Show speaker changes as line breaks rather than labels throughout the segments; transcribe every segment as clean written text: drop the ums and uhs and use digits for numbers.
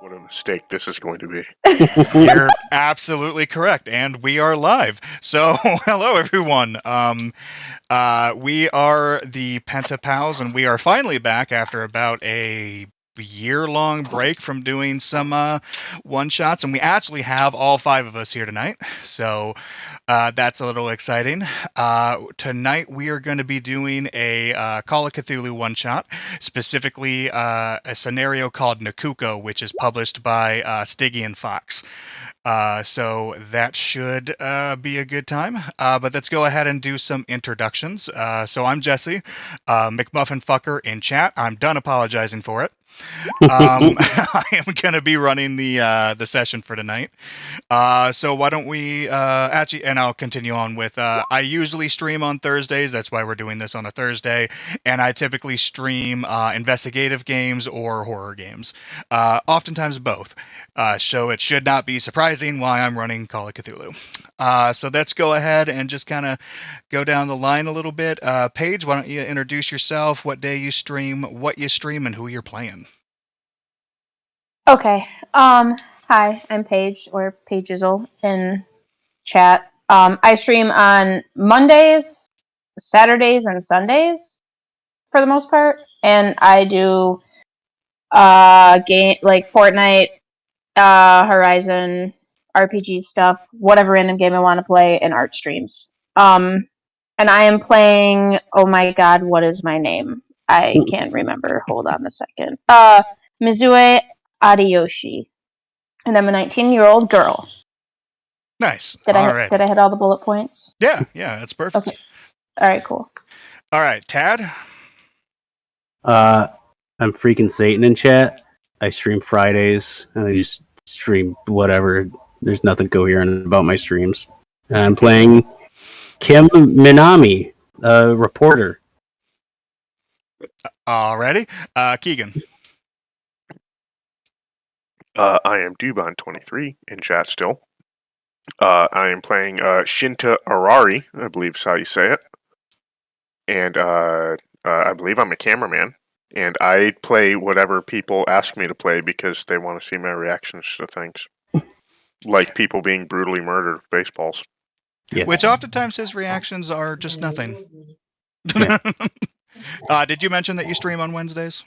What a mistake this is going to be.
You're absolutely correct, and we are live. So, hello everyone. We are the Pentapals, and we are finally back after about a year-long break from doing some one-shots, and we actually have all five of us here tonight. So that's a little exciting. Tonight we are going to be doing a Call of Cthulhu one-shot, specifically a scenario called Nakuko, which is published by Stygian Fox. So that should be a good time. But let's go ahead and do some introductions. So I'm Jesse, McMuffin Fucker in chat. I'm done apologizing for it. I am going to be running the session for tonight. So why don't we actually, and I'll continue on with, I usually stream on Thursdays. That's why we're doing this on a Thursday. And I typically stream investigative games or horror games. Oftentimes both. So it should not be surprising why I'm running Call of Cthulhu. So let's go ahead and just kind of go down the line a little bit. Paige, why don't you introduce yourself, what day you stream, what you stream, and who you're playing?
Okay. Hi, I'm Paige, or Paigeisle in chat. I stream on Mondays, Saturdays, and Sundays for the most part, and I do game like Fortnite, Horizon, RPG stuff, whatever random game I want to play, and art streams. And I am playing. Oh my God, what is my name? I can't remember. Hold on a second. Mizue Adiyoshi. And I'm a 19-year-old girl.
Nice.
Did I hit all the bullet points?
Yeah, that's perfect.
Okay. All right, cool.
All right, Tad?
I'm freaking Satan in chat. I stream Fridays, and I just stream whatever. There's nothing coherent about my streams. And I'm playing Kim Minami, a reporter.
Alrighty. Keegan?
I am Dubon23 in chat still. I am playing Shinta Arari, I believe is how you say it. And I believe I'm a cameraman. And I play whatever people ask me to play because they want to see my reactions to things. Like people being brutally murdered with baseballs.
Yes.
Which oftentimes his reactions are just nothing.
Yeah.
Did you mention that you stream on Wednesdays?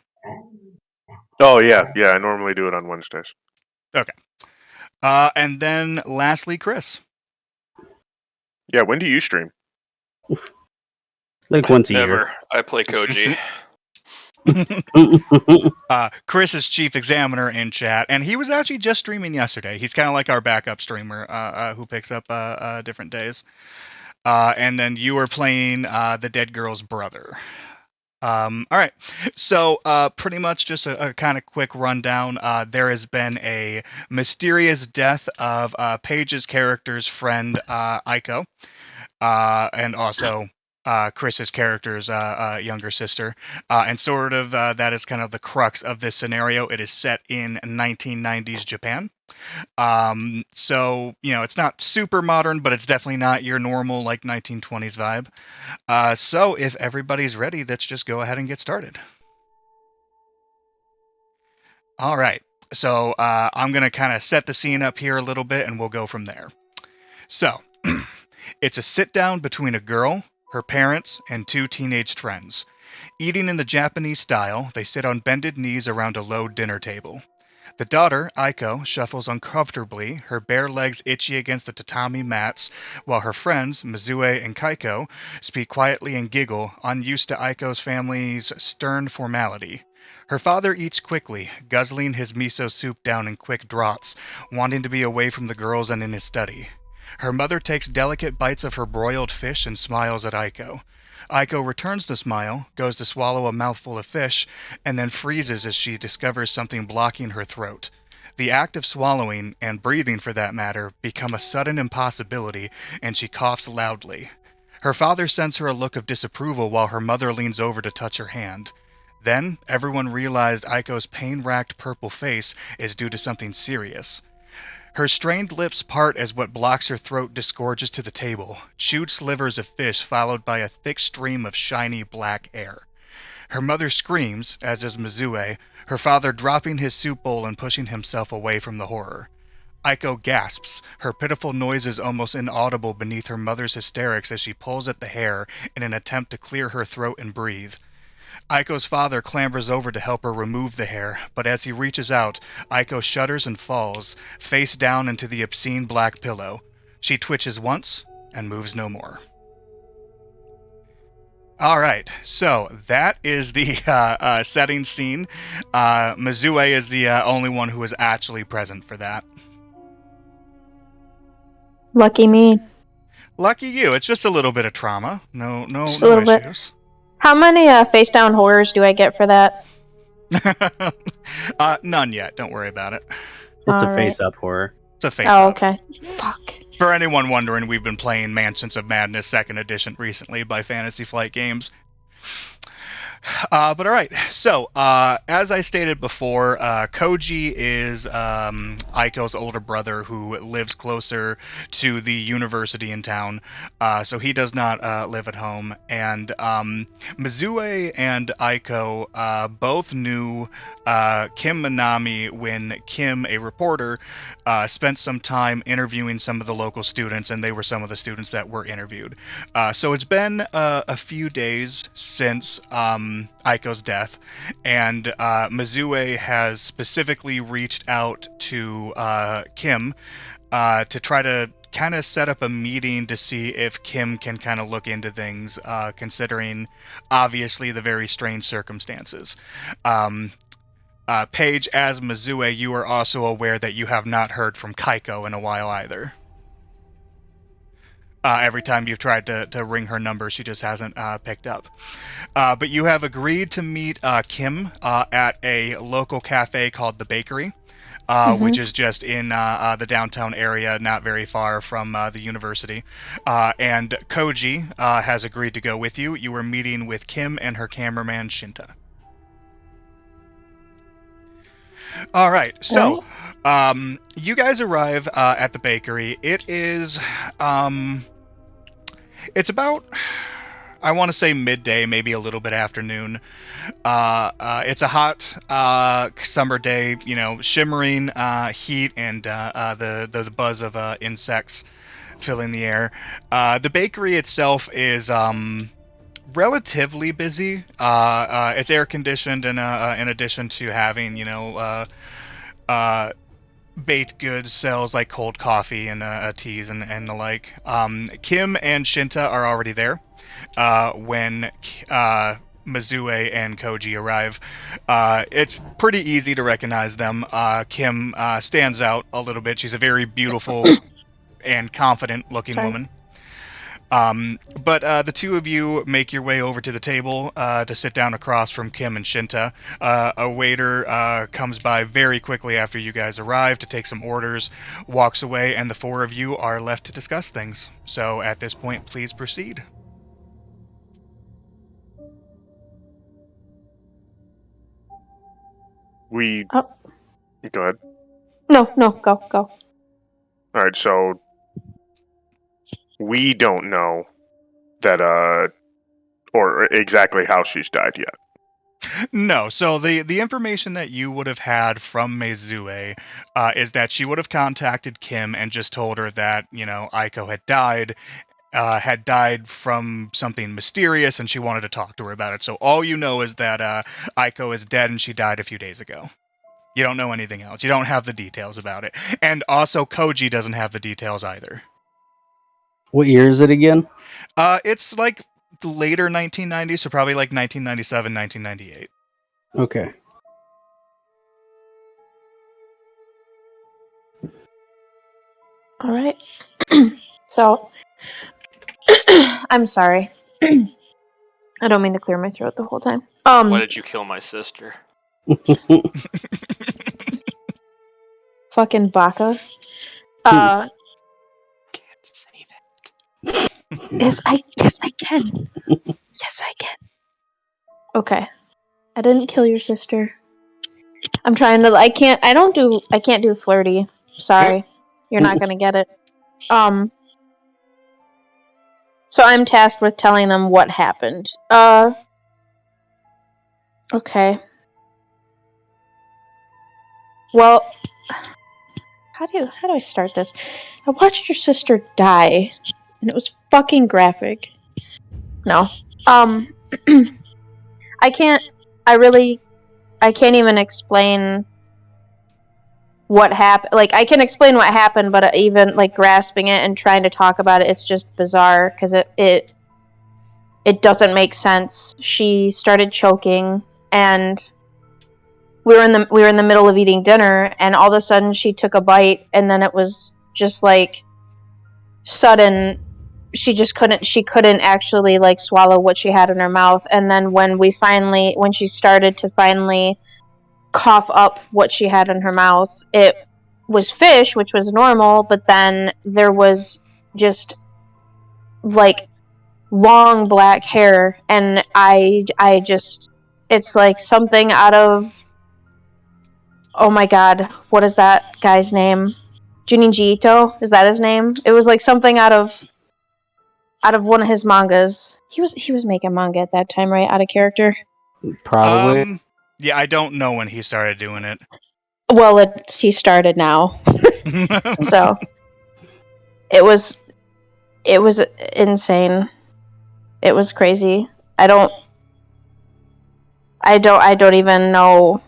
Oh, yeah. Yeah, I normally do it on Wednesdays.
Okay. And then lastly, Chris.
Yeah, when do you stream?
Like once a
Never.
year.
I play CoC.
Chris is chief examiner in chat, and he was actually just streaming yesterday. He's kind of like our backup streamer who picks up different days. And then you were playing the dead girl's brother. All right, so pretty much just a kind of quick rundown. There has been a mysterious death of Paige's character's friend, Aiko, and also Chris's character's younger sister. And sort of that is kind of the crux of this scenario. It is set in 1990s Japan. So, it's not super modern, but it's definitely not your normal, 1920s vibe. So, if everybody's ready, let's just go ahead and get started. All right. So, I'm going to kind of set the scene up here a little bit, and we'll go from there. So, it's a sit-down between a girl, her parents, and two teenage friends. Eating in the Japanese style, they sit on bended knees around a low dinner table. The daughter, Aiko, shuffles uncomfortably, her bare legs itchy against the tatami mats, while her friends, Mizue and Kaiko, speak quietly and giggle, unused to Aiko's family's stern formality. Her father eats quickly, guzzling his miso soup down in quick draughts, wanting to be away from the girls and in his study. Her mother takes delicate bites of her broiled fish and smiles at Aiko. Aiko returns the smile, goes to swallow a mouthful of fish, and then freezes as she discovers something blocking her throat. The act of swallowing, and breathing for that matter, become a sudden impossibility, and she coughs loudly. Her father sends her a look of disapproval while her mother leans over to touch her hand. Then, everyone realized Aiko's pain-racked purple face is due to something serious. Her strained lips part as what blocks her throat disgorges to the table, chewed slivers of fish followed by a thick stream of shiny black air. Her mother screams, as does Mizue, her father dropping his soup bowl and pushing himself away from the horror. Aiko gasps, her pitiful noises almost inaudible beneath her mother's hysterics as she pulls at the hair in an attempt to clear her throat and breathe. Aiko's father clambers over to help her remove the hair, but as he reaches out, Aiko shudders and falls, face down into the obscene black pillow. She twitches once and moves no more. All right, so that is the setting scene. Mizue is the only one who was actually present for that.
Lucky me.
Lucky you. It's just a little bit of trauma. No
Just a little bit.
issues.
How many face down horrors do I get for that?
None yet. Don't worry about it.
It's a
Alright.
face-up horror.
It's a face
Oh,
up.
okay. Fuck.
For anyone wondering, we've been playing Mansions of Madness 2nd Edition recently by Fantasy Flight Games. But alright, so as I stated before, Koji is Aiko's older brother who lives closer to the university in town, so he does not live at home. And Mizue and Aiko both knew Kim Minami when Kim, a reporter, spent some time interviewing some of the local students, and they were some of the students that were interviewed. So it's been a few days since Aiko's death, and Mizue has specifically reached out to Kim to try to kind of set up a meeting to see if Kim can kind of look into things, considering obviously the very strange circumstances. Paige, as Mizue, you are also aware that you have not heard from Kaiko in a while either. Every time you've tried to ring her number, she just hasn't picked up. But you have agreed to meet Kim at a local cafe called The Bakery, which is just in the downtown area, not very far from the university. And Koji has agreed to go with you. You are meeting with Kim and her cameraman, Shinta. All right, so you guys arrive at the bakery. It is, it's about, I want to say midday, maybe a little bit afternoon. It's a hot summer day, you know, shimmering heat and the buzz of insects filling the air. The bakery itself is relatively busy. It's air conditioned, and in addition to having, you know, baked goods sales like cold coffee and teas and the like. Kim and Shinta are already there when Mizue and Koji arrive. It's pretty easy to recognize them. Kim stands out a little bit. She's a very beautiful and confident looking woman. But the two of you make your way over to the table to sit down across from Kim and Shinta. A waiter comes by very quickly after you guys arrive to take some orders, walks away, and the four of you are left to discuss things. So at this point, please proceed.
Go ahead.
No, go.
All right, so we don't know that, or exactly how she's died yet.
No, so the information that you would have had from Mizue is that she would have contacted Kim and just told her that, you know, Aiko had died from something mysterious, and she wanted to talk to her about it. So all you know is that Aiko is dead and she died a few days ago. You don't know anything else. You don't have the details about it. And also, Koji doesn't have the details either.
What year is it again?
It's like later 1990s, so probably like 1997, 1998.
Okay.
All right. So, I'm sorry. I don't mean to clear my throat the whole time.
Why did you kill my sister?
Fucking baka.
Can't say that.
Yes, I can. Yes, I can. Okay. I didn't kill your sister. I'm trying to. I can't do flirty. Sorry. You're not gonna get it. So I'm tasked with telling them what happened. Okay. Well, how do I start this? I watched your sister die, and it was fucking graphic. No. I can't even explain what happened. Like, I can explain what happened, but even, like, grasping it and trying to talk about it, it's just bizarre, because it doesn't make sense. She started choking, and we were in the middle of eating dinner, and all of a sudden she took a bite, and then it was just, like, sudden. She couldn't actually, like, swallow what she had in her mouth, and then when she started to finally cough up what she had in her mouth, it was fish, which was normal, but then there was just, like, long black hair, and I just, it's like something out of, oh my god, what is that guy's name? Junichi Ito? Is that his name? It was like something out of one of his mangas. He was making manga at that time, right? Out of character.
Probably.
Yeah, I don't know when he started doing it.
Well, he started now. So it was insane. It was crazy. I don't even know.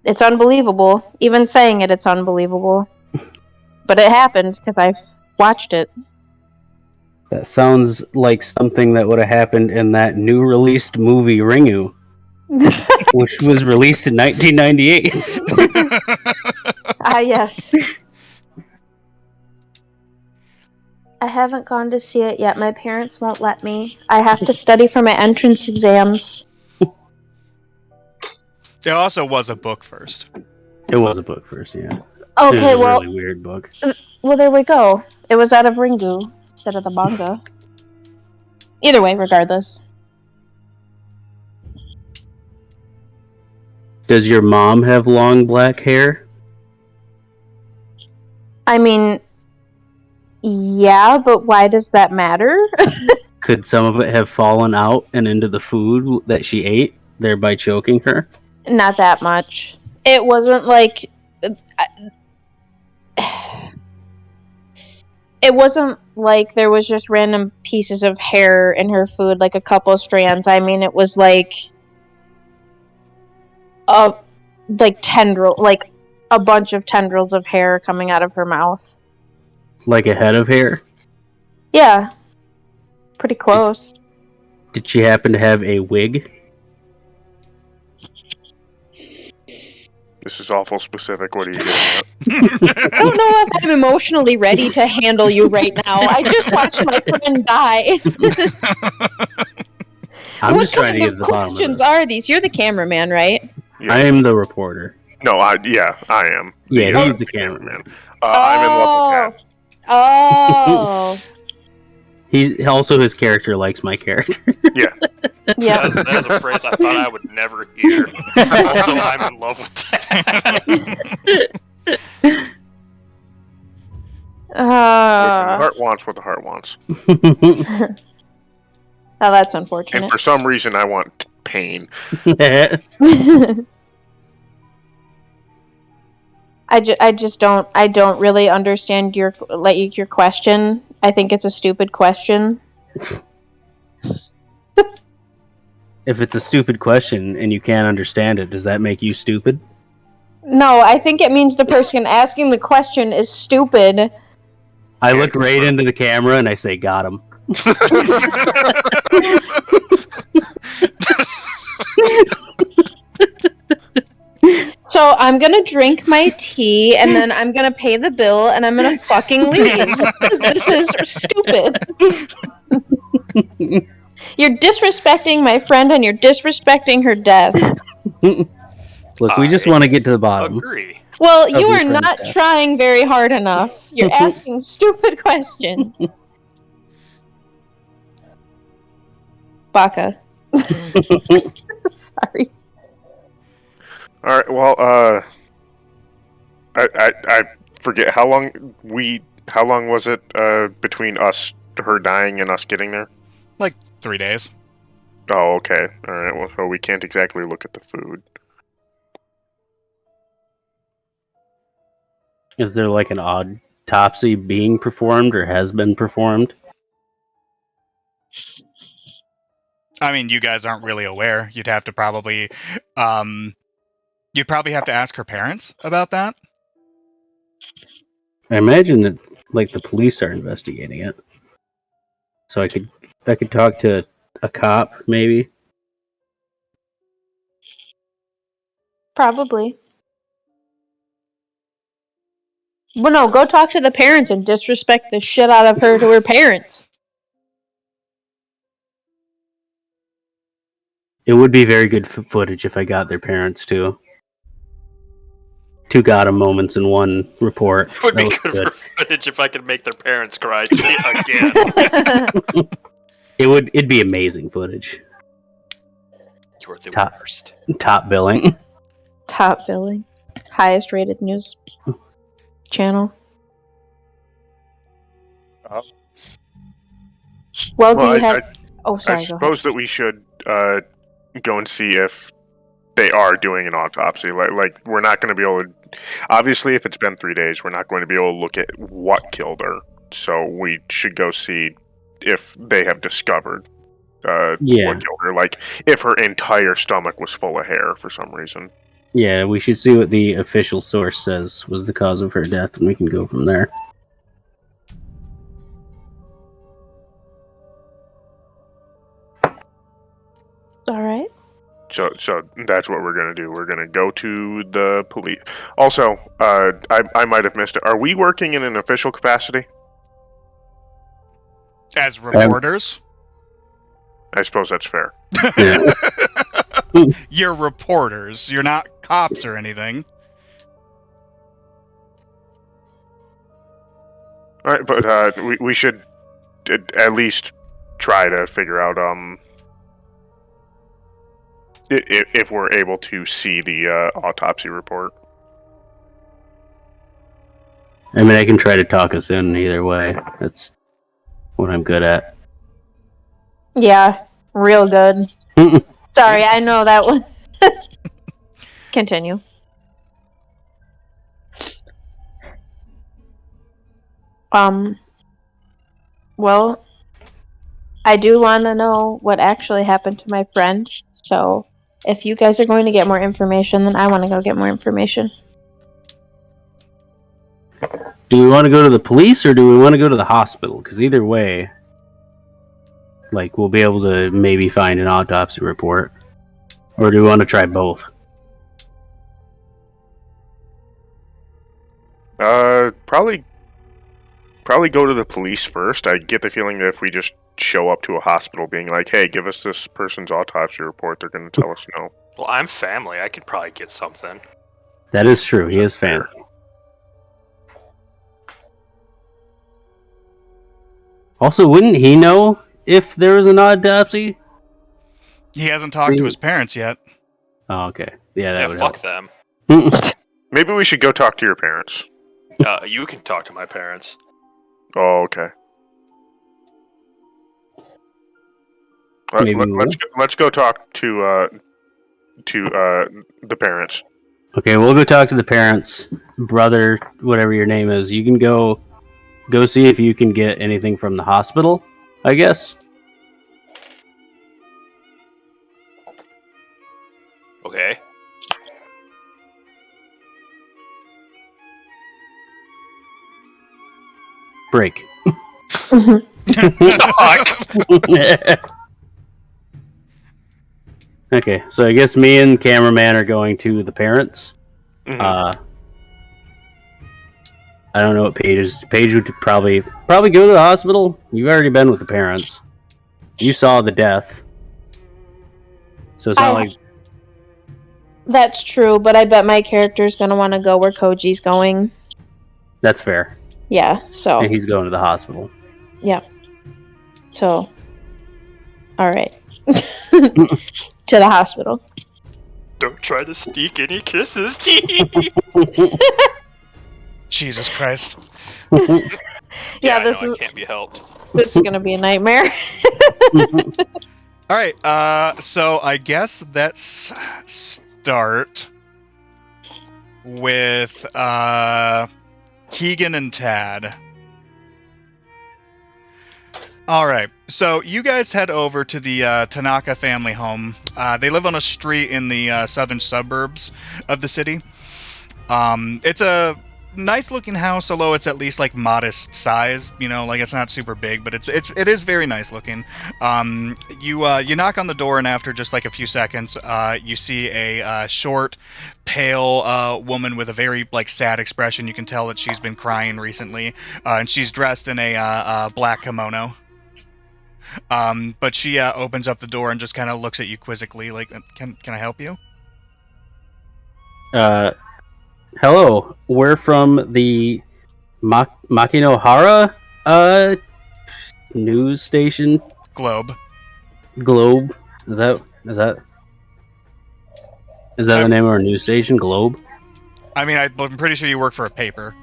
It's unbelievable. Even saying it's unbelievable. But it happened because I watched it.
That sounds like something that would have happened in that new released movie Ringu, which was released in 1998.
Yes. I haven't gone to see it yet. My parents won't let me. I have to study for my entrance exams.
There also was a book first.
It was a book first, yeah.
Okay,
It was
well,
a really weird book.
well, there we go. It was out of Ringu instead of the manga. Either way, regardless.
Does your mom have long black hair?
I mean, yeah, but why does that matter?
Could some of it have fallen out and into the food that she ate, thereby choking her?
Not that much. It wasn't like... It wasn't like there was just random pieces of hair in her food, like a couple strands. I mean, it was like... tendril, like a bunch of tendrils of hair coming out of her mouth.
Like a head of hair?
Yeah. Pretty close.
Did she happen to have a wig?
This is awful specific. What are you getting at?
I don't know if I'm emotionally ready to handle you right now. I just watched my friend die.
I'm just trying to get to the bottom of
questions
this.
are these? You're the cameraman, right?
Yes.
I am the reporter.
No, I am.
Yeah, he's the cameraman.
I'm in love with that.
Oh.
His character likes my character.
Yeah.
Yeah.
That is a phrase I thought I would never hear. Also, I'm in love with that.
The heart wants what the heart wants.
Oh, that's
And
unfortunate.
for some reason, I want pain.
I just don't really understand your question. I think it's a stupid question.
If it's a stupid question and you can't understand it, does that make you stupid?
No, I think it means the person asking the question is stupid.
I look right into the camera and I say, got him.
So I'm gonna drink my tea, and then I'm gonna pay the bill, and I'm gonna fucking leave. This is stupid. You're disrespecting my friend, and you're disrespecting her death.
Look, we just want to get to the bottom.
Agree.
Well, you
your
are
friend's
not
death.
trying very hard enough. You're asking stupid questions. Baka. Sorry.
All right. Well, I forget how long was it between her dying and us getting there?
Like 3 days.
Oh, okay. All right. Well, so we can't exactly look at the food.
Is there like an autopsy being performed or has been performed?
I mean, you guys aren't really aware. You'd have to probably, you'd probably have to ask her parents about that.
I imagine that like the police are investigating it. So I could talk to a cop, maybe.
Probably. Well, no, go talk to the parents and disrespect the shit out of her to her parents.
It would be very good footage if I got their parents too. Two Gotham moments in one report.
It would be
That was
good for footage if I could make their parents cry again.
It'd be amazing footage.
You're the
Top.
worst.
Top billing.
Top billing. Highest rated news channel. Well, do you have... Oh, sorry,
I
go ahead.
suppose that we should go and see if they are doing an autopsy. Like we're not going to be able to... Obviously, if it's been 3 days, we're not going to be able to look at what killed her. So we should go see if they have discovered what killed her. Like, if her entire stomach was full of hair for some reason.
Yeah, we should see what the official source says was the cause of her death, and we can go from there.
All right.
So that's what we're going to do. We're going to go to the police. Also, I might have missed it. Are we working in an official capacity?
As reporters?
I suppose that's fair.
You're reporters. You're not cops or anything.
All right, but we should at least try to figure out if we're able to see the autopsy report.
I mean, I can try to talk us in either way. That's what I'm good at.
Yeah, real good. Sorry, I know that one. Continue. Well, I do want to know what actually happened to my friend, so if you guys are going to get more information, then I want to go get more information.
Do we want to go to the police or do we want to go to the hospital? Because either way, like, we'll be able to maybe find an autopsy report. Or do we want to try both?
Probably go to the police first. I get the feeling that if we just show up to a hospital being like, hey, give us this person's autopsy report, they're going to tell us no.
Well, I'm family. I could probably get something.
That is true. He is family. Also, wouldn't he know if there was an autopsy?
He hasn't talked to his parents yet.
Oh, okay. Yeah, that
Yeah,
would
fuck
help.
them.
Maybe we should go talk to your parents.
You can talk to my parents.
Oh, okay.
Maybe
Let's go talk to the parents.
Okay, we'll go talk to the parents. Brother, whatever your name is, you can go see if you can get anything from the hospital, I guess.
Okay.
Break. Okay, so I guess me and cameraman are going to the parents.
Mhm.
I don't know what Paige is. Paige would probably go to the hospital. You've already been with the parents. You saw the death. So it's not like...
That's true, but I bet my character's going to want to go where Koji's going.
That's fair.
Yeah, so...
And he's going to the hospital.
Yeah. So... Alright. To the hospital.
Don't try to sneak any kisses, T.
Jesus Christ.
Yeah,
I
this
know,
is...
I can't be helped.
This is gonna be a nightmare.
All right. So I guess let's start with Keegan and Tad. All right. So you guys head over to the Tanaka family home. They live on a street in the southern suburbs of the city. It's a nice looking house, although it's at least like modest size. You know, like it's not super big, but it is very nice looking. You knock on the door, and after just like a few seconds, you see a short, pale woman with a very like sad expression. You can tell that she's been crying recently, and she's dressed in a black kimono. But she opens up the door and just kind of looks at you quizzically, like, "Can I help you?"
Hello. We're from the Makinohara news station
Globe.
Globe. Is that the name of our news station? Globe?
I mean, I'm pretty sure you work for a paper.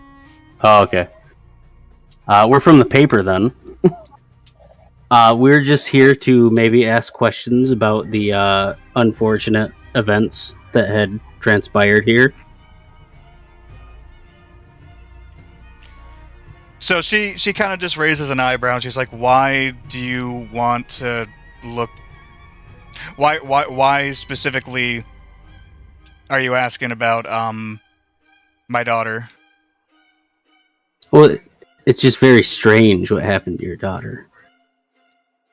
Oh, okay. We're from the paper then. We're just here to maybe ask questions about the unfortunate events that had transpired here.
So she kind of just raises an eyebrow and she's like, "Why do you want to look? Why specifically are you asking about my daughter?"
Well, it's just very strange what happened to your daughter.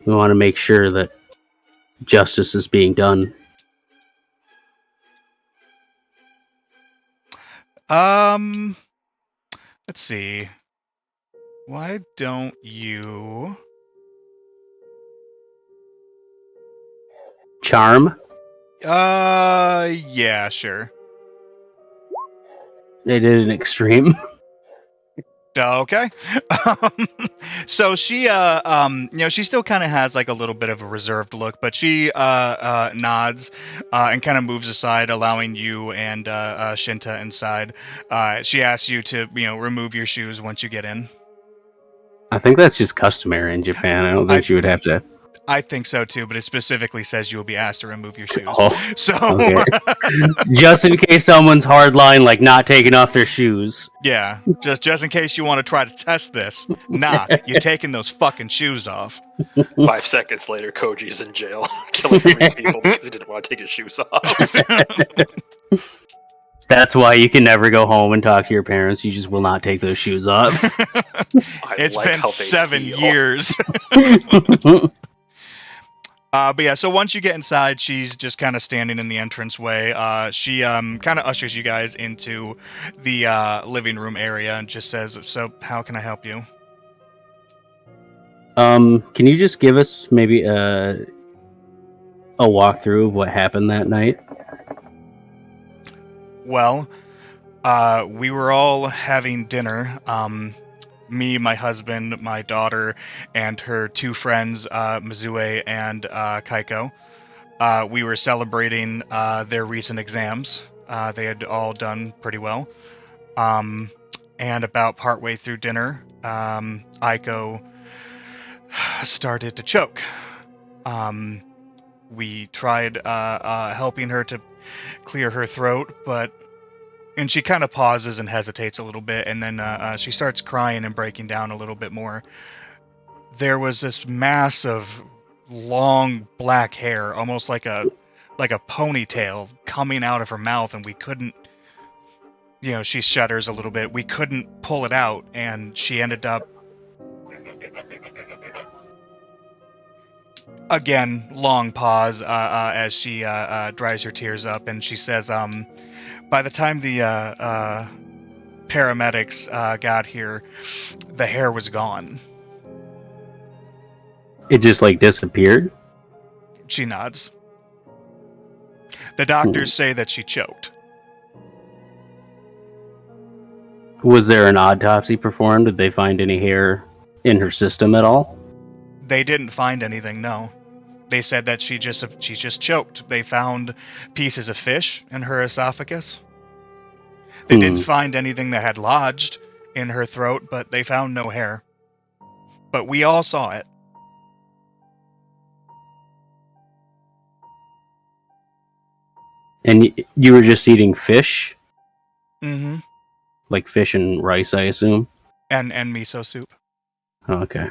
We want to make sure that justice is being done.
Let's see. Why don't you?
Charm?
Yeah, sure.
They did an extreme.
Okay. So she, she still kind of has like a little bit of a reserved look, but she nods and kind of moves aside, allowing you and Shinta inside. She asks you to, remove your shoes once you get in.
I think that's just customary in Japan. I don't think you would have to.
I think so too, but it specifically says you will be asked to remove your shoes.
Oh,
So,
okay. Just in case someone's hardline, like not taking off their shoes.
yeah, just in case you want to try to test this. Nah, you're taking those fucking shoes off.
5 seconds later, Koji's in jail, killing 3 people because he didn't want to take his shoes off.
That's why you can never go home and talk to your parents. You just will not take those shoes off.
It's
like
been
how they
7
feel.
years. But yeah, so once you get inside, she's just kind of standing in the entranceway. She kind of ushers you guys into the living room area and just says, "So, how can I help you?"
Can you just give us maybe a walkthrough of what happened that night?
Well, we were all having dinner. Me, my husband, my daughter, and her 2 friends, Mizue and Kaiko. We were celebrating their recent exams. They had all done pretty well. And about partway through dinner, Aiko started to choke. We tried helping her to clear her throat, and she kind of pauses and hesitates a little bit, and then she starts crying and breaking down a little bit more. There was this mass of long black hair, almost like a ponytail, coming out of her mouth, and we couldn't. She shudders a little bit. We couldn't pull it out, and she ended up. Again, long pause as she dries her tears up, and she says, by the time the paramedics got here, the hair was gone.
It just like disappeared?
She nods. The doctors say that she choked.
Was there an autopsy performed? Did they find any hair in her system at all?
They didn't find anything, no. They said that she just choked. They found pieces of fish in her esophagus. They didn't find anything that had lodged in her throat, but they found no hair. But we all saw it.
And you were just eating fish?
Mm-hmm.
Like fish and rice, I assume?
And miso soup.
Oh, okay.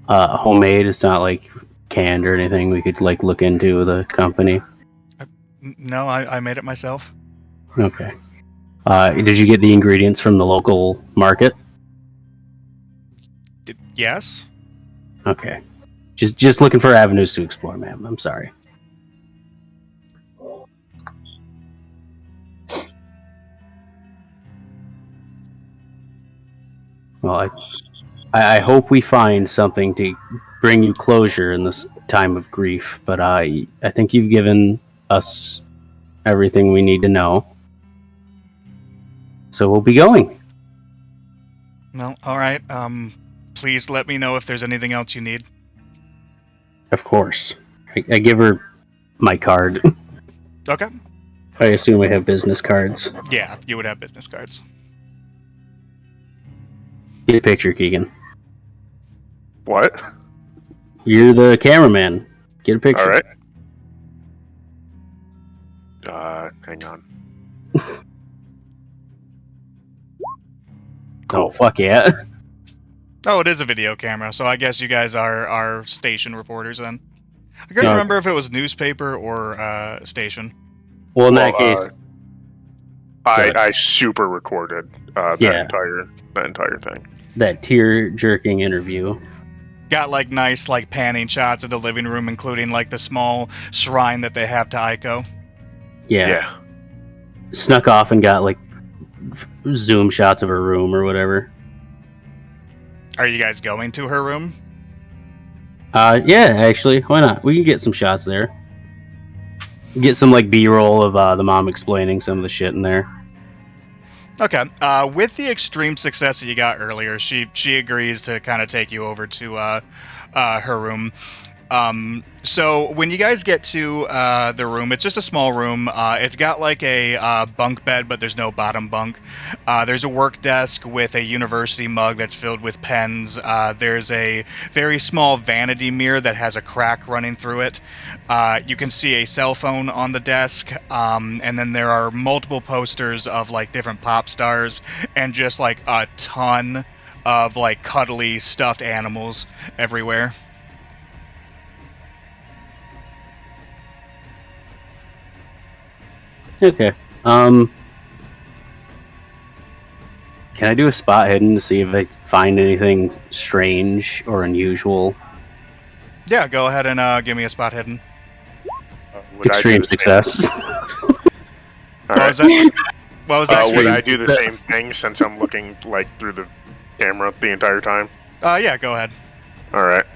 Homemade, it's not like canned or anything. We could like look into the company.
No, I made it myself.
Okay. Did you get the ingredients from the local market?
Yes.
Okay. Just looking for avenues to explore, ma'am. I'm sorry. Well, I hope we find something to bring you closure in this time of grief, but I think you've given us everything we need to know. So we'll be going.
Well, all right. Please let me know if there's anything else you need.
Of course. I give her my card.
Okay.
I assume I have business cards.
Yeah, you would have business cards.
Get a picture, Keegan.
What?
You're the cameraman. Get a picture.
All right. Hang on.
Oh, fuck yeah.
Oh, it is a video camera, so I guess you guys are station reporters then. I couldn't
Yeah.
remember if it was newspaper or station.
Well, in that case,
I super recorded that
Yeah.
entire thing.
that tear-jerking interview.
Got like nice like panning shots of the living room, including like the small shrine that they have to Aiko.
Yeah. Snuck off and got like zoom shots of her room or whatever.
Are you guys going to her room?
Yeah, actually, why not? We can get some shots there. Get some like B-roll of the mom explaining some of the shit in there.
Okay. With the extreme success that you got earlier, she agrees to kind of take you over to her room. So when you guys get to the room, it's just a small room. It's got like a bunk bed, but there's no bottom bunk. There's a work desk with a university mug that's filled with pens. There's a very small vanity mirror that has a crack running through it. You can see a cell phone on the desk, and then there are multiple posters of like different pop stars and just like a ton of like cuddly stuffed animals everywhere.
Okay. Can I do a spot hidden to see if I find anything strange or unusual?
Yeah, go ahead and give me a spot hidden.
Would I do
Extreme
the same-
success.
All right.
What was that?
Would I do the same
success.
thing since I'm looking like through the camera the entire time?
Yeah, go ahead.
All right.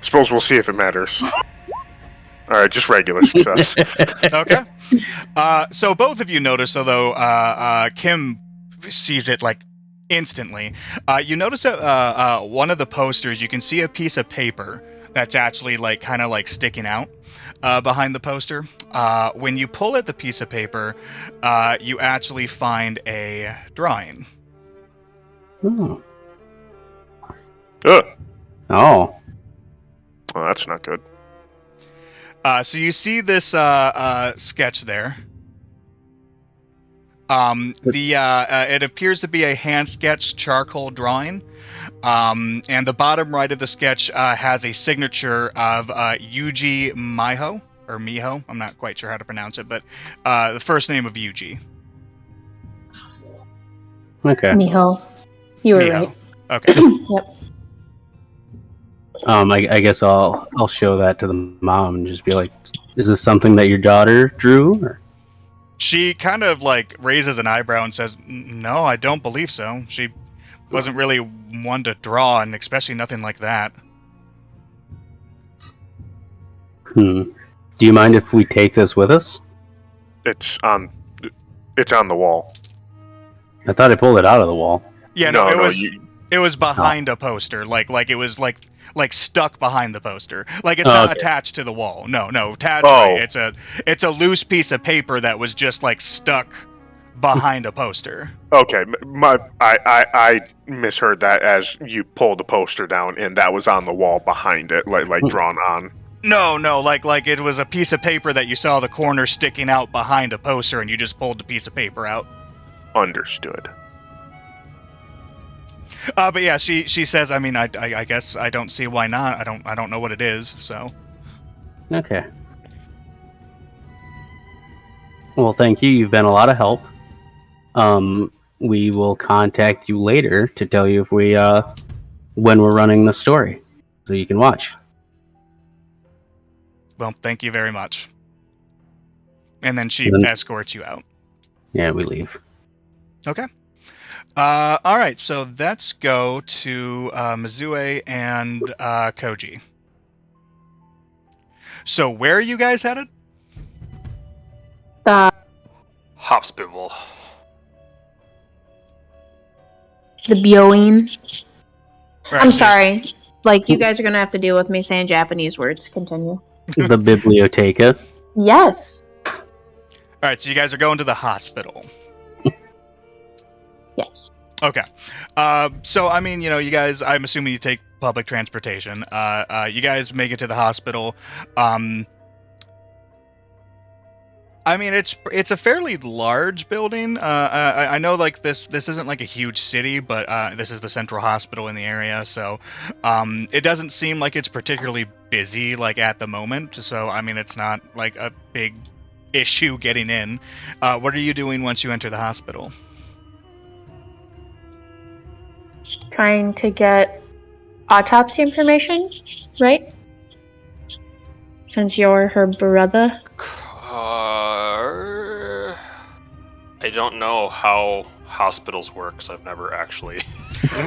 Suppose we'll see if it matters. All right, just regular success.
Okay. So both of you notice, although Kim sees it like instantly, you notice that one of the posters, you can see a piece of paper that's actually like kind of like sticking out behind the poster. When you pull at the piece of paper, you actually find a drawing.
Oh.
Ugh.
Oh.
Well, that's not good.
So you see this sketch there. It appears to be a hand-sketched charcoal drawing, and the bottom right of the sketch has a signature of Yuji Miho or Miho. I'm not quite sure how to pronounce it, but the first name of Yuji.
Okay.
Miho, you were
Miho.
right.
Okay.
Yep.
I guess I'll show that to the mom and just be like, "Is this something that your daughter drew?" Or?
She kind of like raises an eyebrow and says, "No, I don't believe so. She wasn't really one to draw, and especially nothing like that."
Do you mind if we take this with us?
It's on the wall.
I thought I pulled it out of the wall.
Yeah,
No,
it was behind a poster, like it was like stuck behind the poster. Like it's not
okay.
attached to the wall. No, Tad's
Oh.
right. It's a loose piece of paper that was just like stuck behind a poster.
Okay, I misheard that as you pulled the poster down and that was on the wall behind it, like drawn on.
No, like it was a piece of paper that you saw the corner sticking out behind a poster, and you just pulled the piece of paper out.
Understood.
But yeah, she says, I mean, I guess I don't see why not. I don't know what it is, so.
Okay. Well, thank you. You've been a lot of help. We will contact you later to tell you if we when we're running the story, so you can watch.
Well, thank you very much. And then she escorts you out.
Yeah, we leave.
Okay. All right, so let's go to Mizue and Koji. So where are you guys headed?
Hospital.
The Byoin.
Right,
I'm
so-
sorry. Like, you guys are gonna have to deal with me saying Japanese words. Continue.
The Biblioteca.
Yes.
All right, so you guys are going to the hospital.
Yes.
Okay. So, I mean, you guys, I'm assuming you take public transportation. You guys make it to the hospital. I mean, it's a fairly large building. I know, like, this isn't like a huge city, but this is the central hospital in the area, so it doesn't seem like it's particularly busy, like, at the moment. So, I mean, it's not like a big issue getting in. What are you doing once you enter the hospital?
Trying to get autopsy information, right? Since you're her brother.
I don't know how hospitals work, because I've never actually.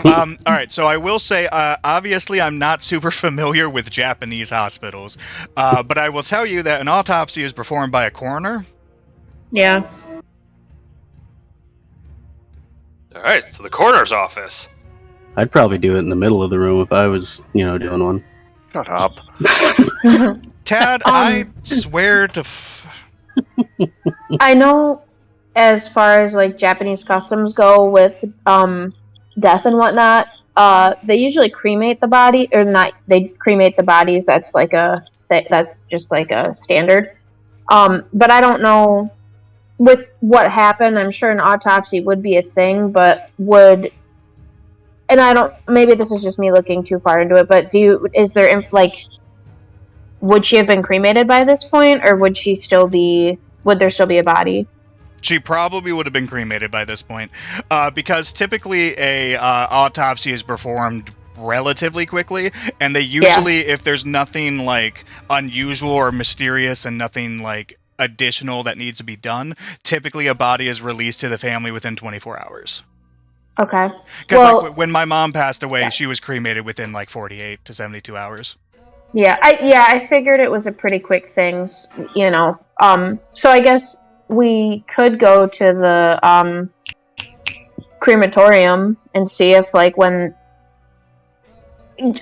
All right, so I will say, obviously, I'm not super familiar with Japanese hospitals, but I will tell you that an autopsy is performed by a coroner.
Yeah.
All right, so the coroner's office.
I'd probably do it in the middle of the room if I was, doing one.
Shut up.
Tad, I swear to.
I know, as far as like Japanese customs go with death and whatnot, they usually cremate the body, or not. They cremate the bodies. That's like that's just like a standard. But I don't know with what happened. I'm sure an autopsy would be a thing, but and I don't. Maybe this is just me looking too far into it. But would she have been cremated by this point, or would there still be a body?
She probably would have been cremated by this point, because typically a autopsy is performed relatively quickly, and they usually, if there's nothing like unusual or mysterious and nothing like additional that needs to be done, typically a body is released to the family within 24 hours.
Okay.
Because like when my mom passed away, she was cremated within like 48 to 72 hours.
Yeah, I figured it was a pretty quick thing, so I guess we could go to the crematorium and see if like when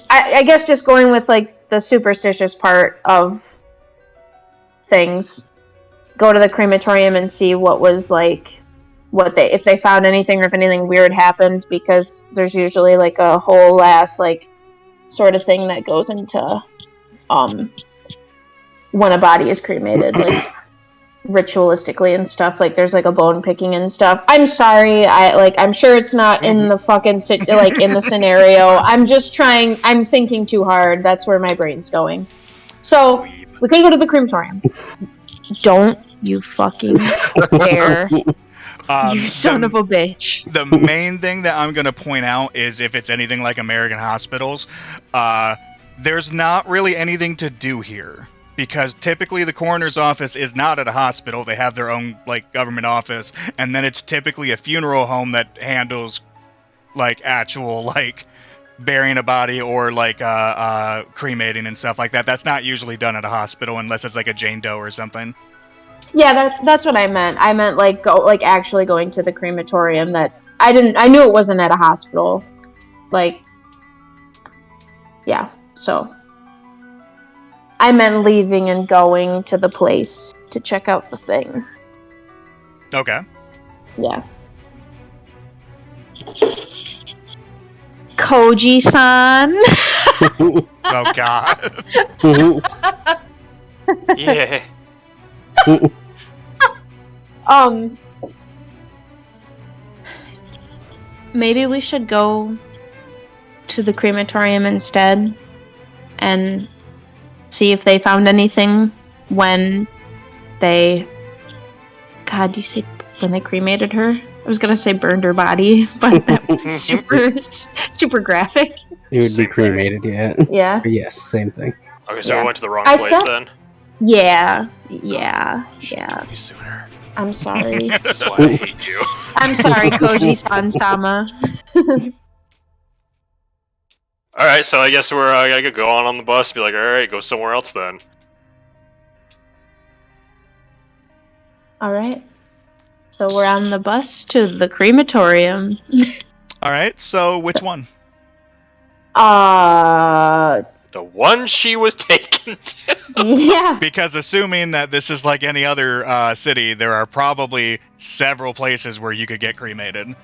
I guess just going with like the superstitious part of things, go to the crematorium and see what was like if they found anything or if anything weird happened, because there's usually like a whole ass like sort of thing that goes into when a body is cremated, like ritualistically and stuff. Like there's like a bone picking and stuff. I'm sorry, I'm sure it's not in the fucking in the scenario. I'm thinking too hard. That's where my brain's going. So we could go to the crematorium. Don't you fucking dare. You son of a bitch.
The main thing that I'm going to point out is if it's anything like American hospitals, there's not really anything to do here. Because typically the coroner's office is not at a hospital. They have their own like government office. And then it's typically a funeral home that handles like actual like burying a body or like cremating and stuff like that. That's not usually done at a hospital unless it's like a Jane Doe or something.
Yeah, that's what I meant. I meant actually going to the crematorium. I knew it wasn't at a hospital. So I meant leaving and going to the place to check out the thing.
Okay.
Yeah. Koji-san.
Oh God.
Yeah.
Maybe we should go to the crematorium instead and see if they found anything when they... God, you say when they cremated her? I was gonna say burned her body, but that was super graphic.
It would
Same
be cremated, yeah.
Yeah.
Yes, same thing.
Okay, so
Yeah.
we went to the wrong
I
place
said-
then.
Yeah.
Told you sooner.
I'm sorry.
This is why I hate you.
I'm sorry, Koji-san Sama.
All right, so I guess we're gonna go on the bus. And be like, all right, go somewhere else then.
All right. So we're on the bus to the crematorium.
All right. So which one?
The one she was taken to.
Yeah.
Because assuming that this is like any other city, there are probably several places where you could get cremated.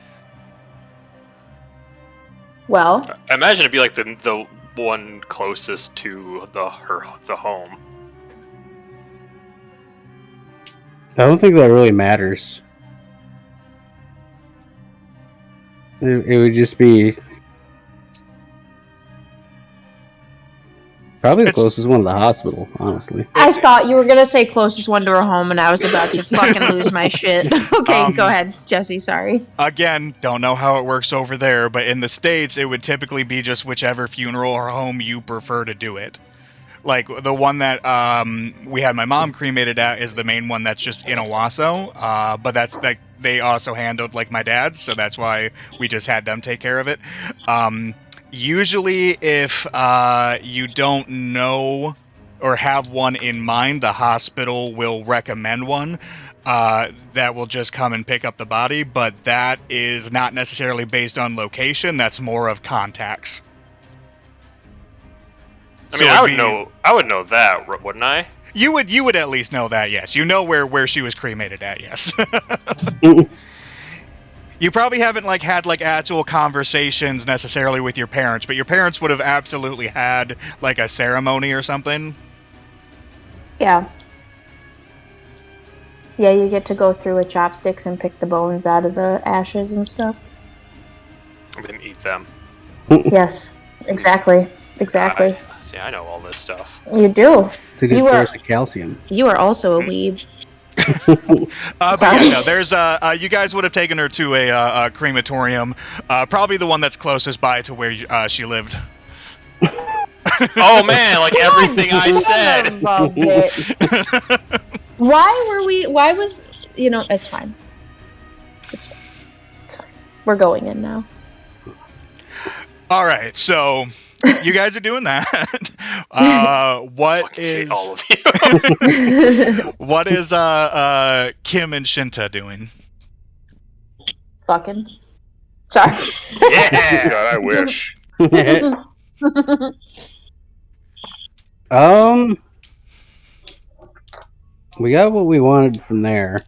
Well,
I imagine it'd be like the one closest to the home.
I don't think that really matters. It would just be probably the closest one to the hospital, honestly.
I thought you were gonna say closest one to her home, and I was about to fucking lose my shit. Okay, go ahead, Jesse. Sorry.
Again, don't know how it works over there, but in the States, it would typically be just whichever funeral or home you prefer to do it. Like, the one that we had my mom cremated at is the main one that's just in Owasso, but that's like they also handled like my dad's, so that's why we just had them take care of it. Usually, if you don't know or have one in mind, the hospital will recommend one that will just come and pick up the body, but that is not necessarily based on location, that's more of contacts.
I mean, I would know that, wouldn't I?
You would at least know that, yes. You know where she was cremated at, yes. You probably haven't like had like actual conversations necessarily with your parents, but your parents would have absolutely had like a ceremony or something.
Yeah. Yeah, you get to go through with chopsticks and pick the bones out of the ashes and stuff.
And then eat them.
Yes, exactly.
See, I know all this stuff.
You do.
It's a good
You
source of calcium.
You are also a weeb.
But yeah, no, there's you guys would have taken her to a crematorium, probably the one that's closest by to where she lived.
Oh man, like everything I said.
Why was, it's fine. It's fine. We're going in now.
All right, so you guys are doing that. What is
all of you?
what is Kim and Shinta doing?
Fucking. Sorry.
Yeah, God, I wish.
We got what we wanted from there.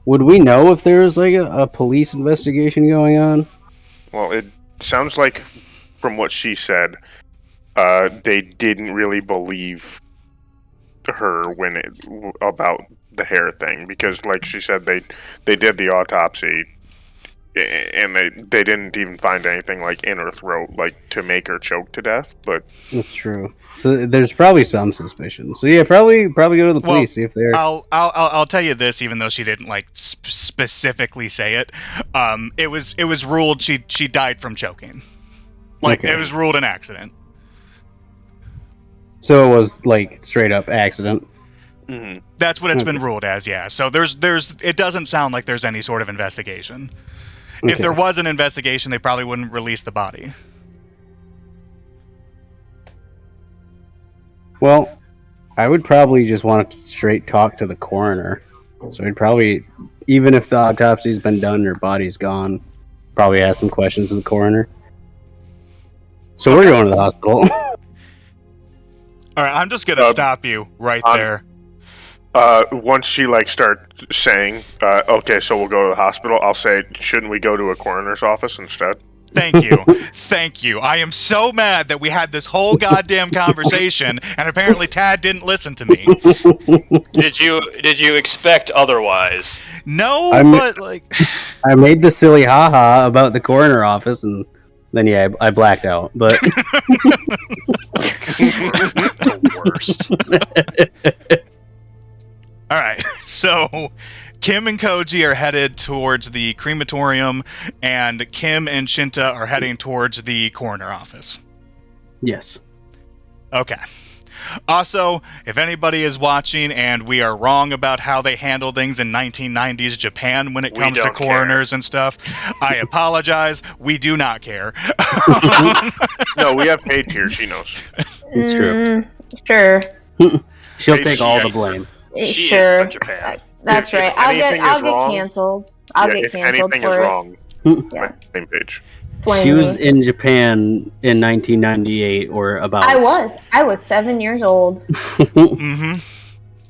Would we know if there was like a police investigation going on?
Well, it sounds like, from what she said, they didn't really believe her about the hair thing, because, like she said, they did the autopsy, and they didn't even find anything like in her throat, like to make her choke to death. But
that's true. So there's probably some suspicion. So yeah, probably go to the police, see if they're.
I'll tell you this, even though she didn't like specifically say it. It was ruled she died from choking. Like
Okay.
It was ruled an accident.
So it was like straight up accident.
mm-hmm.
That's what it's been ruled as, yeah. So there's it doesn't sound like there's any sort of investigation.
Okay.
If there was an investigation, they probably wouldn't release the body.
Well, I would probably just want to straight talk to the coroner. So I'd probably, even if the autopsy's been done and her body's gone, probably ask some questions of the coroner. So we're going to the hospital.
All right, I'm just gonna stop you right there.
Once she starts saying, "Okay, so we'll go to the hospital," I'll say, "Shouldn't we go to a coroner's office instead?"
Thank you. Thank you. I am so mad that we had this whole goddamn conversation, and apparently Tad didn't listen to me.
Did you expect otherwise?
No, but
I made the silly haha about the coroner office, and then I blacked out. But
The worst.
all right. So Kim and Koji are headed towards the crematorium, and Kim and Shinta are heading towards the coroner office.
yes,
Okay. Also, if anybody is watching and we are wrong about how they handle things in 1990s Japan when it
We
comes to
don't
coroners and stuff, I apologize. We do not care.
No, we have Paige here. She knows.
it's true.
Sure.
She'll
Hey,
take all the blame.
She
Sure.
is from Japan.
That's
If
right. I'll
anything
get
is wrong-
canceled. I'll get
if
canceled
anything
for
is
it.
wrong,
Yeah.
same page.
Blame
She was
me.
in Japan in 1998 or about.
I was 7 years old.
Mm-hmm.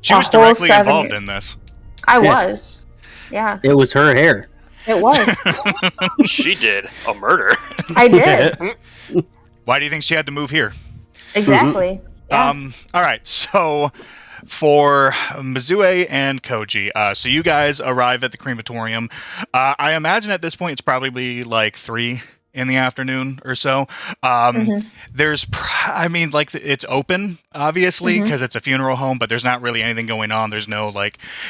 She
A
was
whole
directly
7
involved
years.
in this.
I
Yeah.
was. Yeah,
It was her hair.
it was.
She did a murder.
I did.
Why do you think she had to move here?
Exactly. Yeah.
All right. So for Mizue and Koji, so you guys arrive at the crematorium. I imagine at this point it's probably like 3 in the afternoon or so. There's, it's open, obviously, because it's a funeral home, but there's not really anything going on. There's no,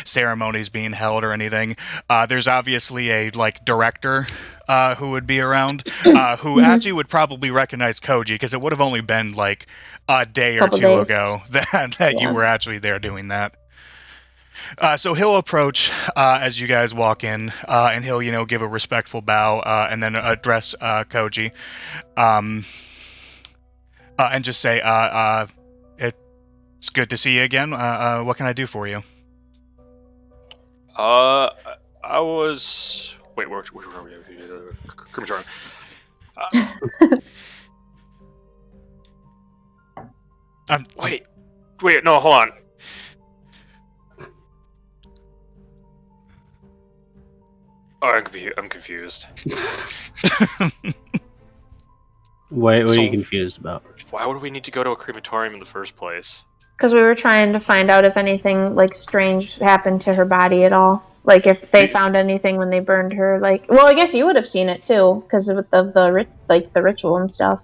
ceremonies being held or anything. There's obviously a, director who would be around, who actually would probably recognize Koji, because it would have only been, a day or
Couple
2
days.
ago that you were actually there doing that. So he'll approach as you guys walk in, and he'll, give a respectful bow, and then address Koji, and just say, "It's good to see you again. What can I do for you?"
I was. Wait, where were we? Crematorium. Wait, no, hold on. Oh, I'm confused.
What are
So-
you confused about?
Why would we need to go to a crematorium in the first place?
Because we were trying to find out if anything strange happened to her body at all. Like if they found anything when they burned her. Well, I guess you would have seen it too, because of the ritual and stuff.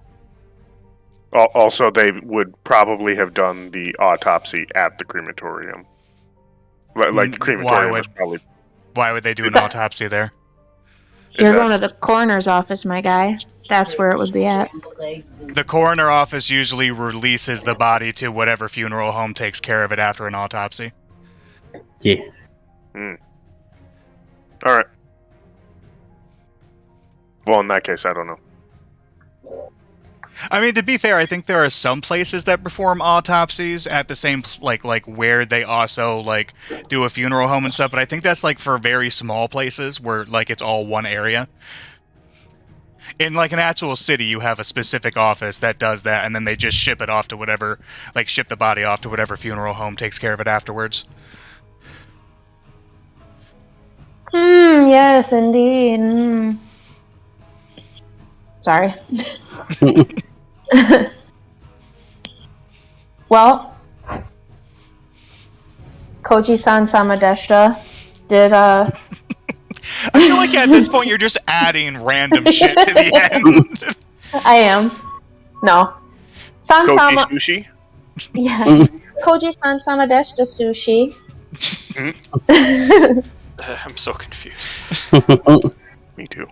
Also, they would probably have done the autopsy at the crematorium. The crematorium was probably.
Why would they do an autopsy there?
You're going to the coroner's office, my guy. That's where it would be at.
The coroner office usually releases the body to whatever funeral home takes care of it after an autopsy.
Yeah.
All right. Well, in that case, I don't know.
I mean, to be fair, I think there are some places that perform autopsies at the same, where they also, do a funeral home and stuff, but I think that's, for very small places where, it's all one area. In, an actual city, you have a specific office that does that, and then they just ship it off to whatever, ship the body off to whatever funeral home takes care of it afterwards.
Yes, indeed. Sorry. Well, Koji-san Samadeshta did,
I feel like at this point you're just adding random shit to the end.
I am. No.
Koji sushi?
Yeah. Koji-san Samadeshta sushi.
I'm so confused.
Me too.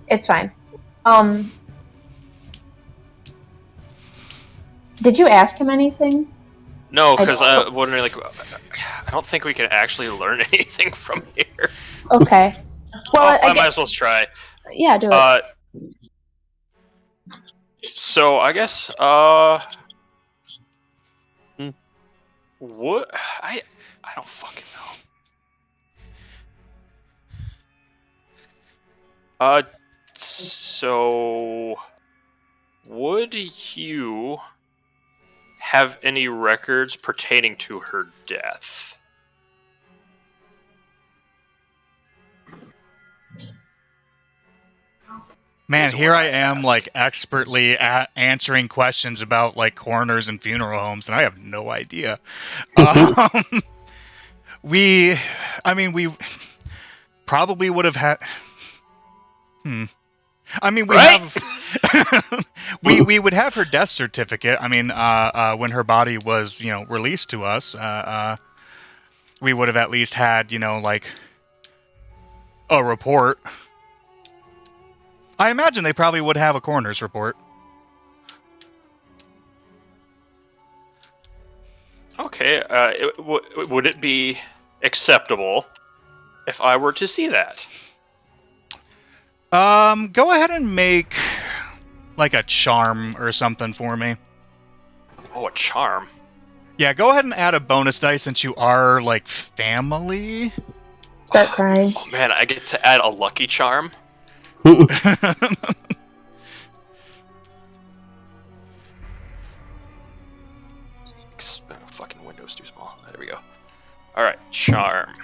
It's fine. Did you ask him anything?
No, because I'm wondering, I don't think we can actually learn anything from here.
Okay. Well,
I might as well try.
Yeah, do it.
So I guess, what? I don't fucking know. So would you have any records pertaining to her death?
Man,
is
here
what
I am,
ask.
like, expertly answering questions about, like, coroners and funeral homes, and I have no idea. We probably would have had... I mean, we
Right?
have... we would have her death certificate. I mean, when her body was, released to us, we would have at least had, like, a report. I imagine they probably would have a coroner's report.
Okay. Would it be acceptable if I were to see that?
Go ahead and make like a charm or something for me.
Oh, a charm.
Yeah, go ahead and add a bonus dice since you are like family.
Start crying.
Oh man, I get to add a lucky charm. Fucking window's too small. There we go. All right, charm.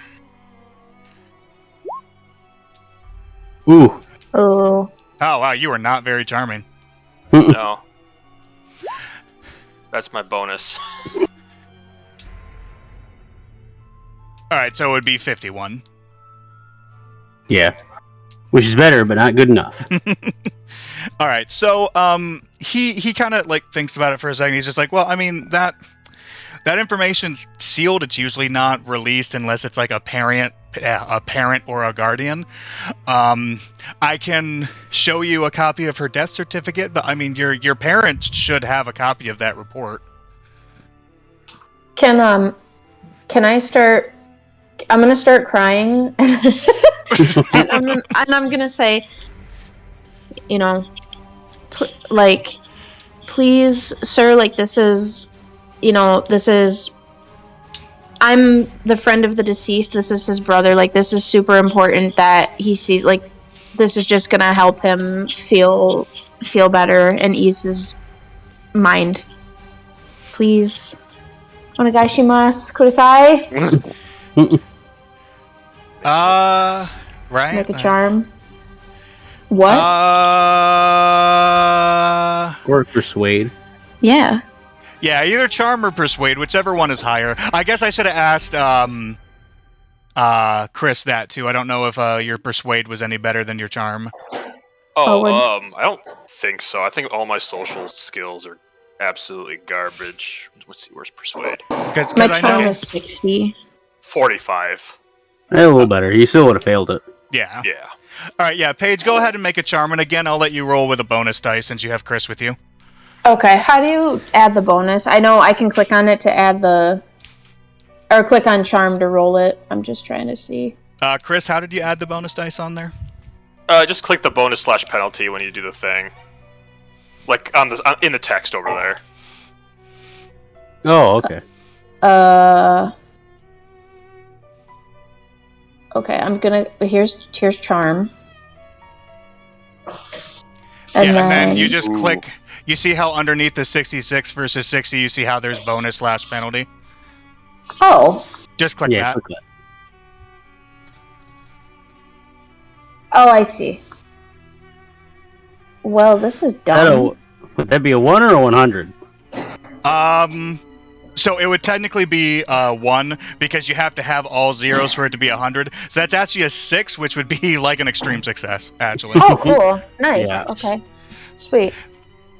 Ooh.
Oh.
Oh wow, you are not very charming.
No. That's my bonus.
All right, so it would be 51.
Yeah. Which is better, but not good enough.
All right, so he kind of like thinks about it for a second. He's just like, well, I mean that information's sealed. It's usually not released unless it's like a parent or a guardian. I can show you a copy of her death certificate, but I mean your parents should have a copy of that report.
Can I start? I'm gonna start crying, and I'm gonna say, please, sir, like this is, I'm the friend of the deceased. This is his brother. Like this is super important that he sees. Like this is just gonna help him feel better and ease his mind. Please. Onegaishimasu kudasai.
Right.
Make a charm. What?
Or persuade.
Yeah.
Yeah, either charm or persuade, whichever one is higher. I guess I should have asked Chris that too. I don't know if your persuade was any better than your charm.
I don't think so. I think all my social skills are absolutely garbage. Let's see, where's persuade?
My charm is 60.
45.
A little better. You still would have failed it.
Yeah.
Yeah.
All right, yeah, Paige, go ahead and make a charm, and again, I'll let you roll with a bonus dice since you have Chris with you.
Okay, how do you add the bonus? I know I can click on it to add or click on charm to roll it. I'm just trying to see.
Chris, how did you add the bonus dice on there?
Just click the bonus / penalty when you do the thing. Like in the text over there.
Oh, okay.
Okay, I'm gonna. Here's charm.
And then you just click. You see how underneath the 66 versus 60, you see how there's bonus / penalty?
Oh.
Just click that.
Click that.
Oh, I see. Well, this is dumb.
Would that be a 1 or a 100?
So it would technically be 1 because you have to have all zeros for it to be 100. So that's actually a 6, which would be like an extreme success, actually.
Oh, cool. Nice.
Yeah.
Okay. Sweet.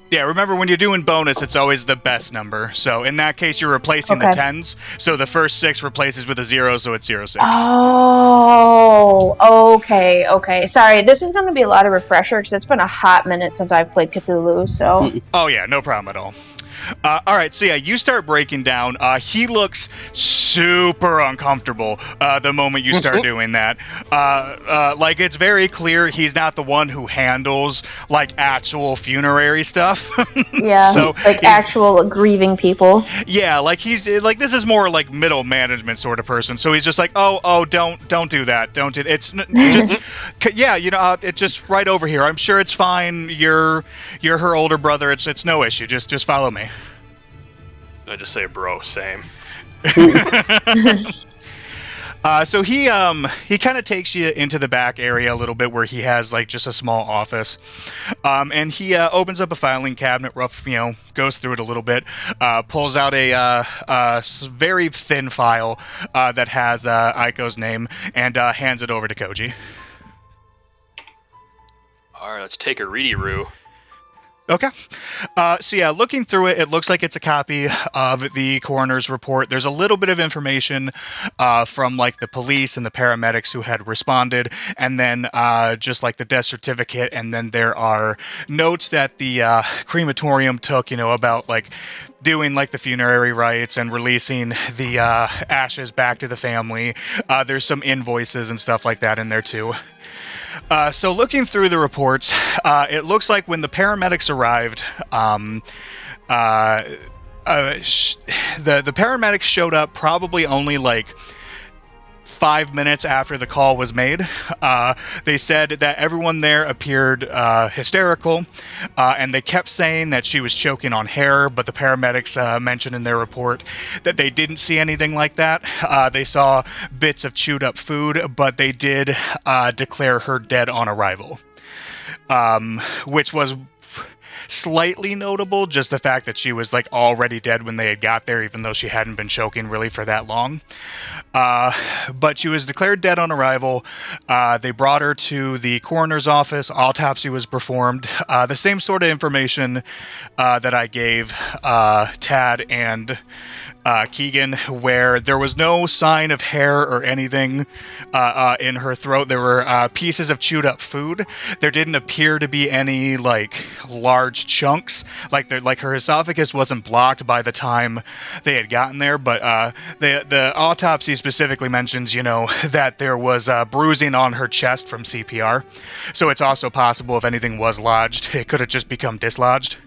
Yeah, remember when you're doing bonus, it's always the best number. So in that case, you're replacing the tens. So the first 6 replaces with a 0, so it's 06.
Oh, okay. Sorry, this is going to be a lot of refresher because it's been a hot minute since I've played Cthulhu, so...
Oh yeah, no problem at all. Alright, so yeah, you start breaking down. He looks super uncomfortable the moment you start doing that. Like, it's very clear he's not the one who handles, like, actual funerary stuff.
Yeah,
so
like actual grieving people.
Yeah, like, he's, like, this is more, like, middle management sort of person. So he's just like, oh, don't do that. Don't do it. It's just, yeah, it's just right over here. I'm sure it's fine. You're her older brother. It's no issue. Just follow me.
I just say, bro, same.
So he kind of takes you into the back area a little bit where he has like just a small office, and he opens up a filing cabinet, goes through it a little bit, pulls out a very thin file that has Aiko's name, and hands it over to Koji.
All right, let's take a ready-roo.
Okay. So yeah, looking through it, it looks like it's a copy of the coroner's report. There's a little bit of information from like the police and the paramedics who had responded, and then just like the death certificate, and then there are notes that the crematorium took, about like doing like the funerary rites and releasing the ashes back to the family. There's some invoices and stuff like that in there too. So looking through the reports, it looks like when the paramedics arrived, the paramedics showed up probably only like 5 minutes after the call was made. They said that everyone there appeared hysterical, and they kept saying that she was choking on hair, but the paramedics mentioned in their report that they didn't see anything like that. They saw bits of chewed up food, but they did declare her dead on arrival, which was slightly notable, just the fact that she was like already dead when they had got there, even though she hadn't been choking really for that long. But she was declared dead on arrival. They brought her to the coroner's office. Autopsy was performed. The same sort of information that I gave Tad and Keegan, where there was no sign of hair or anything in her throat. There were pieces of chewed up food. There didn't appear to be any like large chunks. Like her esophagus wasn't blocked by the time they had gotten there. But the autopsy specifically mentions, that there was bruising on her chest from CPR. So it's also possible if anything was lodged, it could have just become dislodged.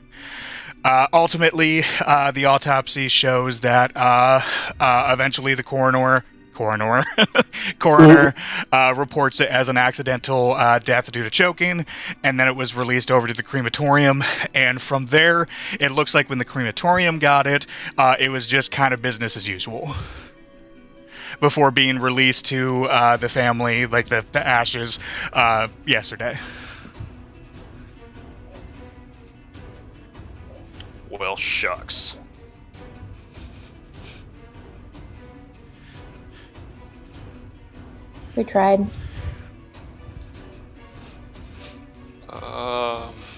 Ultimately, the autopsy shows that eventually the coroner reports it as an accidental death due to choking, and then it was released over to the crematorium. And from there, it looks like when the crematorium got it, it was just kind of business as usual before being released to the family, like the ashes, yesterday.
Well, shucks.
We tried.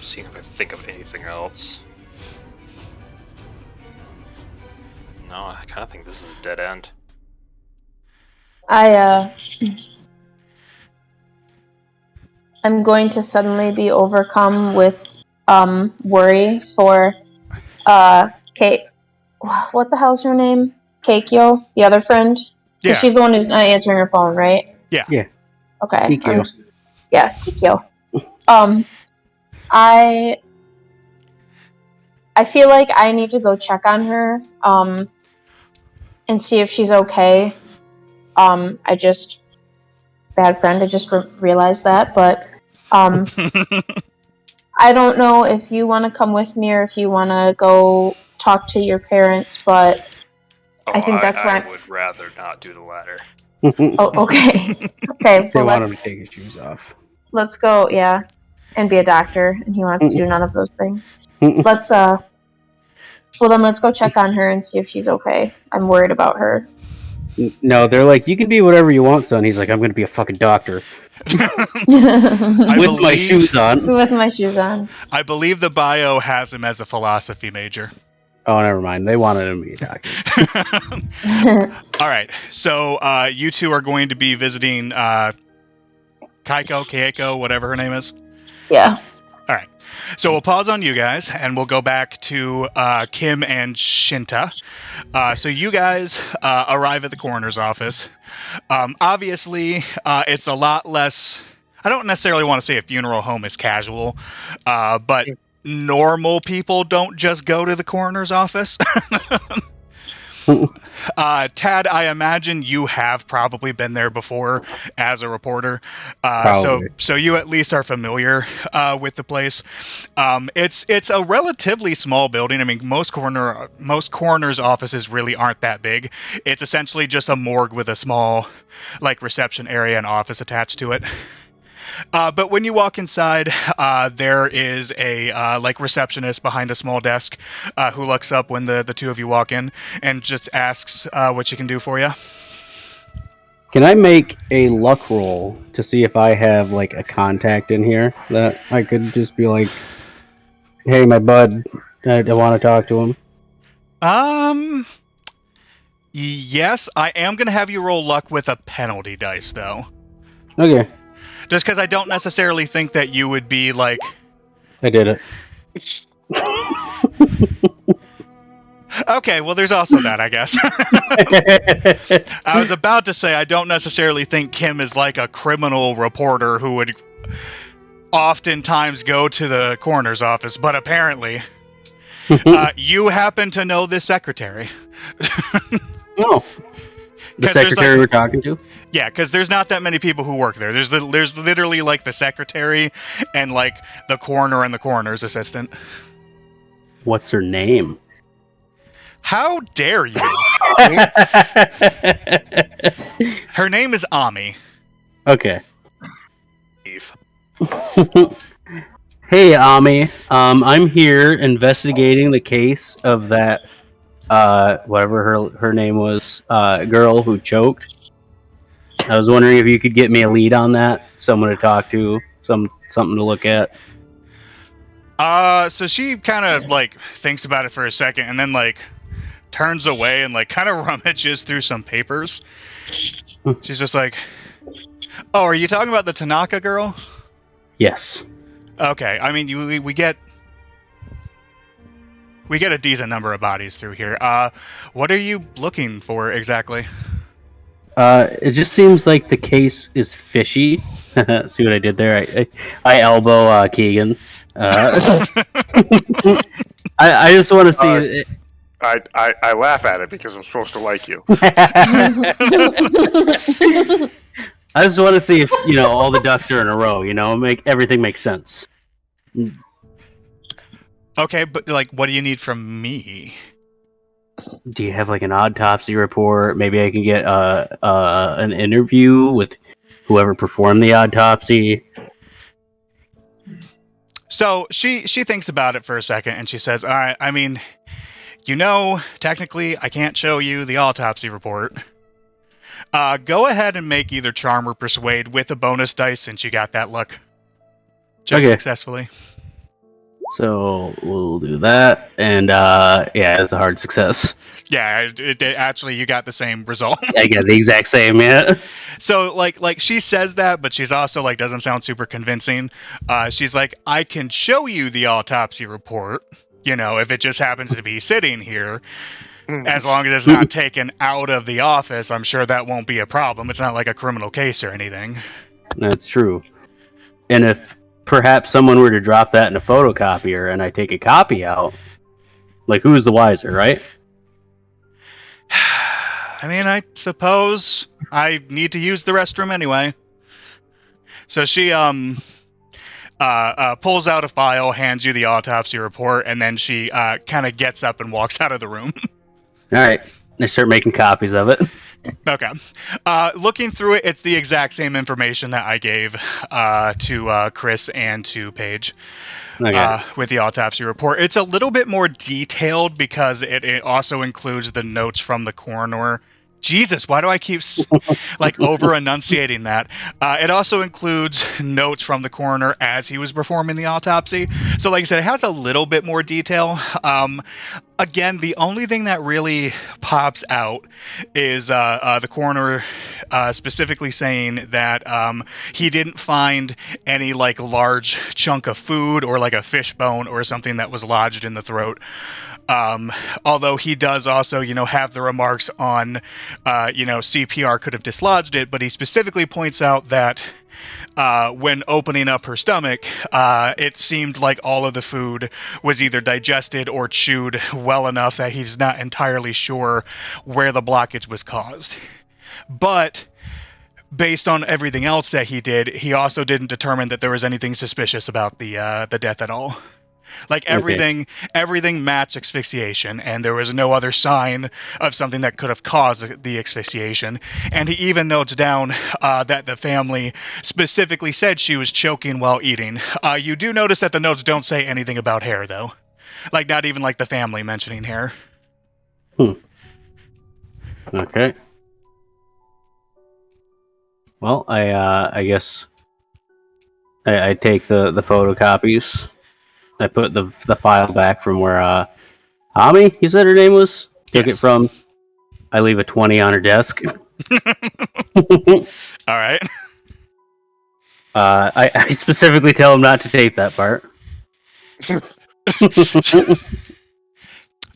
Seeing if I think of anything else. No, I kind of think this is a dead end.
I'm going to suddenly be overcome with worry for Kate. What the hell's her name? Keikyo, the other friend?
Yeah.
Because she's the one who's not answering her phone, right?
Yeah.
Yeah.
Okay.
Kikyo.
Keikyo. I feel like I need to go check on her and see if she's okay. I just realized that, but I don't know if you want to come with me or if you want to go talk to your parents, but I think that's why
I would rather not do the latter.
Oh, okay. Okay,
They
well,
want him to take his shoes off.
let's go, yeah, and be a doctor, and he wants to do none of those things. Let's go check on her and see if she's okay. I'm worried about her.
No, they're like, you can be whatever you want, son. He's like, I'm going to be a fucking doctor. With my shoes on.
With my shoes on.
I believe the bio has him as a philosophy major.
Oh, never mind. They wanted him to be a doctor.
All right. So you two are going to be visiting Keiko, whatever her name is.
Yeah.
All right. So we'll pause on you guys, and we'll go back to Kim and Shinta. So you guys arrive at the coroner's office. Obviously, it's a lot less... I don't necessarily want to say a funeral home is casual, but normal people don't just go to the coroner's office. Tad, I imagine you have probably been there before as a reporter,
Probably.
so you at least are familiar with the place. It's a relatively small building. I mean, most coroners' offices really aren't that big. It's essentially just a morgue with a small, like, reception area and office attached to it. But when you walk inside, there is a like receptionist behind a small desk who looks up when the two of you walk in and just asks what she can do for you.
Can I make a luck roll to see if I have like a contact in here that I could just be like, "Hey, my bud, I want to talk to him."
Yes, I am going to have you roll luck with a penalty dice, though.
Okay,
Just because I don't necessarily think that you would be like...
I did it.
Okay, well, there's also that, I guess. I was about to say I don't necessarily think Kim is like a criminal reporter who would oftentimes go to the coroner's office, but apparently you happen to know this secretary.
Oh, the
'Cause there's,
secretary
like-
we're talking to?
Yeah, because there's not that many people who work there. There's literally like the secretary and like the coroner and the coroner's assistant.
What's her name?
How dare you? Her name is Ami.
Okay.
Eve.
Hey, Ami. I'm here investigating the case of that, whatever her name was, girl who choked. I was wondering if you could get me a lead on that, someone to talk to, something to look at.
So she kind of like thinks about it for a second and then like turns away and like kind of rummages through some papers. She's just like, "Oh, are you talking about the Tanaka girl?"
Yes.
Okay, I mean we get a decent number of bodies through here. What are you looking for exactly?
It just seems like the case is fishy. See what I did there? I elbow Keegan. I just want to see.
I laugh at it because I'm supposed to like you.
I just want to see if all the ducks are in a row. Make everything make sense.
Okay, but like, what do you need from me?
Do you have like an autopsy report? Maybe I can get an interview with whoever performed the autopsy.
So she thinks about it for a second and she says, "All right, I mean, technically I can't show you the autopsy report. Go ahead and make either charm or persuade with a bonus dice since you got that luck check successfully."
So we'll do that, and yeah, it's a hard success.
Yeah, it actually you got the same result.
I got the exact same, yeah.
So like she says that, but she's also like doesn't sound super convincing. She's like, "I can show you the autopsy report, if it just happens to be sitting here. As long as it's not taken out of the office, I'm sure that won't be a problem. It's not like a criminal case or anything."
That's true. And if perhaps someone were to drop that in a photocopier and I take a copy out, like, who's the wiser, right?
I mean, I suppose I need to use the restroom anyway. So she pulls out a file, hands you the autopsy report, and then she kind of gets up and walks out of the room.
All right. I start making copies of it.
Okay. Looking through it, it's the exact same information that I gave to Chris and to Paige with the autopsy report. It's a little bit more detailed because it also includes the notes from the coroner. Jesus, why do I keep over enunciating that? It also includes notes from the coroner as he was performing the autopsy. So like I said, it has a little bit more detail. Again, the only thing that really pops out is the coroner specifically saying that he didn't find any like large chunk of food or like a fish bone or something that was lodged in the throat. Although he does also, have the remarks on, CPR could have dislodged it, but he specifically points out that when opening up her stomach, it seemed like all of the food was either digested or chewed well enough that he's not entirely sure where the blockage was caused. But based on everything else that he did, he also didn't determine that there was anything suspicious about the death at all. Like everything matched asphyxiation, and there was no other sign of something that could have caused the asphyxiation. And he even notes down that the family specifically said she was choking while eating. You do notice that the notes don't say anything about hair, though. Like, not even like the family mentioning hair.
Okay. Well, I guess I take the photocopies. I put the file back from where Ami, you said her name was? Took
Yes.
it from. I leave a 20 on her desk.
All right.
I specifically tell him not to tape that part.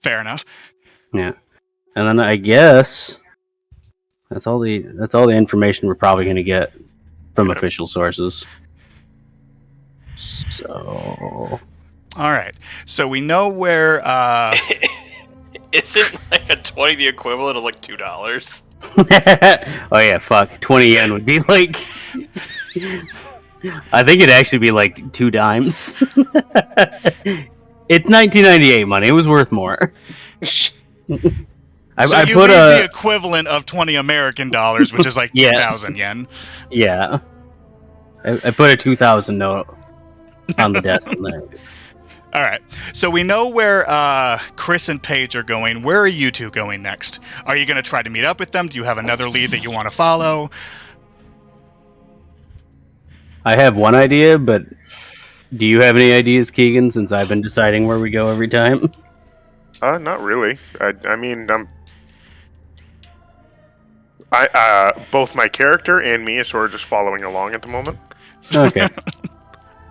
Fair enough.
Yeah. And then I guess that's all the information we're probably going to get from official sources. So
All right. So we know where.
Isn't like a 20 the equivalent of like $2?
oh yeah, fuck. 20 yen would be like I think it'd actually be like 2 dimes. It's 1998 money. It was worth more.
I you put leave the equivalent of 20 American dollars, which is like 2,000 yen.
Yeah. I put a 2,000 note on the desk in there.
All right. So we know where Chris and Paige are going. Where are you two going next? Are you going to try to meet up with them? Do you have another lead that you want to follow?
I have one idea, but do you have any ideas, Keegan, since I've been deciding where we go every time?
Not really. I mean, both my character and me is sort of just following along at the moment.
Okay.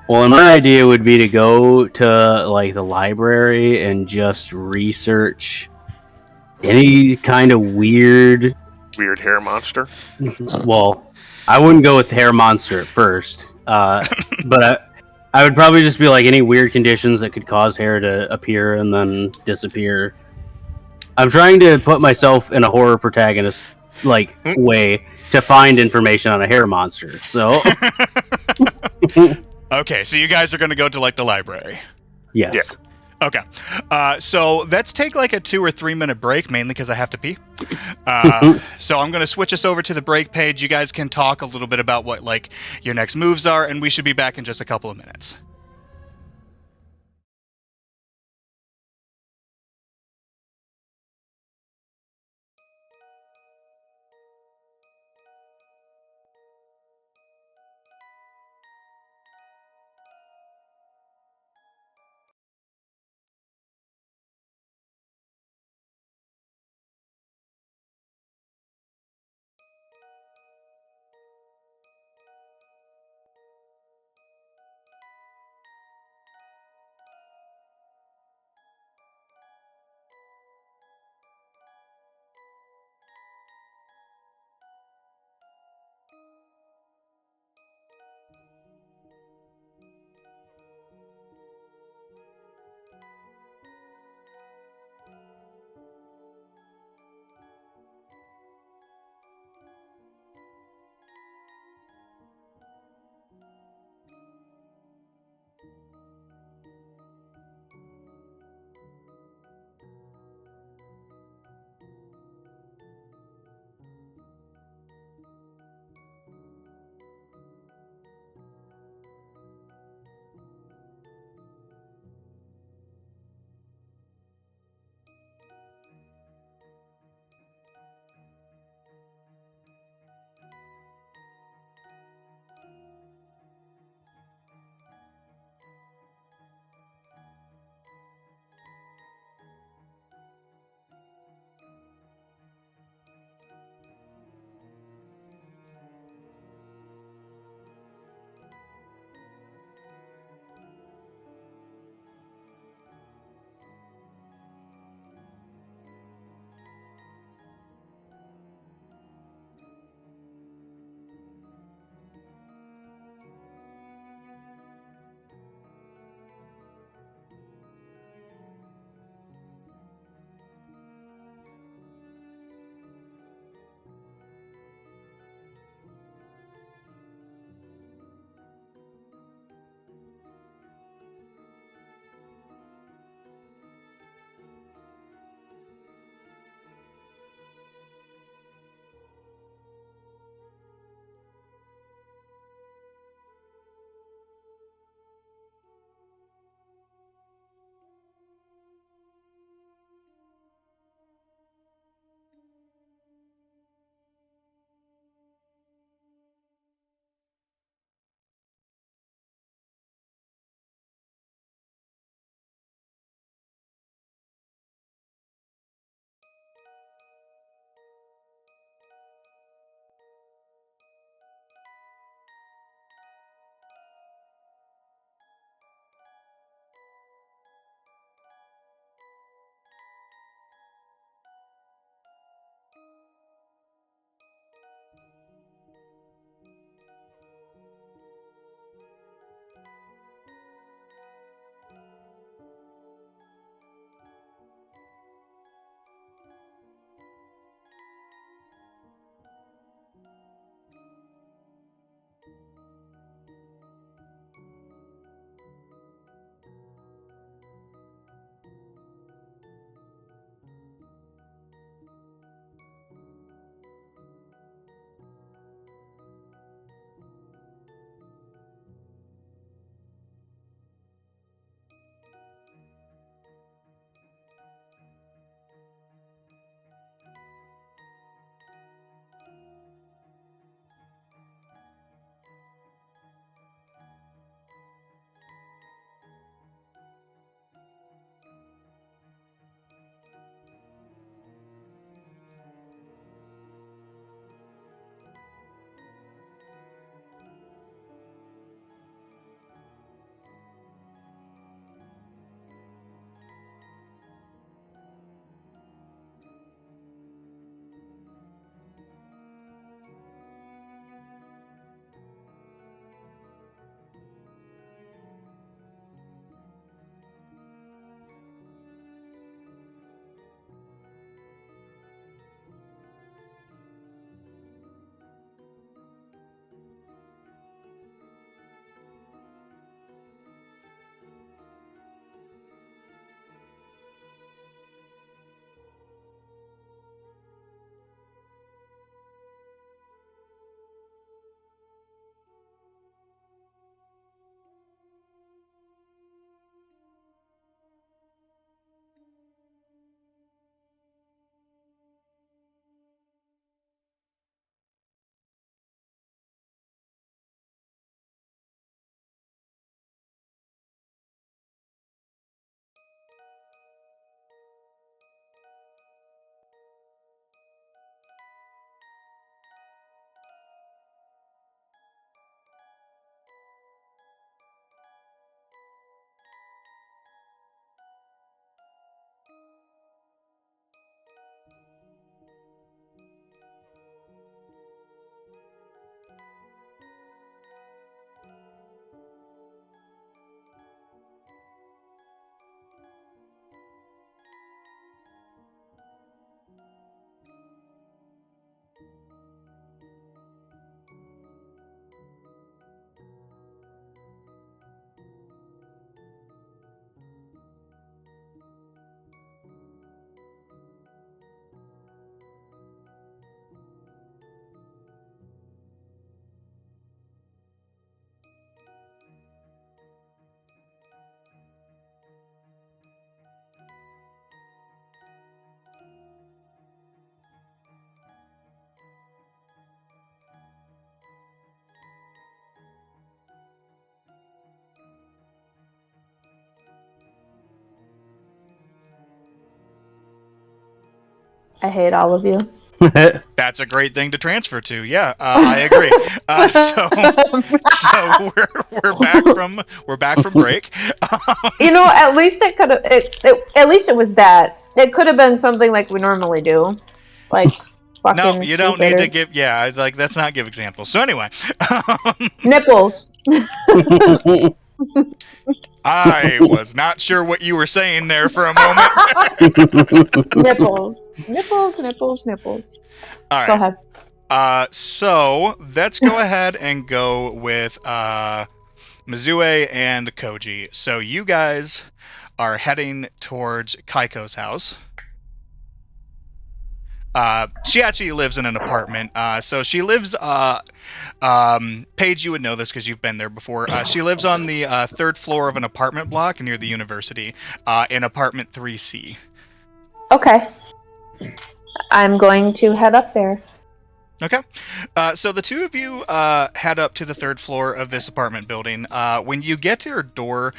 Well, my idea would be to go to like the library and just research any kind of weird
hair monster.
Well, I wouldn't go with hair monster at first, but I would probably just be like any weird conditions that could cause hair to appear and then disappear. I'm trying to put myself in a horror protagonist like way to find information on a hair monster. So
Okay, so you guys are going to go to like the library.
yes.
Yeah.
Okay. So let's take like a 2 or 3 minute break, mainly because I have to pee. So I'm going to switch us over to the break page. You guys can talk a little bit about what like your next moves are, and we should be back in just a couple of minutes.
I hate all of you.
That's a great thing to transfer to. Yeah, I agree. So we're back from break.
You know, at least it could have. At least it was that. It could have been something like we normally do, like fucking.
No, you don't need
stupid
to give. Yeah, like let's not give examples. So anyway,
nipples.
I was not sure what you were saying there for a moment.
Nipples. Nipples.
All right.
Go ahead.
So let's go ahead and go with Mizue and Koji. So you guys are heading towards Kaiko's house. She actually lives in an apartment. So she lives. Paige, you would know this because you've been there before. She lives on the third floor of an apartment block near the university, in apartment 3C.
Okay. I'm going to head up there.
Okay. So the two of you head up to the third floor of this apartment building. When you get to her door,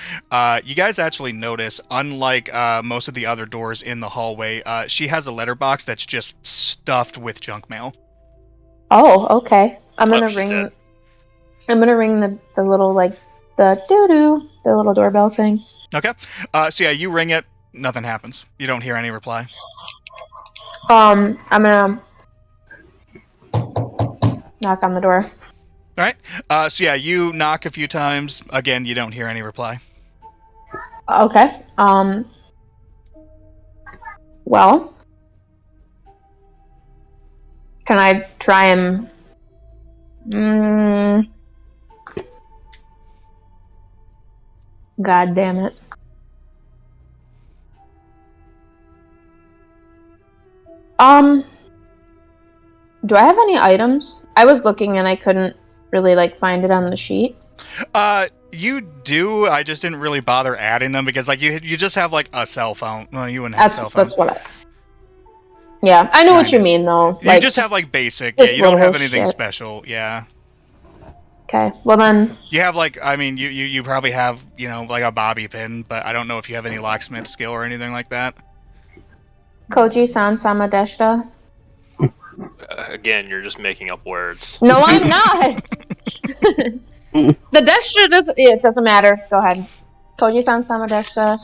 you guys actually notice, unlike most of the other doors in the hallway, she has a letterbox that's just stuffed with junk mail.
Oh, okay. I'm gonna
she's
ring.
dead.
I'm gonna ring the little the doo-doo, the little doorbell thing.
Okay. So yeah, you ring it. Nothing happens. You don't hear any reply.
I'm gonna knock on the door.
All right. So yeah, you knock a few times. Again, you don't hear any reply.
Okay. Well, can I try and? God damn it. Do I have any items? I was looking and I couldn't really find it on the sheet.
You do. I just didn't really bother adding them because you just have a cell phone. Well, you wouldn't have a cell phone.
That's what I. Yeah, I know what you mean though.
You just have basic. Yeah, you don't have anything special. Yeah.
Okay. Well then.
You have you probably have a bobby pin, but I don't know if you have any locksmith skill or anything like that.
Koji-san Samadeshita.
Again, you're just making up words.
No, I'm not. The Deshta doesn't. It doesn't matter. Go ahead. Koji-san Samadeshita.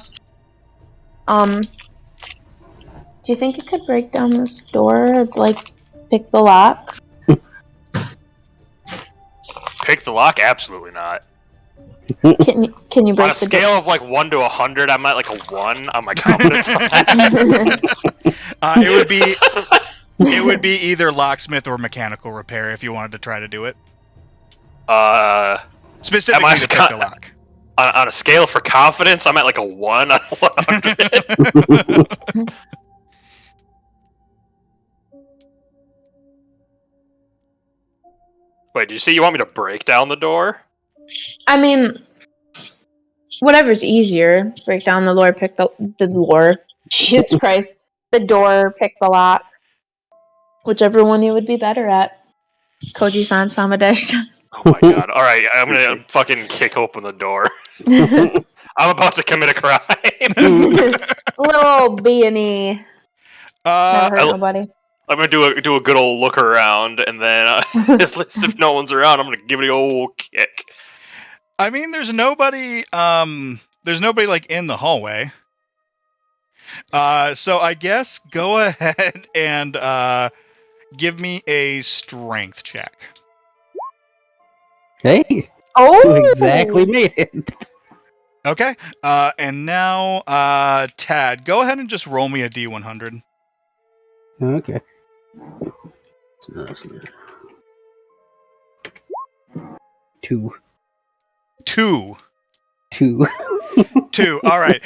Do you think you could break down this door? Pick the lock?
Pick the lock? Absolutely not.
Can you break
on a scale of 1 to 100, I'm at a 1 on my confidence.
It would be either locksmith or mechanical repair if you wanted to try to do it. Specifically to pick the lock.
On a scale for confidence, I'm at a 1 on 100. Wait, did you say you want me to break down the door?
I mean, whatever's easier. Break down the door, pick the door. Jesus Christ. The door, pick the lock. Whichever one you would be better at. Koji-san Samadeshita.
Oh my god. Alright, I'm gonna fucking kick open the door. I'm about to commit a crime.
Little B&E. Never hurt nobody.
I'm gonna do a good old look around, and then if no one's around, I'm gonna give it a old kick.
I mean, there's nobody in the hallway. So I guess go ahead and give me a strength check.
Hey.
Oh,
you exactly made it.
Okay. And now, Tad, go ahead and just roll me a D100.
Okay. 2.
2.
2.
2. All right.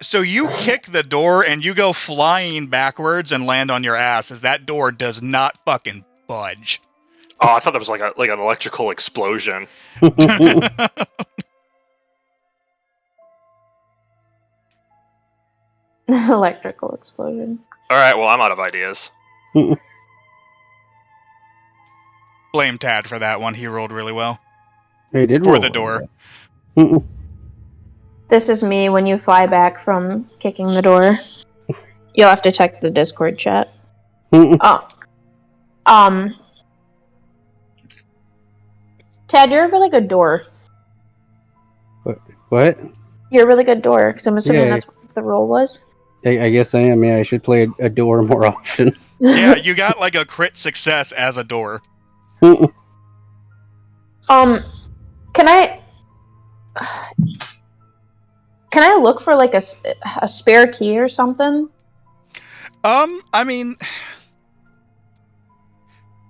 So you kick the door and you go flying backwards and land on your ass as that door does not fucking budge.
Oh, I thought that was like an electrical explosion.
Electrical explosion.
All right. Well, I'm out of ideas.
Blame Tad for that one. He rolled really well.
He did
for
roll
the door.
This is me when you fly back from kicking the door. You'll have to check the Discord chat. Oh. Tad, you're a really good door.
What?
You're a really good door, because I'm assuming
Yeah.
that's what the role was.
I guess I am. Yeah, I should play a door more often.
Yeah, you got like a crit success as a door.
Can I look for like a spare key or something?
I mean,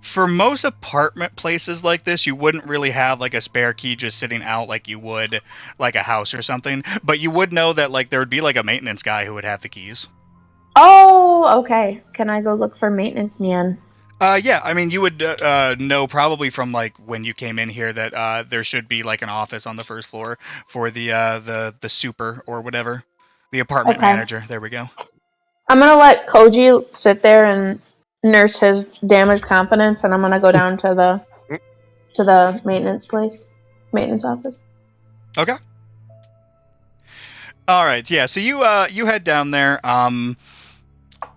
for most apartment places like this, you wouldn't really have like a spare key just sitting out like you would like a house or something. But you would know that like there would be like a maintenance guy who would have the keys.
Oh, okay. Can I go look for maintenance man?
Yeah, I mean, you would know probably from like when you came in here that there should be like an office on the first floor for the super or whatever, the apartment
Okay.
manager. There we go.
I'm gonna let Koji sit there and nurse his damaged confidence, and I'm gonna go down to the maintenance office.
Okay. All right. Yeah. So you head down there.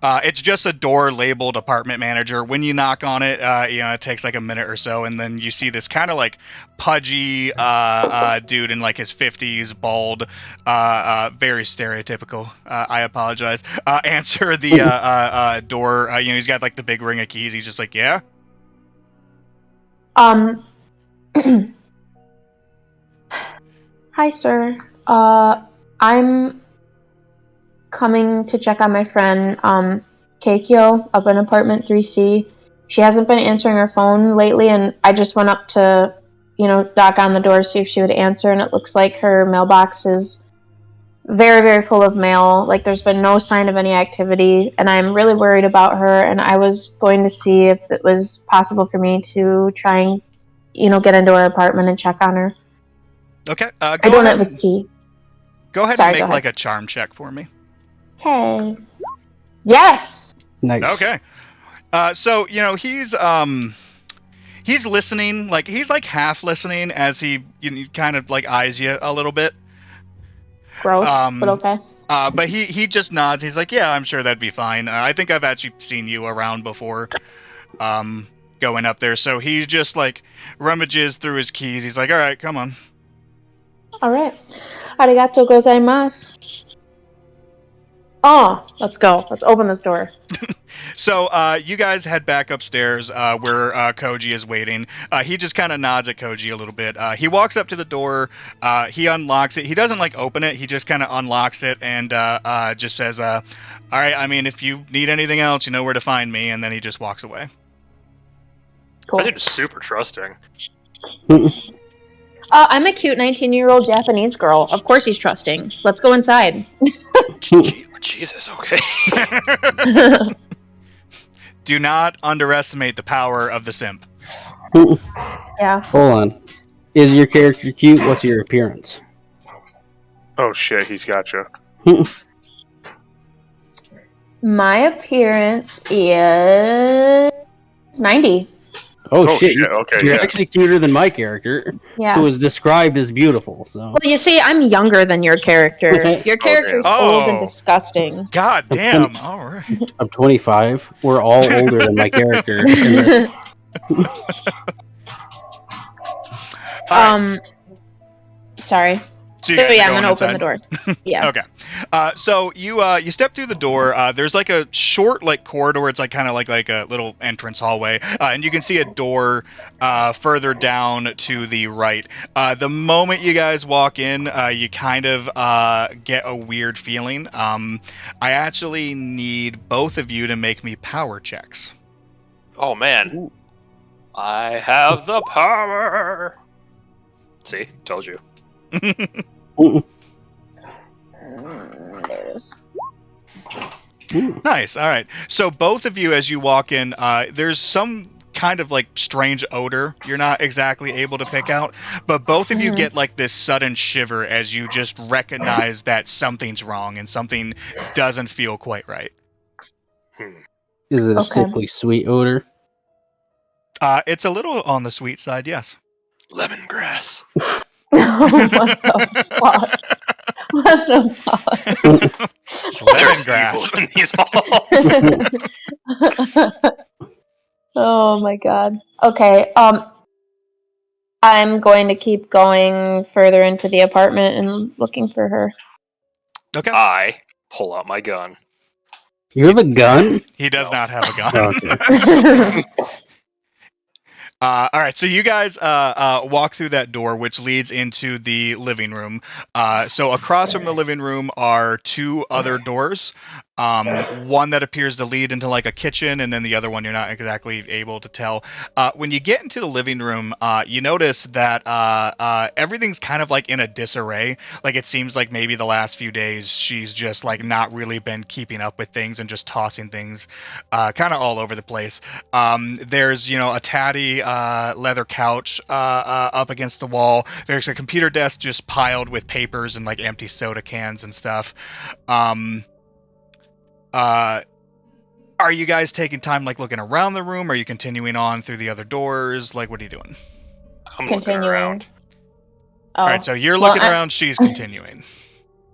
It's just a door labeled apartment manager. When you knock on it, it takes like a minute or so, and then you see this kind of like pudgy dude in like his 50s, bald, very stereotypical. I apologize. Answer the door. He's got like the big ring of keys. He's just like, yeah.
Hi, sir. I'm coming to check on my friend, Keikyo, up in apartment 3C. She hasn't been answering her phone lately, and I just went up to, knock on the door, see if she would answer, and it looks like her mailbox is very, very full of mail. Like, there's been no sign of any activity, and I'm really worried about her, and I was going to see if it was possible for me to try and, get into her apartment and check on her.
Okay.
I don't have a key.
Go ahead and make like a charm check for me.
Okay. Yes!
Nice.
Okay. So, he's listening, like he's like half listening as he kind of like eyes you a little bit.
Gross, but okay.
But he just nods. He's like, yeah, I'm sure that'd be fine. I think I've actually seen you around before, going up there. So he just like rummages through his keys. He's like, all right, come on.
All right. Arigato gozaimasu. Oh, let's go. Let's open this door.
So you guys head back upstairs where Koji is waiting. He just kind of nods at Koji a little bit. He walks up to the door. He unlocks it. He doesn't like open it. He just kind of unlocks it and just says, all right, I mean, if you need anything else, you know where to find me. And then he just walks away.
Cool.
I think it's super trusting.
I'm a cute 19-year-old Japanese girl. Of course he's trusting. Let's go inside.
Jesus, okay.
Do not underestimate the power of the simp.
Yeah.
Hold on. Is your character cute? What's your appearance?
Oh shit, he's gotcha.
My appearance is 90.
Oh shit.
Okay.
You're
Yeah.
actually cuter than my character,
Yeah.
who is described as beautiful. So
Well, you see, I'm younger than your character. Your character's old and disgusting.
God damn. All right.
I'm 25. We're all older than my character. In this.
Sorry.
So
yeah, I'm gonna open the door. Yeah.
Okay. So you step through the door. There's like a short like corridor. It's like kind of like a little entrance hallway, and you can see a door further down to the right. The moment you guys walk in, you kind of get a weird feeling. I actually need both of you to make me power checks.
Oh man, I have the power. See, told you.
There it is.
Nice. All right. So both of you, as you walk in, there's some kind of like strange odor you're not exactly able to pick out, but both of you get like this sudden shiver as you just recognize that something's wrong and something doesn't feel quite right.
Is it a sickly sweet odor?
It's a little on the sweet side, yes.
Lemongrass.
What the fuck? What the fuck?
Lemongrass.
In these halls.
Oh my god. Okay. I'm going to keep going further into the apartment and looking for her.
Okay.
I pull out my gun.
You have a gun?
He does
No.
not have a gun.
Oh, okay.
All right, so you guys walk through that door, which leads into the living room. So across from the living room are two other doors. One that appears to lead into like a kitchen, and then the other one you're not exactly able to tell. When you get into the living room, you notice that everything's kind of like in a disarray. Like it seems like maybe the last few days she's just like not really been keeping up with things and just tossing things kind of all over the place. There's a tatty leather couch up against the wall. There's a computer desk just piled with papers and like empty soda cans and stuff. Are you guys taking time like looking around the room? Are you continuing on through the other doors? Like, what are you doing?
I'm looking
Continuing.
around.
Oh.
All right, so you're
Well,
looking around. She's continuing.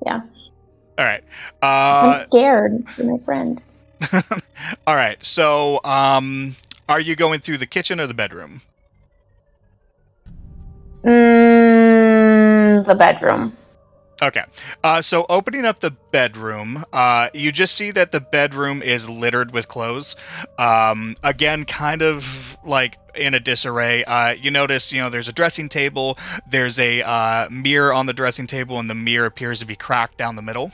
Yeah.
All right.
I'm scared for my friend.
All right. So, are you going through the kitchen or the bedroom?
The bedroom.
Okay. So opening up the bedroom, you just see that the bedroom is littered with clothes. Again, kind of like in a disarray. You notice, there's a dressing table. There's a mirror on the dressing table, and the mirror appears to be cracked down the middle.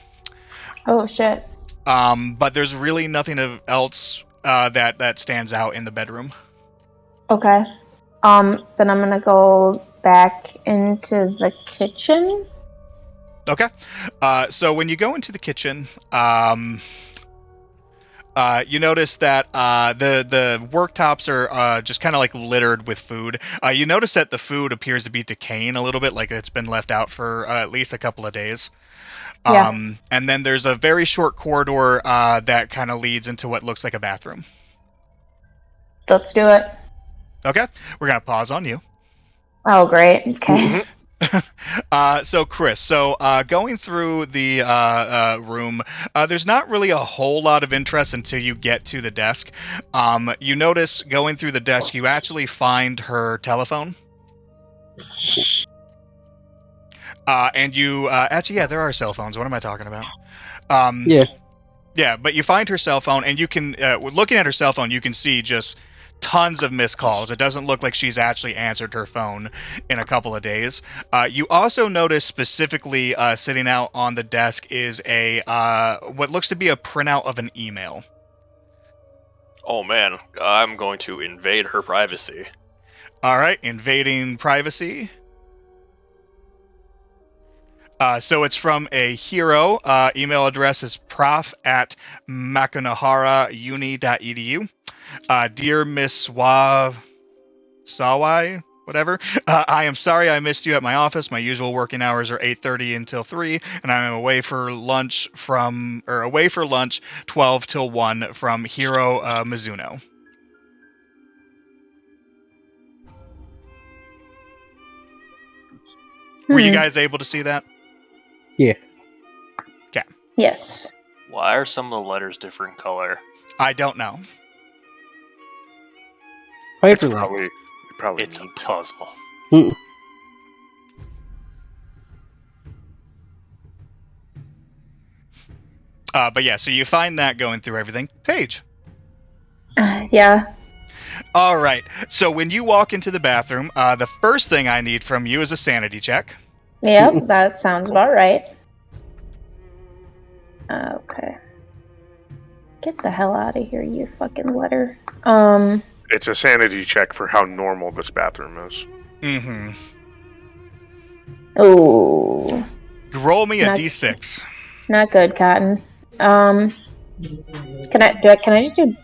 Oh shit.
But there's really nothing else that stands out in the bedroom.
Okay. Then I'm gonna go back into the kitchen.
Okay. So when you go into the kitchen, you notice that the worktops are just kind of like littered with food. You notice that the food appears to be decaying a little bit, like it's been left out for at least a couple of days.
Yeah.
And then there's a very short corridor that kind of leads into what looks like a bathroom.
Let's do it.
Okay, we're gonna pause on you.
Oh great. Okay.
So Chris, going through the room, there's not really a whole lot of interest until you get to the desk. You notice going through the desk, you actually find her telephone. And you actually, yeah, there are cell phones. What am I talking about?
Yeah.
Yeah, but you find her cell phone, and you can, looking at her cell phone, you can see just tons of missed calls. It doesn't look like she's actually answered her phone in a couple of days. You also notice specifically sitting out on the desk is a what looks to be a printout of an email.
Oh man, I'm going to invade her privacy.
All right, invading privacy. So it's from a hero. Email address is prof@makunahara.uni.edu. Dear Miss Sawai, whatever. I am sorry I missed you at my office. My usual working hours are 8:30 until 3, and I am away for lunch 12 till 1 from Hiro Mizuno. Were you guys able to see that?
Yeah.
Okay.
Yes.
Why are some of the letters different color?
I don't know.
It's
Hyperlink.
probably
It's a puzzle.
But yeah, so you find that going through everything. Paige.
Yeah.
All right. So when you walk into the bathroom, the first thing I need from you is a sanity check.
Yep, that sounds about right. Okay. Get the hell out of here, you fucking letter.
It's a sanity check for how normal this bathroom is.
Mm-hmm.
Oh.
Roll me a d6.
Not good, Cotton. Can I just do?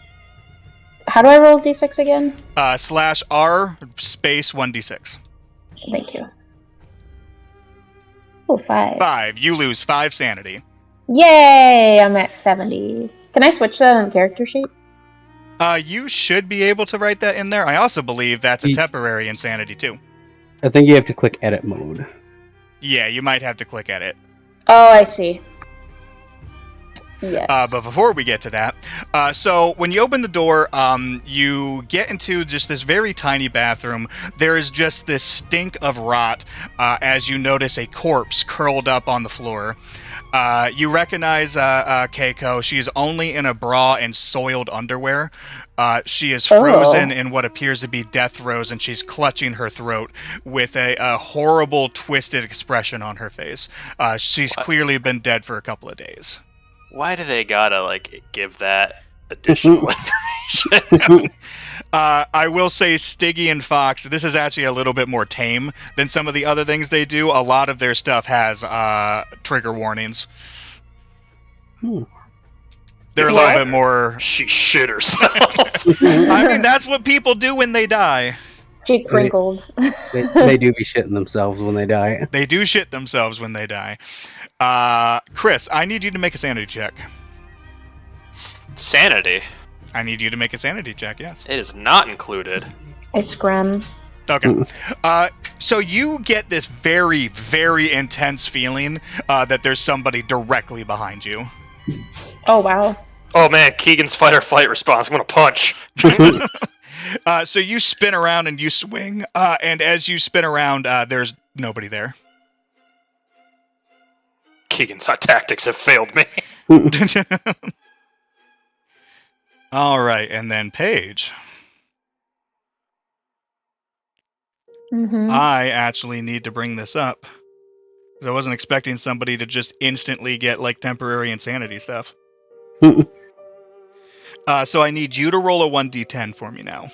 How do I roll d6 again?
/R space 1d6.
Thank you. Oh, 5.
5. You lose 5 sanity.
Yay! I'm at 70. Can I switch that on the character sheet?
You should be able to write that in there. I also believe that's a temporary insanity too.
I think you have to click edit mode.
Yeah, you might have to click edit.
Oh, I see. Yes.
But before we get to that, so when you open the door, you get into just this very tiny bathroom. There is just this stink of rot as you notice a corpse curled up on the floor. You recognize Keiko. She's only in a bra and soiled underwear. She is frozen in what appears to be death throes, and she's clutching her throat with a horrible, twisted expression on her face. She's clearly been dead for a couple of days.
Why do they gotta like give that additional information?
I will say Stiggy and Fox, this is actually a little bit more tame than some of the other things they do. A lot of their stuff has trigger warnings. They're a little bit more...
She shit herself.
I mean, that's what people do when they die.
She crinkled.
They do be shitting themselves when they die.
They do shit themselves when they die. Chris, I need you to make a sanity check.
Sanity.
I need you to make a sanity check, yes.
It is not included.
I scrum.
Okay. So you get this very, very intense feeling that there's somebody directly behind you.
Oh, wow.
Oh man, Keegan's fight or flight response. I'm gonna punch.
So you spin around and you swing, and as you spin around, there's nobody there.
Keegan's tactics have failed me.
All right, and then Paige.
Mm-hmm.
I actually need to bring this up. 'Cause I wasn't expecting somebody to just instantly get, like, temporary insanity stuff. So I need you to roll a 1d10 for me now.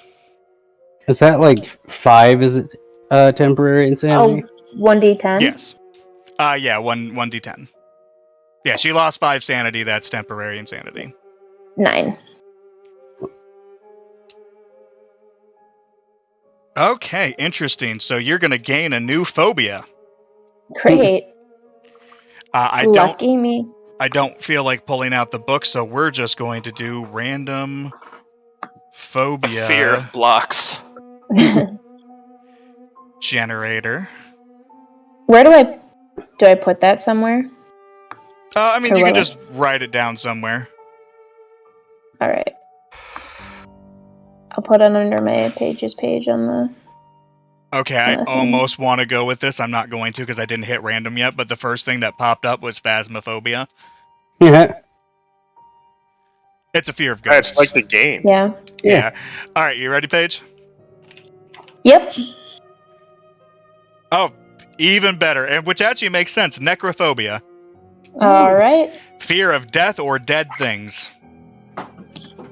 Is that like 5? Is it temporary insanity?
Oh, 1d10?
Yes. Yeah, 1d10. Yeah, she lost 5 sanity. That's temporary insanity.
9.
Okay, interesting. So you're going to gain a new phobia.
Great.
Lucky
me.
I don't feel like pulling out the book, so we're just going to do random phobia
Fear of blocks.
generator.
Where do I put that somewhere?
I mean,
Or
you can
will I?
just write it down somewhere.
All right. I'll put it under my pages page on the...
Okay, I
Nothing.
almost want to go with this. I'm not going to because I didn't hit random yet, but the first thing that popped up was phasmophobia.
Yeah.
It's a fear of ghosts.
It's like the game.
Yeah.
Yeah. All right, you ready, Paige?
Yep.
Oh, even better, and which actually makes sense. Necrophobia.
All right.
Fear of death or dead things.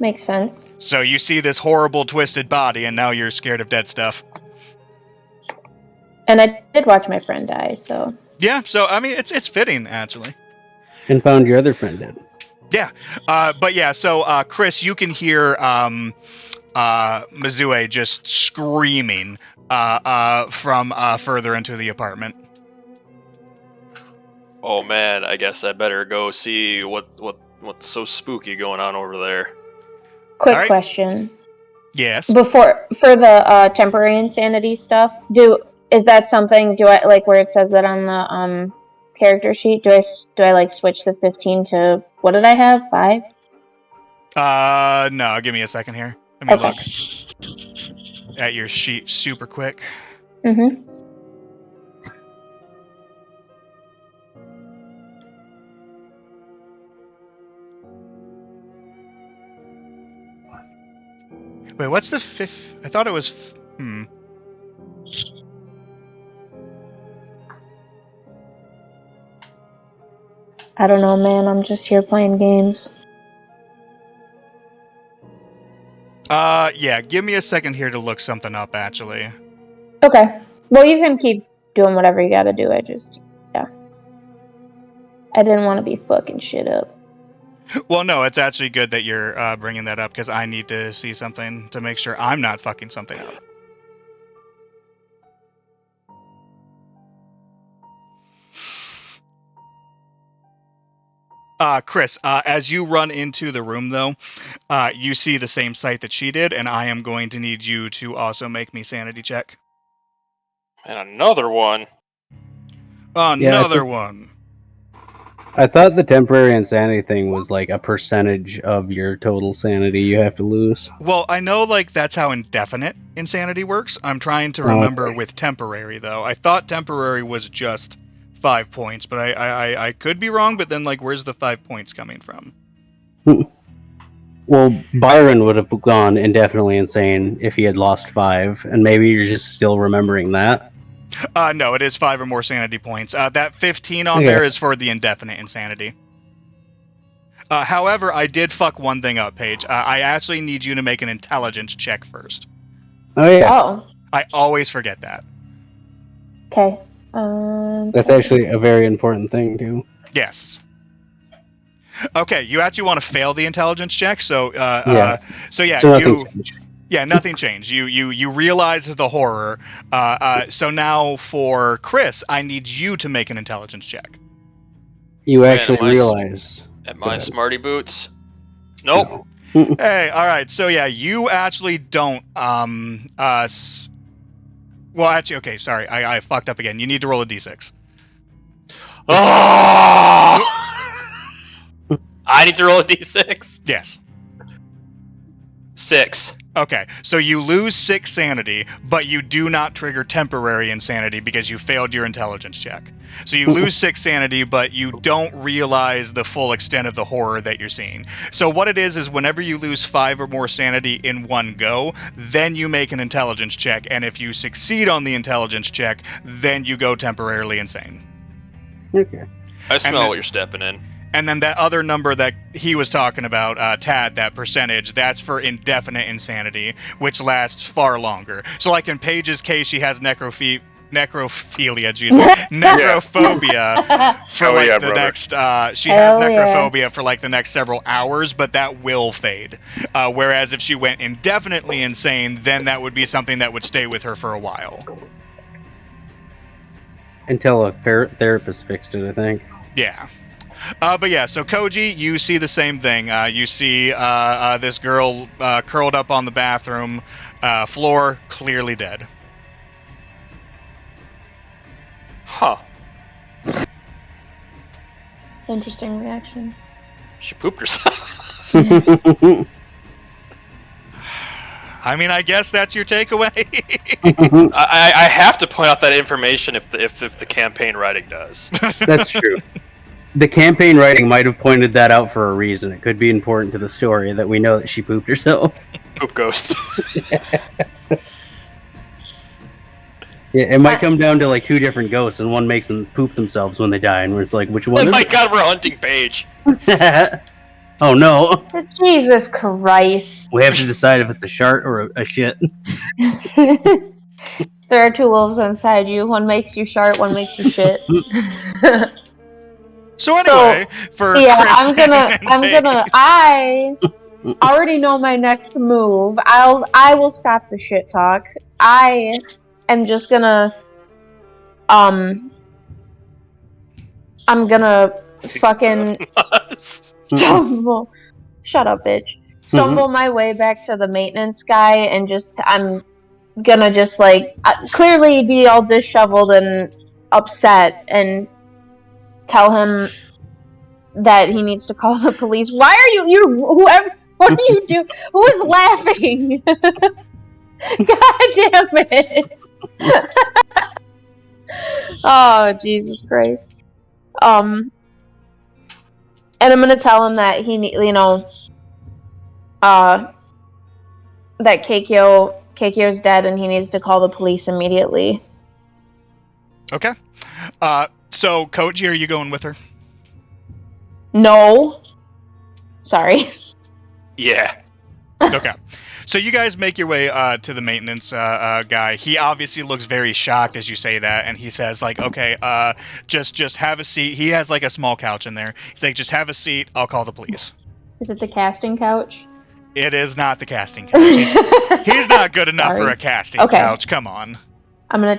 Makes sense.
So you see this horrible twisted body, and now you're scared of dead stuff.
And I did watch my friend die, so...
Yeah, so, I mean, it's fitting, actually.
And found your other friend dead.
Yeah. But yeah, so, Chris, you can hear Mizue just screaming from further into the apartment.
Oh man, I guess I better go see what's so spooky going on over there.
Quick
All right.
question.
Yes.
For the temporary insanity stuff, is that something, do I, like, where it says that on the character sheet, do I like switch the 15 to, what did I have, 5?
No, give me a second here. Let me
Okay.
look at your sheet super quick.
Mm-hmm.
Wait, what's the 5th? I thought it was...
I don't know, man, I'm just here playing games.
Yeah, give me a second here to look something up, actually.
Okay. Well, you can keep doing whatever you gotta do, I didn't want to be fucking shit up.
Well, no, it's actually good that you're bringing that up, because I need to see something to make sure I'm not fucking something up. Chris, as you run into the room, though, you see the same sight that she did, and I am going to need you to also make me sanity check.
And another one.
Another one.
I thought the temporary insanity thing was like a percentage of your total sanity you have to lose.
Well, I know like that's how indefinite insanity works. I'm trying to remember with temporary though. I thought temporary was just 5 points, but I could be wrong. But then like, where's the 5 points coming from?
Well, Byron would have gone indefinitely insane if he had lost 5, and maybe you're just still remembering that.
No, it is 5 or more sanity points. That 15 on there is for the indefinite insanity. However, I did fuck one thing up, Paige. I actually need you to make an intelligence check first.
Oh yeah.
Oh,
I always forget that.
okay.
That's actually a very important thing too.
Yes. Okay, you actually want to fail the intelligence check, so
So nothing changed.
nothing changed. You realize the horror. So now for Chris, I need you to make an intelligence check.
You actually realize.
At my smarty boots. Nope.
No.
Hey, all right. So yeah, you actually don't. Well, actually, okay. Sorry, I fucked up again. You need to roll a d6.
Oh! I need to roll a d6?
Yes.
6.
Okay, so you lose 6 sanity, but you do not trigger temporary insanity because you failed your intelligence check. So you lose 6 sanity, but you don't realize the full extent of the horror that you're seeing. So what it is whenever you lose 5 or more sanity in one go, then you make an intelligence check, and if you succeed on the intelligence check, then you go temporarily insane.
Okay.
I smell what you're stepping in.
And then that other number that he was talking about, Tad, that percentage, that's for indefinite insanity, which lasts far longer. So, like in Paige's case, she has necrophobia for the next. She has necrophobia for like the next several hours, but that will fade. Whereas if she went indefinitely insane, then that would be something that would stay with her for a while.
Until a therapist fixed it, I think.
Yeah. But yeah, so Koji, you see the same thing. You see this girl curled up on the bathroom floor, clearly dead.
Huh.
Interesting reaction.
She pooped herself.
I mean, I guess that's your takeaway.
I have to point out that information if the campaign writing does.
That's true. The campaign writing might have pointed that out for a reason. It could be important to the story that we know that she pooped herself.
Poop ghost.
Yeah, it might come down to like 2 different ghosts, and one makes them poop themselves when they die, and it's like, which one?
Oh my god, we're hunting Paige.
Oh no!
Jesus Christ!
We have to decide if it's a shart or a shit.
There are 2 wolves inside you. One makes you shart, one makes you shit.
So anyway, for
yeah,
Chris
I already know my next move. I will stop the shit talk. I am just gonna I'm gonna fucking stumble. Shut up, bitch. Stumble my way back to the maintenance guy and I'm gonna just like clearly be all disheveled and upset and tell him that he needs to call the police. Why are whoever, what do you do? Who is laughing? God damn it. Oh, Jesus Christ. And I'm gonna tell him that that Keikyo's dead and he needs to call the police immediately.
Okay. So, Koji, are you going with her?
No. Sorry.
Yeah.
Okay. So you guys make your way to the maintenance guy. He obviously looks very shocked as you say that, and he says, like, okay, just have a seat. He has, like, a small couch in there. He's like, just have a seat. I'll call the police.
Is it the casting couch?
It is not the casting couch. He's not good enough for a casting couch. Come on.
I'm gonna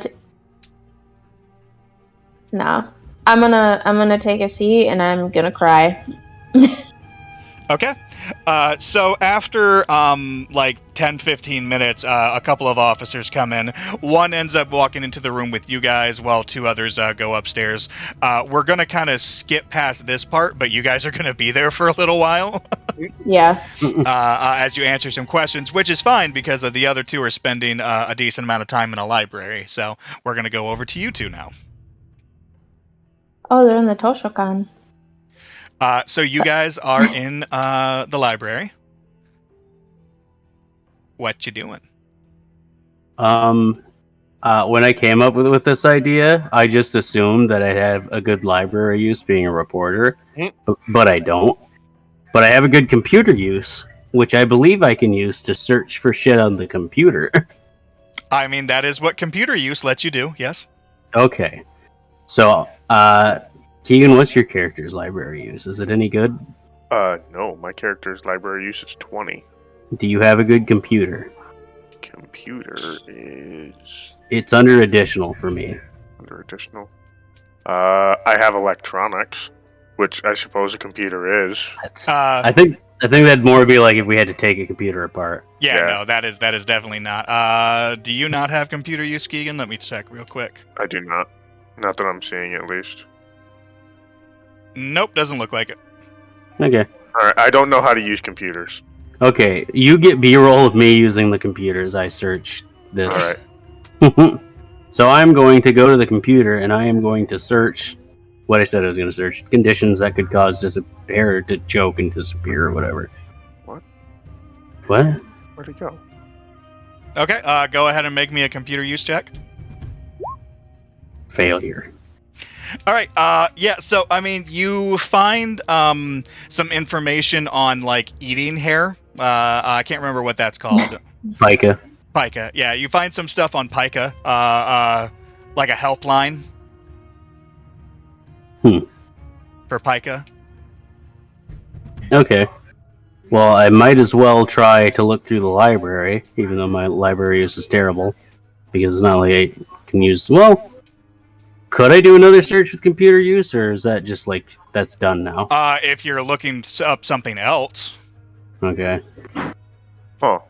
I'm gonna take a seat and I'm gonna cry.
Okay. So after like 10, 15 minutes, a couple of officers come in. One ends up walking into the room with you guys while two others go upstairs. We're going to kind of skip past this part, but you guys are going to be there for a little while
Yeah.
as you answer some questions, which is fine because the other two are spending a decent amount of time in a library. So we're going to go over to you two now.
Oh, they're in the Toshokan.
So you guys are in the library. What you doing?
When I came up with this idea, I just assumed that I'd have a good library use being a reporter, but I don't. But I have a good computer use, which I believe I can use to search for shit on the computer.
I mean, that is what computer use lets you do, yes.
Okay. So, Keegan, what's your character's library use? Is it any good?
No, my character's library use is 20.
Do you have a good computer?
Computer is
It's under additional for me.
under additional. I have electronics, which I suppose a computer is.
That's, I think that'd more be like if we had to take a computer apart.
Yeah,
Yeah.
no, that is definitely not. Do you not have computer use, Keegan? Let me check real quick.
I do not. Not that I'm seeing, at least.
Nope, doesn't look like it.
Okay.
Alright, I don't know how to use computers.
Okay, you get B-roll of me using the computer as I search this.
Alright.
So I'm going to go to the computer and I am going to search what I said I was going to search. Conditions that could cause disappear to choke and disappear or whatever.
What?
What?
Where'd it go?
Okay, go ahead and make me a computer use check.
Failure.
All right. Yeah. So I mean, you find some information on like eating hair. I can't remember what that's called.
Pica.
Pica. Yeah, you find some stuff on Pica. Like a health line. For Pica.
Okay. Well, I might as well try to look through the library, even though my library use is terrible. Because it's not like I can use... Well, could I do another search with computer use, or is that just like, that's done now?
If you're looking up something else.
Okay.
Oh.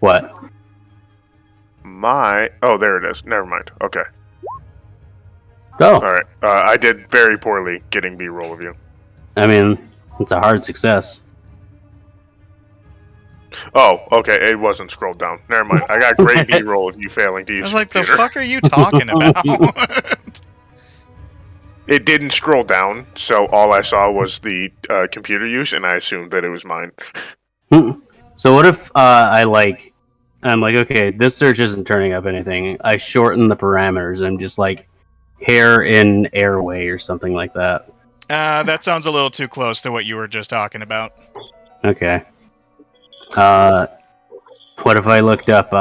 What?
Oh, there it is. Never mind. Okay.
Oh,
Alright. I did very poorly getting B-roll of you.
I mean, it's a hard success.
Oh, okay. It wasn't scrolled down. Never mind. I got great B-roll of you failing to
I
use
was like, the
computer.
fuck are you talking about?
It didn't scroll down, so all I saw was the computer use, and I assumed that it was mine.
So what if I'm like, okay, this search isn't turning up anything. I shorten the parameters. I'm just like hair in airway or something like that.
That sounds a little too close to what you were just talking about.
Okay. What if I looked up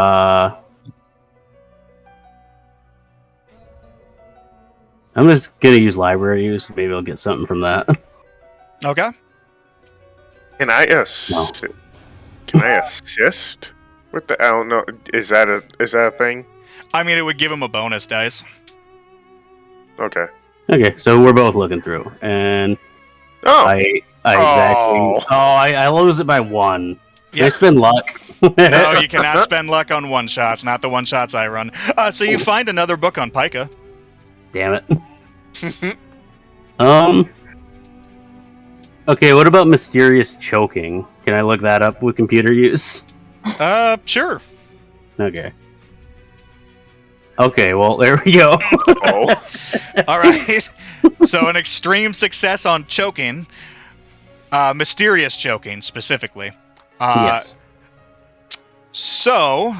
I'm just gonna use library use. Maybe I'll get something from that.
Okay.
Can I assist? Can I assist? What the? I don't know. Is that a thing?
I mean, it would give him a bonus dice.
Okay.
Okay, so we're both looking through, and
Oh.
I exactly.
Oh.
I lose it by 1.
Yeah.
I spend luck.
No, you cannot spend luck on one shots, not the one shots I run. So you find another book on Pica.
Damn it. Okay, what about mysterious choking? Can I look that up with computer use?
Sure.
Okay. Okay, well, there we go.
Oh.
All right. So an extreme success on choking. Mysterious choking, specifically.
Yes.
So...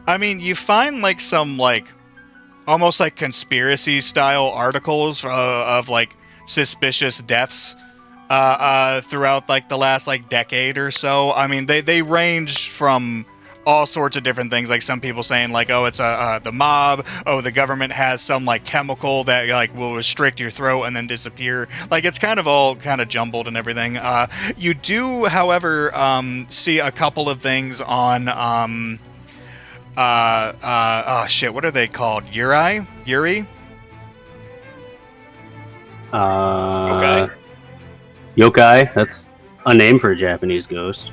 I mean, you find like some like almost like conspiracy style articles of like suspicious deaths throughout like the last like decade or so. I mean, they range from all sorts of different things. Like some people saying like, oh, it's the mob. Oh, the government has some like chemical that like will restrict your throat and then disappear. Like it's kind of all kind of jumbled and everything. You do, however, see a couple of things on oh shit, what are they called? Yuri?
Okay.
Yokai. That's a name for a Japanese ghost.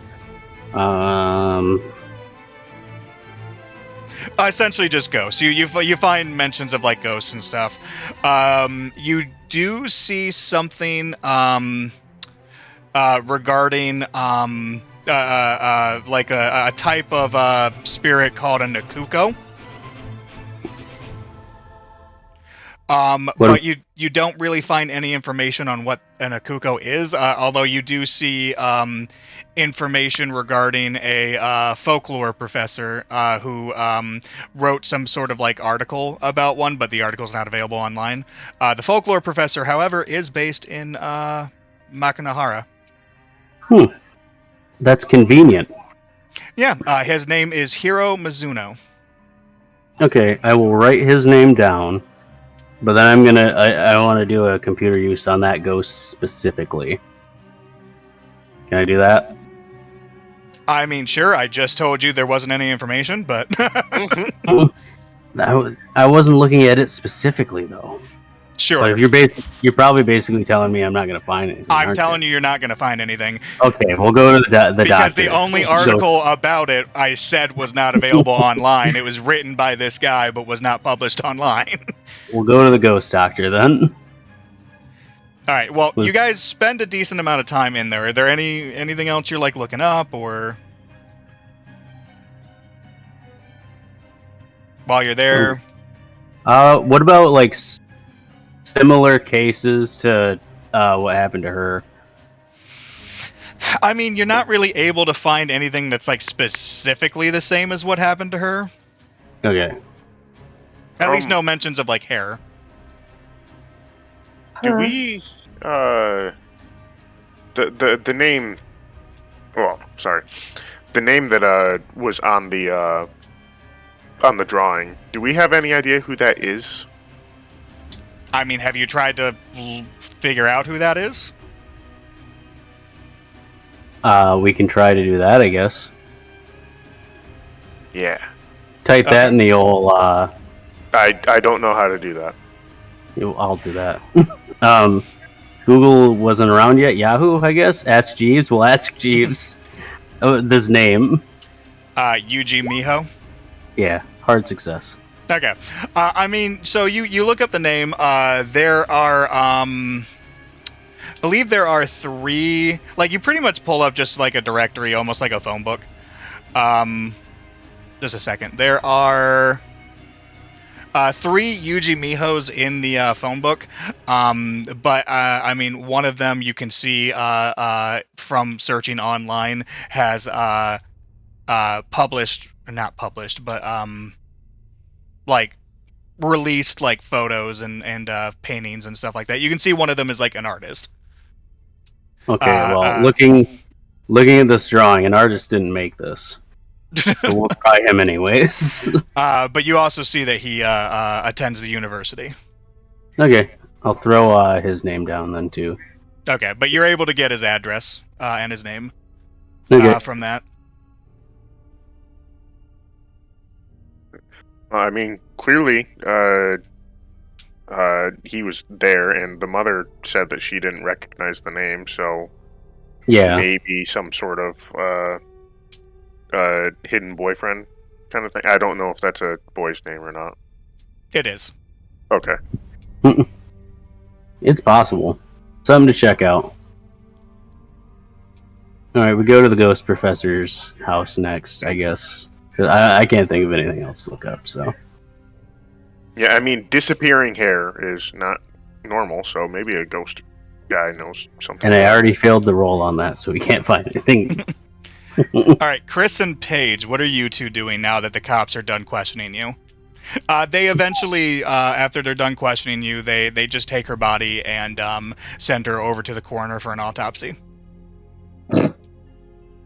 Essentially just ghosts. You find mentions of like ghosts and stuff. You do see something regarding like a type of spirit called a Nakuko. But you don't really find any information on what an Akuko is, although you do see information regarding a folklore professor who wrote some sort of like article about one, but the article's not available online. The folklore professor, however, is based in Makanahara.
That's convenient.
Yeah, his name is Hiro Mizuno.
Okay, I will write his name down. But then I want to do a computer use on that ghost specifically. Can I do that?
I mean, sure, I just told you there wasn't any information, but...
I wasn't looking at it specifically, though.
Sure.
But if you're probably basically telling me I'm not going to find anything.
I'm telling you, you're not going to find anything.
Okay, we'll go to the doctor.
Because the only article about it I said was not available online. It was written by this guy, but was not published online.
We'll go to the ghost doctor then.
All right. Well, you guys spend a decent amount of time in there. Are there anything else you're like looking up or while you're there?
What about like similar cases to what happened to her?
I mean, you're not really able to find anything that's like specifically the same as what happened to her.
Okay.
At least no mentions of like hair.
Do we the name? Well, sorry, the name that was on the drawing. Do we have any idea who that is?
I mean, have you tried to figure out who that is?
We can try to do that, I guess.
Yeah.
Type that in the old.
I don't know how to do that.
I'll do that. Google wasn't around yet. Yahoo, I guess. Ask Jeeves. We'll ask Jeeves. This name.
Yuji Miho.
Yeah, hard success.
Okay. I mean, so you look up the name. There are I believe there are 3. Like you pretty much pull up just like a directory, almost like a phone book. Just a second. There are 3 Yuji Mihos in the phone book, but I mean, one of them you can see from searching online has published, or not published, but like released like photos and paintings and stuff like that. You can see one of them is like an artist.
Okay, well, looking at this drawing, an artist didn't make this. So we'll try him anyways.
But you also see that he attends the university.
Okay, I'll throw his name down then too.
Okay, but you're able to get his address and his name from that.
I mean, clearly, he was there, and the mother said that she didn't recognize the name, so
yeah,
maybe some sort of hidden boyfriend kind of thing. I don't know if that's a boy's name or not.
It is.
Okay.
It's possible. Something to check out. Alright, we go to the ghost professor's house next, I guess. I can't think of anything else to look up, so.
Yeah, I mean, disappearing hair is not normal, so maybe a ghost guy knows something.
And I already failed the roll on that, so we can't find anything.
Alright, Chris and Paige, what are you two doing now that the cops are done questioning you? They eventually, after they're done questioning you, they just take her body and send her over to the coroner for an autopsy.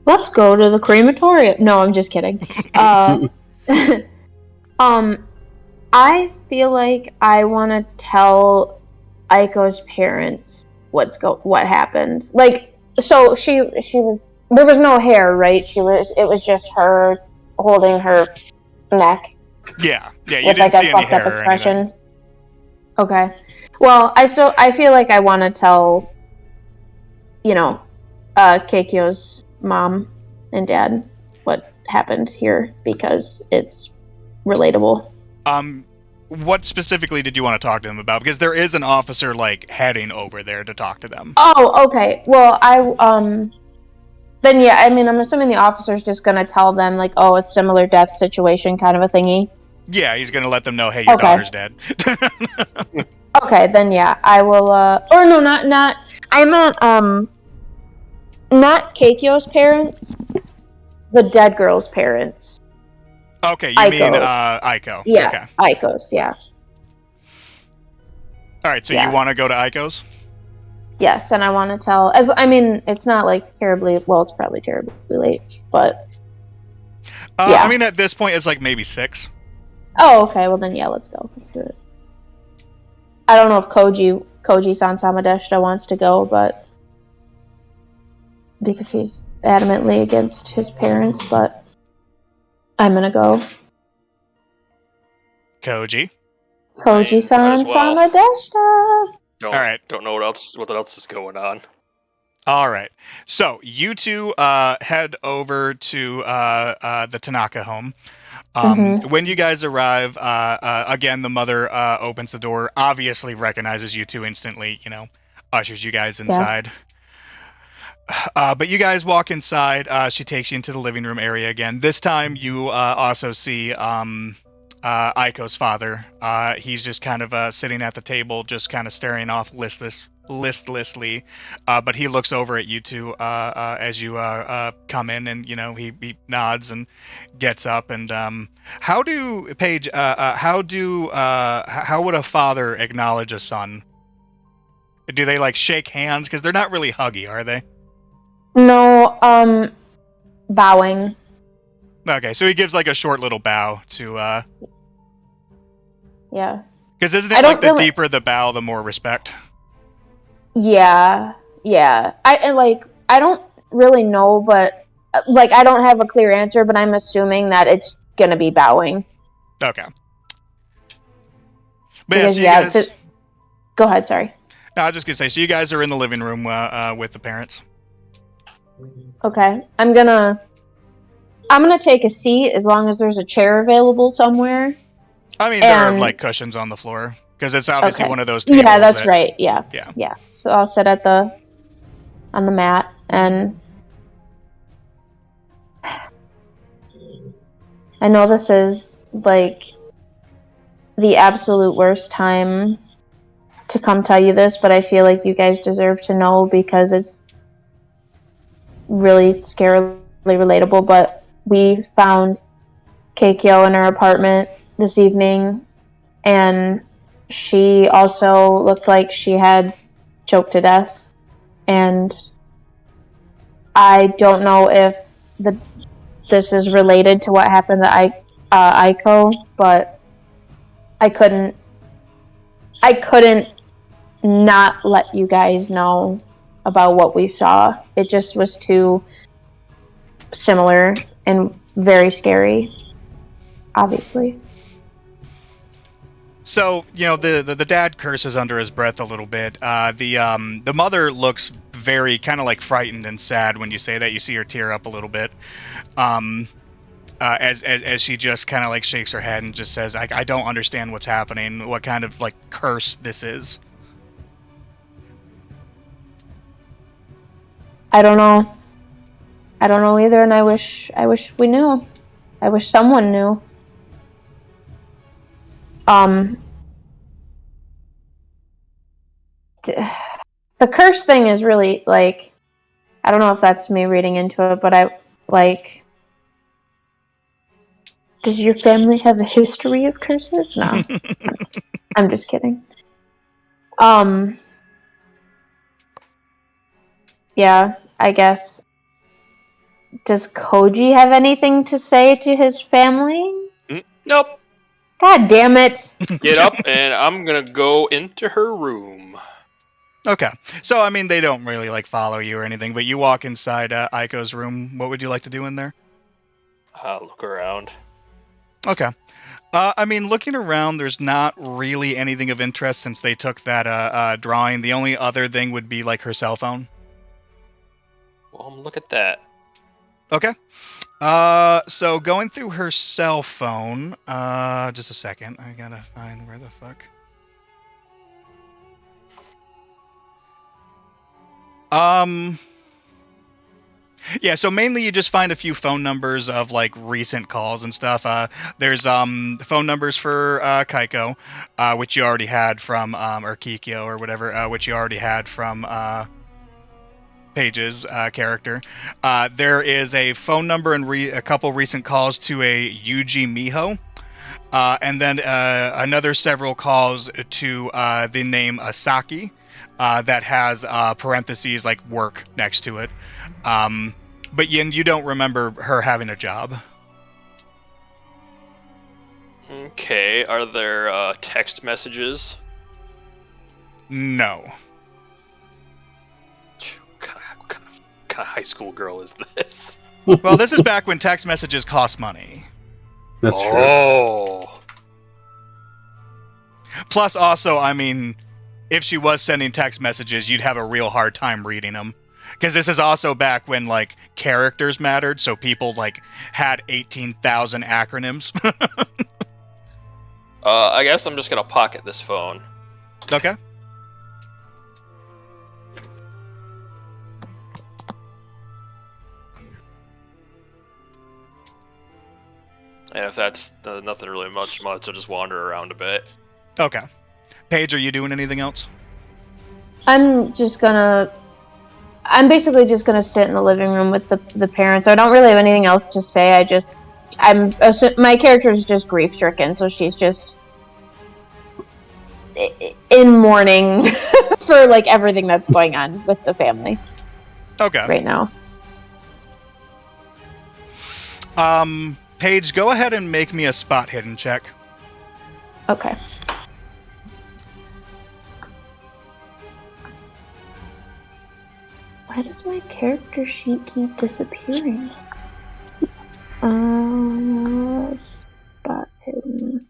let's go to the crematorium. No, I'm just kidding. I feel like I want to tell Aiko's parents what happened. Like, so she was, there was no hair, right? It was just her holding her neck
Yeah, you
with
didn't
like
see
a
any
fucked up
hair or anything.
expression. Okay. Well, I feel like I want to tell, Keikyo's mom and dad what happened here because it's relatable.
What specifically did you want to talk to them about? Because there is an officer like heading over there to talk to them.
Oh, okay. Well, then yeah, I mean, I'm assuming the officer's just gonna tell them like, oh, a similar death situation kind of a thingy.
Yeah, he's gonna let them know, hey, your
Okay.
daughter's dead.
Okay, then yeah, I will. Or no, not. I meant not Keikyo's parents, the dead girl's parents.
Okay, you mean
Aiko.
Aiko.
Yeah,
Okay.
Aiko's. Yeah.
All right, so
Yeah.
you want to go to Aiko's?
Yes, and I want to tell. It's not like terribly. Well, it's probably terribly late, but. Yeah.
I mean, at this point, it's like maybe 6.
Oh, okay. Well, then yeah, let's go. Let's do it. I don't know if Koji-san Samadeshita wants to go, but because he's adamantly against his parents, but I'm gonna go.
Koji.
Koji-san
well.
Samadeshita.
All
right.
Don't know what else is going on.
All right. So you two head over to the Tanaka home. When you guys arrive, again, the mother opens the door, obviously recognizes you two instantly, ushers you guys inside. Yeah. But you guys walk inside. She takes you into the living room area again. This time you also see Aiko's father. He's just kind of sitting at the table, just kind of staring off listlessly. But he looks over at you two as you come in, and he nods and gets up. And how would a father acknowledge a son? Do they like shake hands? Because they're not really huggy, are they?
No, bowing.
Okay, so he gives like a short little bow to.
Yeah.
Because isn't it like the deeper the bow, the more respect?
Yeah. I don't really know, but like I don't have a clear answer, but I'm assuming that it's gonna be bowing.
Okay. But
because,
guys...
Go ahead, sorry.
No, I was just gonna say, so you guys are in the living room with the parents.
Okay, I'm gonna take a seat as long as there's a chair available somewhere.
I mean, there are like cushions on the floor because it's obviously one of those tables.
Yeah, that's right. Yeah. So I'll sit on the mat, and I know this is like the absolute worst time to come tell you this, but I feel like you guys deserve to know because it's really scarily relatable. But we found Keikyo in her apartment this evening, and she also looked like she had choked to death. And I don't know if this is related to what happened to Aiko, but I couldn't not let you guys know about what we saw. It just was too similar and very scary, obviously.
So, the dad curses under his breath a little bit. The mother looks very kind of like frightened and sad when you say that. You see her tear up a little bit. As she just kind of like shakes her head and just says, I don't understand what's happening, what kind of like curse this is.
I don't know either, and I wish we knew. I wish someone knew. The curse thing is really like, I don't know if that's me reading into it, but I like, does your family have a history of curses? No. I'm just kidding. Yeah, I guess Does Koji have anything to say to his family?
Nope.
God damn it.
Get up, and I'm gonna go into her room.
Okay. So, I mean, they don't really, like, follow you or anything, but you walk inside Aiko's room. What would you like to do in there?
Look around.
Okay. I mean, looking around, there's not really anything of interest since they took that drawing. The only other thing would be, like, her cell phone.
Well, look at that.
Okay. So going through her cell phone, just a second. I gotta find where the fuck. Yeah, so mainly you just find a few phone numbers of like recent calls and stuff. There's phone numbers for Kaiko, which you already had from or Kikyo or whatever, which you already had from Paige's character. There is a phone number and a couple recent calls to a Yuji Miho. And then another several calls to the name Asaki that has parentheses like work next to it. But you don't remember her having a job.
Okay, are there text messages?
No.
What kind of high school girl is this?
Well, this is back when text messages cost money.
That's true.
Oh.
Plus, also, I mean, if she was sending text messages, you'd have a real hard time reading them. Because this is also back when, like, characters mattered, so people, like, had 18,000 acronyms.
I guess I'm just gonna pocket this phone.
Okay.
And if that's nothing really much, I'll just wander around a bit.
Okay. Paige, are you doing anything else?
I'm basically just gonna sit in the living room with the parents. I don't really have anything else to say. My character is just grief stricken, so she's just in mourning for like everything that's going on with the family.
Okay.
Right now.
Paige, go ahead and make me a spot hidden check.
Okay. Why does my character sheet keep disappearing? Spot hidden.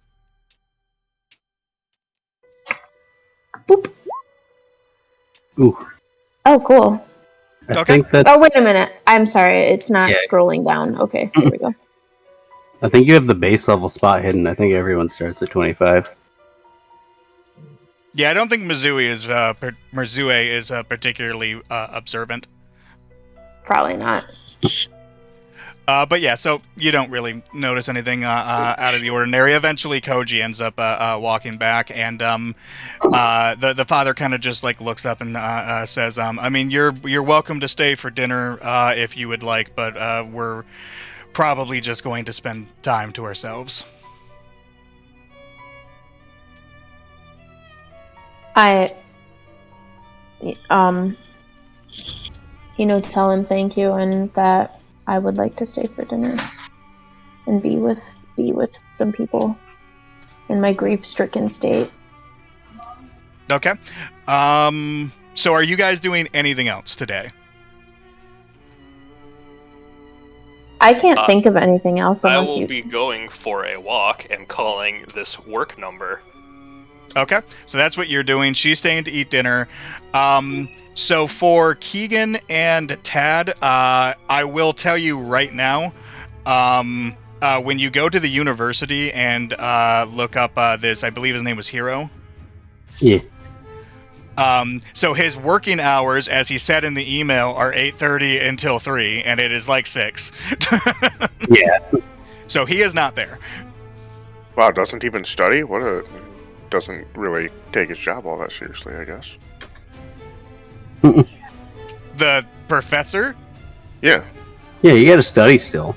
Boop.
Ooh.
Oh, cool.
I
Okay.
think that
Oh, wait a minute. I'm sorry. It's not
Yeah.
scrolling down. Okay, here we go.
I think you have the base level spot hidden. I think everyone starts at 25.
Yeah, I don't think Mizue is particularly observant.
Probably not.
But yeah, so you don't really notice anything out of the ordinary. Eventually, Koji ends up walking back, and the father kind of just like looks up and says, "I mean, you're welcome to stay for dinner if you would like, but we're probably just going to spend time to ourselves."
Tell him thank you and that I would like to stay for dinner and be with some people in my grief-stricken state.
Okay. So are you guys doing anything else today?
I can't think of anything else
I
unless
will
you.
be going for a walk and calling this work number.
Okay, so that's what you're doing. She's staying to eat dinner. So for Keegan and Tad, I will tell you right now, when you go to the university and look up this, I believe his name was Hiro.
Yeah.
So his working hours, as he said in the email, are 8:30 until 3, and it is like 6.
Yeah.
So he is not there.
Wow, doesn't even study? Doesn't really take his job all that seriously, I guess.
The professor?
Yeah.
Yeah, you gotta study still.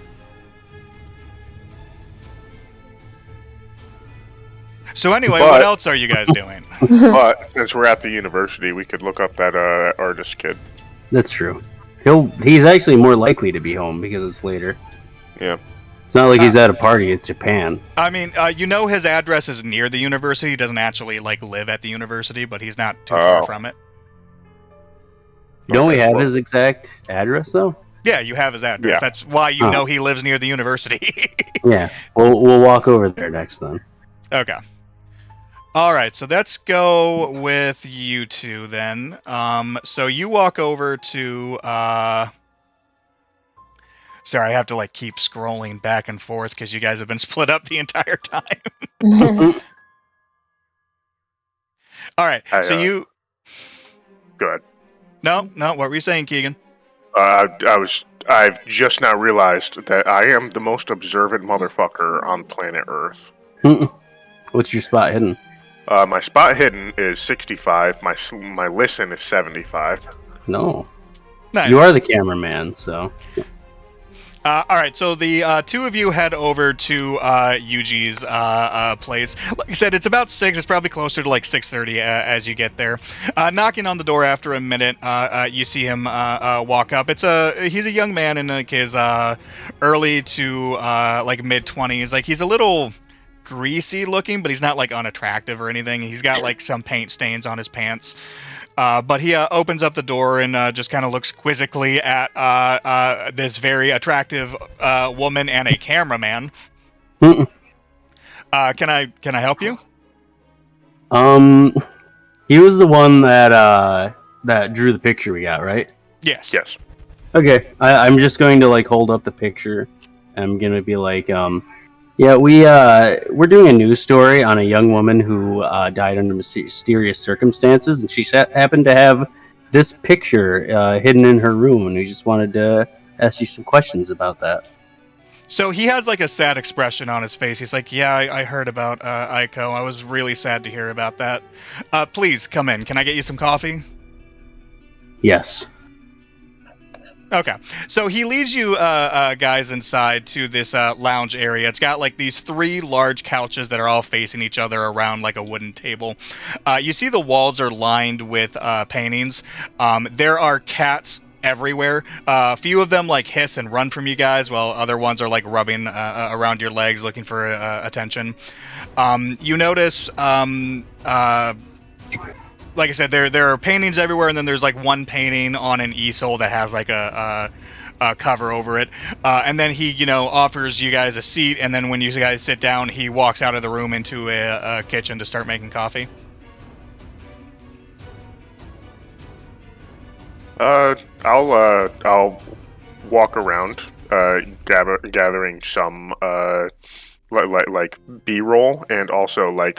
So anyway,
But-
what else are you guys doing?
But since we're at the university, we could look up that artist kid.
That's true. He's actually more likely to be home because it's later.
Yeah.
It's not like he's at a party. It's Japan.
I mean, his address is near the university. He doesn't actually live at the university, but he's not too far from it.
Don't we have his exact address though?
Yeah, you have his address.
Yeah.
That's why you know he lives near the university.
Yeah, we'll walk over there next then.
Okay. All right, so let's go with you two then. So you walk over to. Sorry, I have to keep scrolling back and forth because you guys have been split up the entire time. All right, so you.
Go ahead.
No. What were you saying, Keegan?
I've just now realized that I am the most observant motherfucker on planet Earth.
What's your spot hidden?
My spot hidden is 65. My listen is 75.
No.
Nice.
You are the cameraman, so.
All right, so the two of you head over to Yuji's place. Like I said, it's about 6. It's probably closer to 6:30 as you get there. Knocking on the door after a minute, you see him walk up. He's a young man in his early to mid-20s. He's a little greasy looking, but he's not unattractive or anything. He's got some paint stains on his pants. But he opens up the door and just kind of looks quizzically at this very attractive woman and a cameraman. Can I help you?
He was the one that drew the picture we got, right?
Yes.
Yes.
Okay, I'm just going to hold up the picture. I'm gonna be yeah, we're doing a news story on a young woman who died under mysterious circumstances, and she happened to have this picture hidden in her room, and we just wanted to ask you some questions about that.
So he has a sad expression on his face. He's yeah, I heard about Aiko. I was really sad to hear about that. Please come in. Can I get you some coffee?
Yes.
Okay, so he leads you guys inside to this lounge area. It's got these 3 large couches that are all facing each other around a wooden table. You see the walls are lined with paintings. There are cats everywhere. A few of them hiss and run from you guys, while other ones are rubbing around your legs looking for attention. You notice like I said, there are paintings everywhere, and then there's one painting on an easel that has a cover over it, and then he offers you guys a seat, and then when you guys sit down, he walks out of the room into a kitchen to start making coffee.
I'll walk around, gathering some B-roll, and also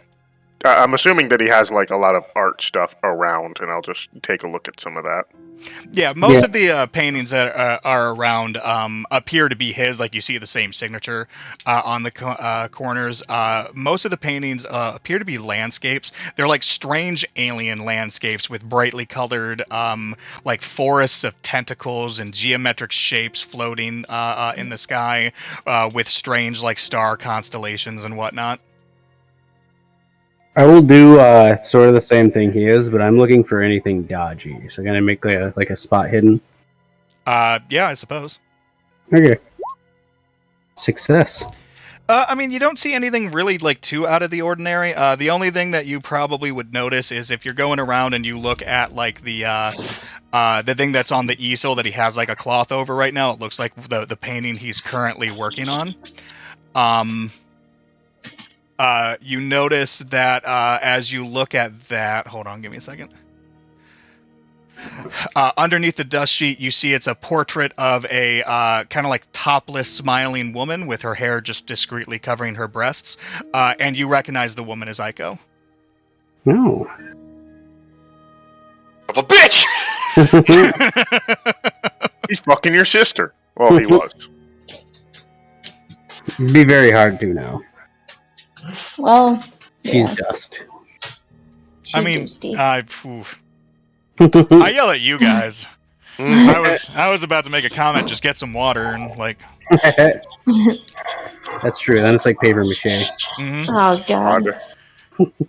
I'm assuming that he has a lot of art stuff around, and I'll just take a look at some of that.
Yeah, most of the paintings that are around appear to be his. You see the same signature on the corners. Most of the paintings appear to be landscapes. They're strange alien landscapes with brightly colored forests of tentacles and geometric shapes floating in the sky with strange star constellations and whatnot.
I will do sort of the same thing he is, but I'm looking for anything dodgy. So can I make a spot hidden?
Yeah, I suppose.
Okay. Success.
I mean, you don't see anything really too out of the ordinary. The only thing that you probably would notice is if you're going around and you look at the thing that's on the easel that he has a cloth over right now. It looks like the painting he's currently working on. You notice that as you look at that, hold on, give me a second. Underneath the dust sheet, you see it's a portrait of a kind of topless, smiling woman with her hair just discreetly covering her breasts, and you recognize the woman as Aiko.
No.
Of a bitch!
He's fucking your sister. Well, he was.
It'd be very hard to now.
Well,
she's dust.
I mean,
Dusty.
I yell at you guys. I was about to make a comment. Just get some water and
That's true. Then it's paper mache.
Mm-hmm.
Oh god.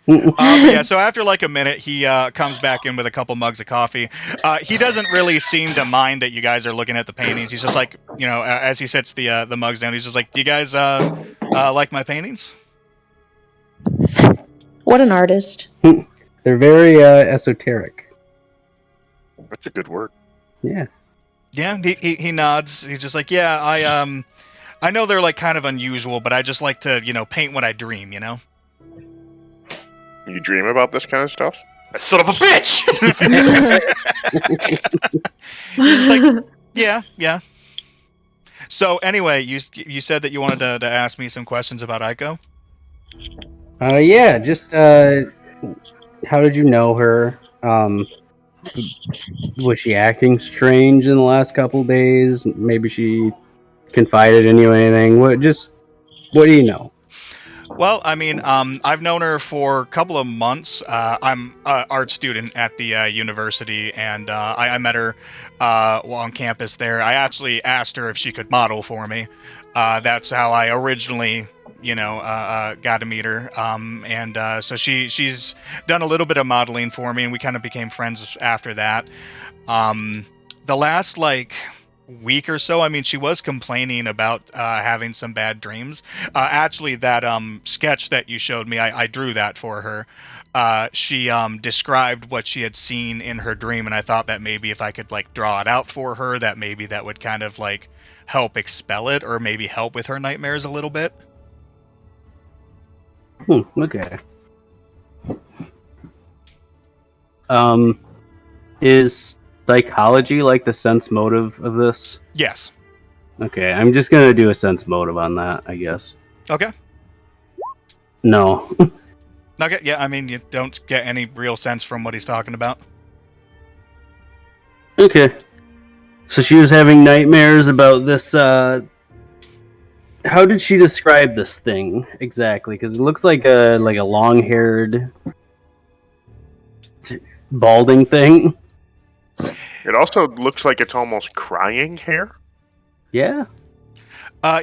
Yeah, so after like a minute, he comes back in with a couple mugs of coffee. He doesn't really seem to mind that you guys are looking at the paintings. He's just like, as he sets the mugs down, he's just like, "Do you guys like my paintings?"
What an artist.
They're very esoteric.
That's a good word.
Yeah.
Yeah, he nods. He's just like, "Yeah, I know they're like kind of unusual, but I just like to, paint what I dream,
You dream about this kind of stuff?
That son of a bitch!
He's just like, yeah. So anyway, you said that you wanted to ask me some questions about Aiko.
Yeah. Just how did you know her? Was she acting strange in the last couple days? Maybe she confided in you anything? What do you know?
Well, I mean, I've known her for a couple of months. I'm an art student at the university, and I met her while on campus there. I actually asked her if she could model for me. That's how I originally, got to meet her. So she's done a little bit of modeling for me, and we kind of became friends after that. The last week or so, I mean, she was complaining about having some bad dreams. Actually, that sketch that you showed me, I drew that for her. She described what she had seen in her dream, and I thought that maybe if I could draw it out for her, that maybe that would kind of help expel it, or maybe help with her nightmares a little bit.
Okay. Is psychology like the sense motive of this?
Yes.
Okay, I'm just gonna do a sense motive on that, I guess.
Okay.
No.
Okay, yeah, I mean, you don't get any real sense from what he's talking about.
Okay. So she was having nightmares about this, how did she describe this thing exactly? Because it looks like a long-haired, balding thing.
It also looks like it's almost crying hair.
Yeah.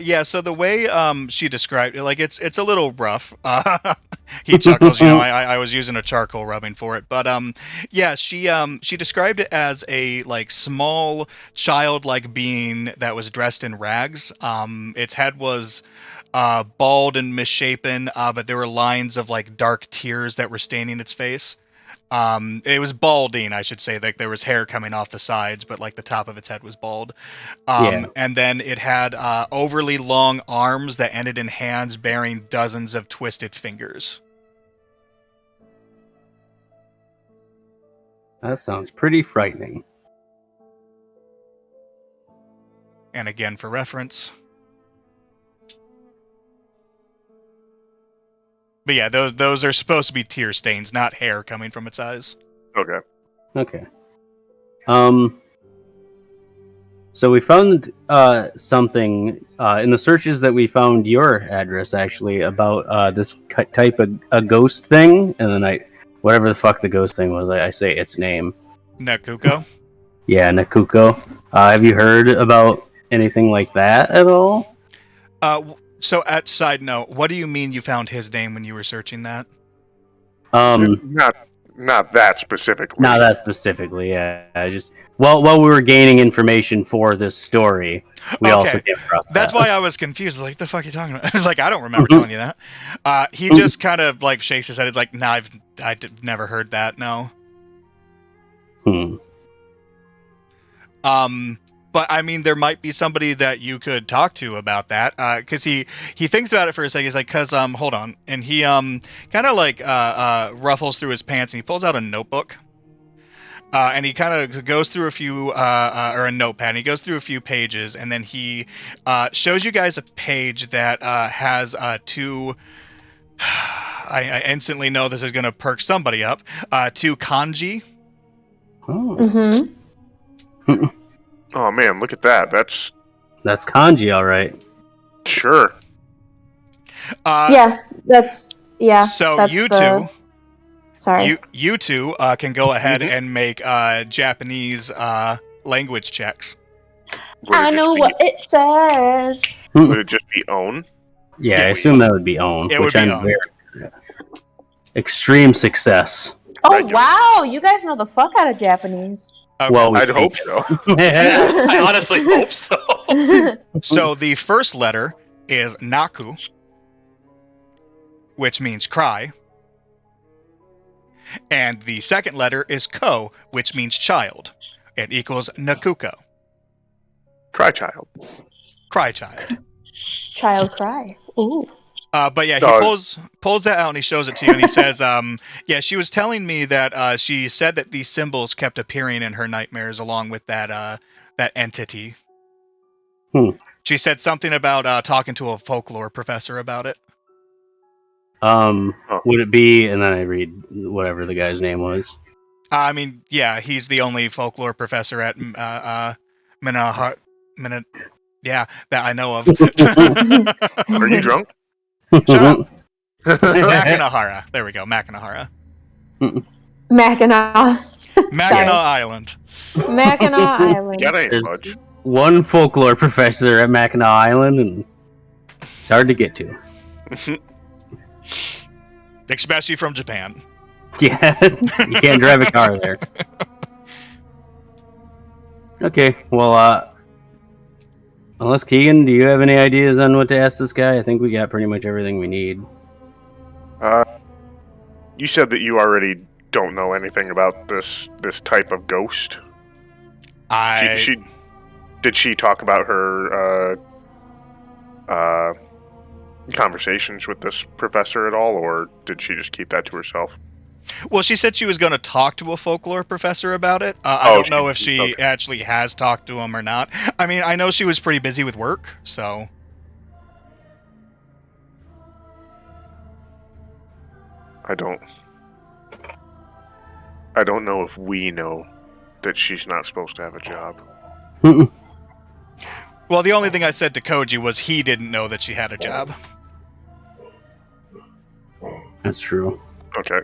Yeah, so the way she described it, it's a little rough. He chuckles, I was using a charcoal rubbing for it. But yeah, she described it as a small childlike being that was dressed in rags. Its head was bald and misshapen, but there were lines of dark tears that were staining its face. It was balding, I should say. There was hair coming off the sides, but the top of its head was bald.
Yeah.
And then it had overly long arms that ended in hands bearing dozens of twisted fingers.
That sounds pretty frightening.
And again, for reference. But yeah, those are supposed to be tear stains, not hair coming from its eyes.
Okay.
So we found something in the searches that we found your address actually about this type of a ghost thing, and then whatever the fuck the ghost thing was, I say its name.
Nakuko?
Yeah, Nakuko. Have you heard about anything like that at all?
So, at side note, what do you mean you found his name when you were searching that?
Not that specifically.
Not that specifically. Yeah, I just while we were gaining information for this story, we also came across that.
That's why I was confused. The fuck are you talking about? I was like, I don't remember telling you that. He just kind of shakes his head. It's like, nah, I've never heard that. No. But I mean, there might be somebody that you could talk to about that, because he thinks about it for a second. He's like, hold on, and he kind of ruffles through his pants and he pulls out a notebook, and he kind of goes through a few or a notepad. And he goes through a few pages, and then he shows you guys a page that has two. I instantly know this is going to perk somebody up. Two kanji.
Oh.
Mm-hmm.
Oh man, look at that. That's
kanji, all right.
Sure.
Yeah.
So
that's
you
the...
two.
Sorry.
You two can go ahead and make Japanese language checks.
I know what it says.
Would it just be own?
Yeah, I assume that would be own.
It would be own.
Extreme success.
Oh
Regular.
wow, you guys know the fuck out of Japanese.
Okay.
Well, we
I'd hope
speak
so.
I honestly hope so.
So the first letter is Naku, which means cry. And the second letter is Ko, which means child. It equals Nakuko.
Cry child.
Cry child.
Child cry. Ooh.
But yeah, he pulls that out and he shows it to you and he says, yeah, she was telling me that she said that these symbols kept appearing in her nightmares along with that entity. She said something about talking to a folklore professor about it.
Would it be? And then I read whatever the guy's name was.
I mean, yeah, he's the only folklore professor at yeah, that I know of.
Are you drunk?
Shut up. Mackinac. There we go, Mackinac.
Mackinac.
Mackinac Island.
Mackinac Island.
Got any
There's
fudge?
one folklore professor at Mackinac Island, and it's hard to get to.
Especially from Japan.
Yeah, you can't drive a car there. Okay, well, unless Keegan, do you have any ideas on what to ask this guy? I think we got pretty much everything we need.
You said that you already don't know anything about this type of ghost. Did she talk about her conversations with this professor at all, or did she just keep that to herself?
Well, she said she was going to talk to a folklore professor about it. I don't know if she actually has talked to him or not. I mean, I know she was pretty busy with work, so...
I don't know if we know that she's not supposed to have a job.
Well, the only thing I said to Koji was he didn't know that she had a job.
That's true.
Okay.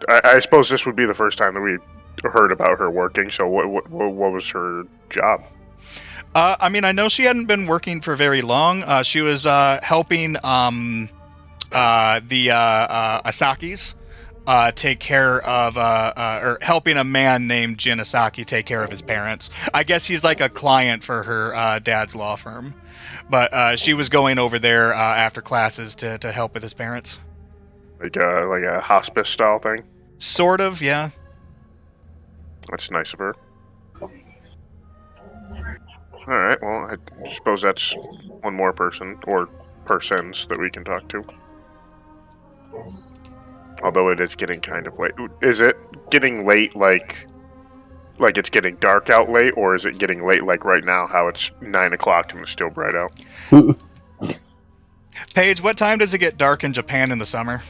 I suppose this would be the first time that we heard about her working, so what was her job?
I mean, I know she hadn't been working for very long. She was helping the Asakis take care of, or helping a man named Jin Asaki take care of his parents. I guess he's like a client for her dad's law firm. But she was going over there after classes to help with his parents.
Like a hospice style thing?
Sort of, yeah.
That's nice of her. Alright, well, I suppose that's one more person, or persons, that we can talk to. Although it is getting kind of late. Is it getting late like it's getting dark out late, or is it getting late like right now, how it's 9 o'clock and it's still bright out?
Paige, what time does it get dark in Japan in the summer?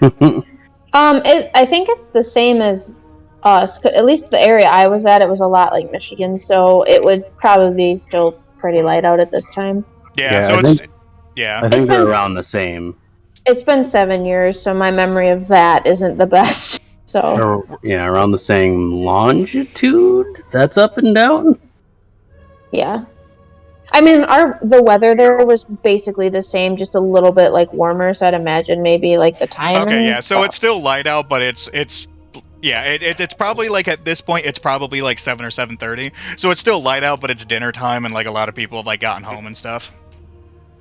I think it's the same as us. At least the area I was at, it was a lot like Michigan, so it would probably be still pretty light out at this time.
Yeah, so
I think they're around the same.
It's been 7 years, so my memory of that isn't the best. So
around the same longitude. That's up and down.
Yeah. I mean, the weather there was basically the same, just a little bit like warmer. So I'd imagine maybe like the timing.
Okay, yeah. So it's still light out, but it's probably like at this point it's probably like 7 or 7:30. So it's still light out, but it's dinner time, and like a lot of people have like gotten home and stuff.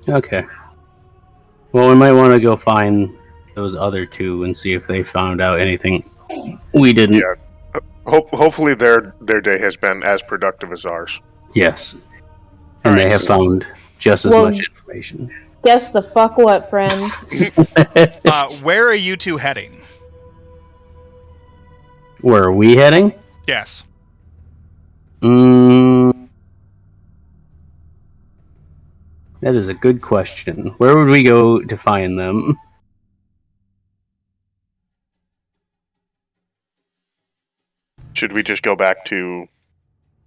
Okay. Well, we might want to go find those other two and see if they found out anything we didn't.
Yeah. Hopefully their day has been as productive as ours.
Yes. And they have found just as much information.
Guess the fuck what, friends?
Where are you two heading?
Where are we heading?
Yes.
That is a good question. Where would we go to find them?
Should we just go back to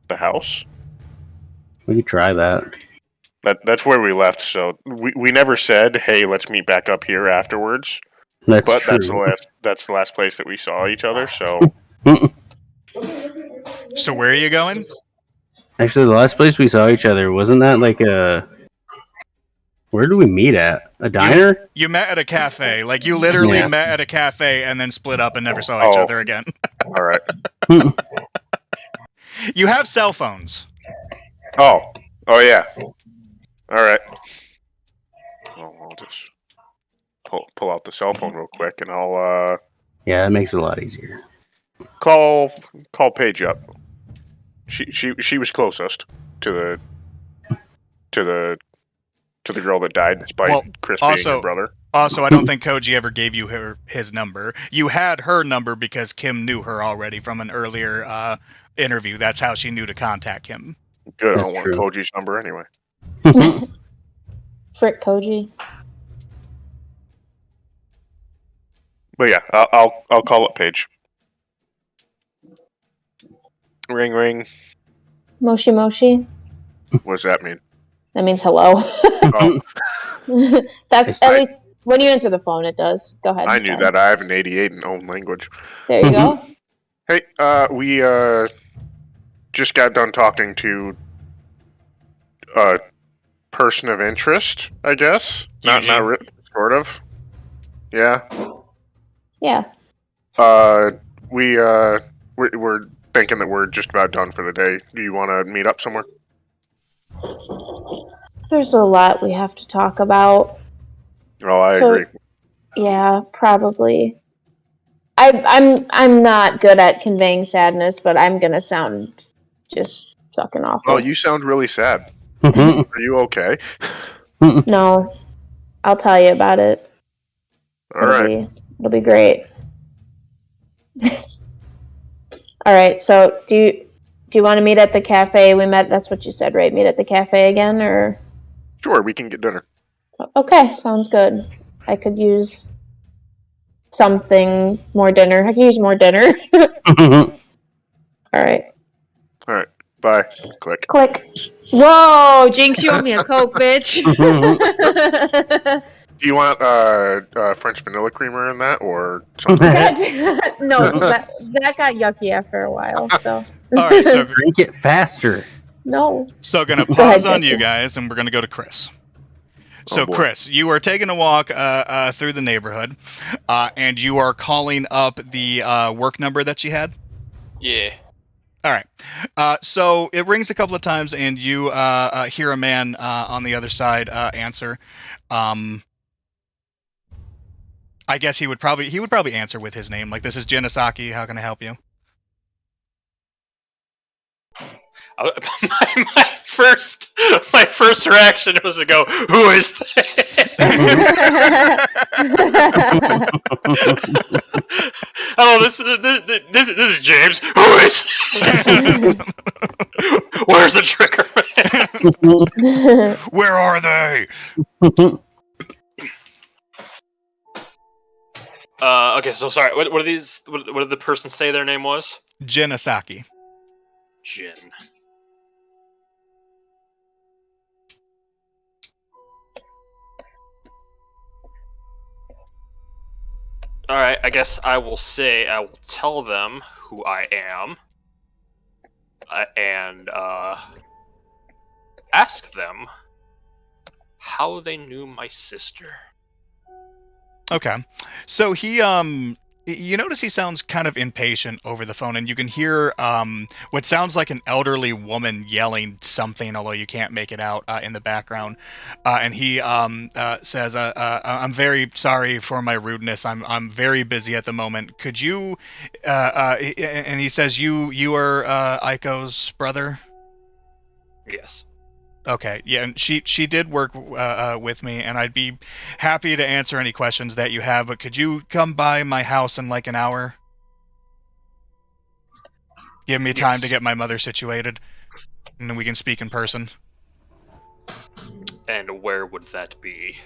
the house?
We could try that.
That's where we left, so we never said, hey, let's meet back up here afterwards.
That's
true. That's the last place that we saw each other, so...
So where are you going?
Actually, the last place we saw each other, wasn't that like a Where do we meet at? A diner?
You met at a cafe. Like, you literally
Yeah.
met at a cafe and then split up and never saw each
Oh.
other again.
All right.
You have cell phones.
Oh yeah. All right. Well, I'll just pull out the cell phone real quick, and I'll
Yeah, that makes it a lot easier.
call Paige up. She was closest to the girl that died, despite Chris being her brother.
Also, I don't think Koji ever gave you his number. You had her number because Kim knew her already from an earlier interview. That's how she knew to contact him.
Good.
That's
I don't
true.
want Koji's number anyway.
Frick Koji.
But yeah, I'll call up Paige. Ring ring.
Moshi Moshi.
What does that mean?
That means hello.
Oh,
That's at least when you answer the phone, it does. Go ahead.
I knew that. I have an 88 in own language.
There you go.
Hey, we just got done talking to a person of interest, I guess. Not sort of. Yeah.
Yeah.
We're thinking that we're just about done for the day. Do you want to meet up somewhere?
There's a lot we have to talk about.
Oh, I agree.
Yeah, probably. I'm not good at conveying sadness, but I'm gonna sound just fucking awful.
Oh, you sound really sad. Are you okay?
No, I'll tell you about it.
All right.
It'll be great. All right. So do you want to meet at the cafe we met? That's what you said, right? Meet at the cafe again, or?
Sure, we can get dinner.
Okay, sounds good. I could use something more dinner. I could use more dinner. All right.
All right. Bye. Click.
Click. Whoa, Jinx, you owe me a Coke, bitch.
Do you want French vanilla creamer in that or something?
No, that got yucky after a while. So.
All right, so
Drink it faster.
No.
So gonna
Go
pause
ahead,
on you
Jesse.
guys, and we're gonna go to Chris.
Oh,
So,
boy.
Chris, you are taking a walk through the neighborhood, and you are calling up the work number that you had.
Yeah.
All right. So it rings a couple of times, and you hear a man on the other side answer. I guess he would probably answer with his name. Like, this is Genesaki. How can I help you?
My first reaction was to go, "Who is that?" Hello, this is James. Who is? Where's the trigger man?
Where are they?
Okay, so sorry. What are these? What did the person say their name was?
Genesaki.
Jin. Alright, I guess I will tell them who I am. And ask them how they knew my sister.
Okay. So he you notice he sounds kind of impatient over the phone, and you can hear what sounds like an elderly woman yelling something, although you can't make it out in the background. And he says, "I'm very sorry for my rudeness. I'm very busy at the moment. Could you?" And he says, "You are Aiko's brother."
Yes.
Okay, yeah, and she did work with me, and I'd be happy to answer any questions that you have, but could you come by my house in like an hour? Give me time to get my mother situated, and then we can speak in person.
And where would that be?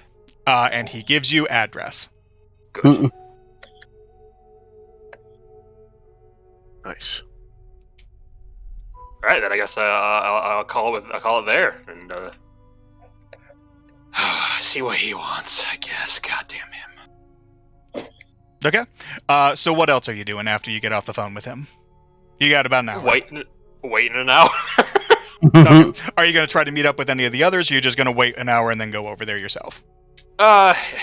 And he gives you address.
Good.
Nice.
All right, then I guess I'll call it there and see what he wants. I guess. God damn him.
Okay. So what else are you doing after you get off the phone with him? You got about an hour.
Waiting an hour.
Okay. Are you going to try to meet up with any of the others, or are you just going to wait an hour and then go over there yourself?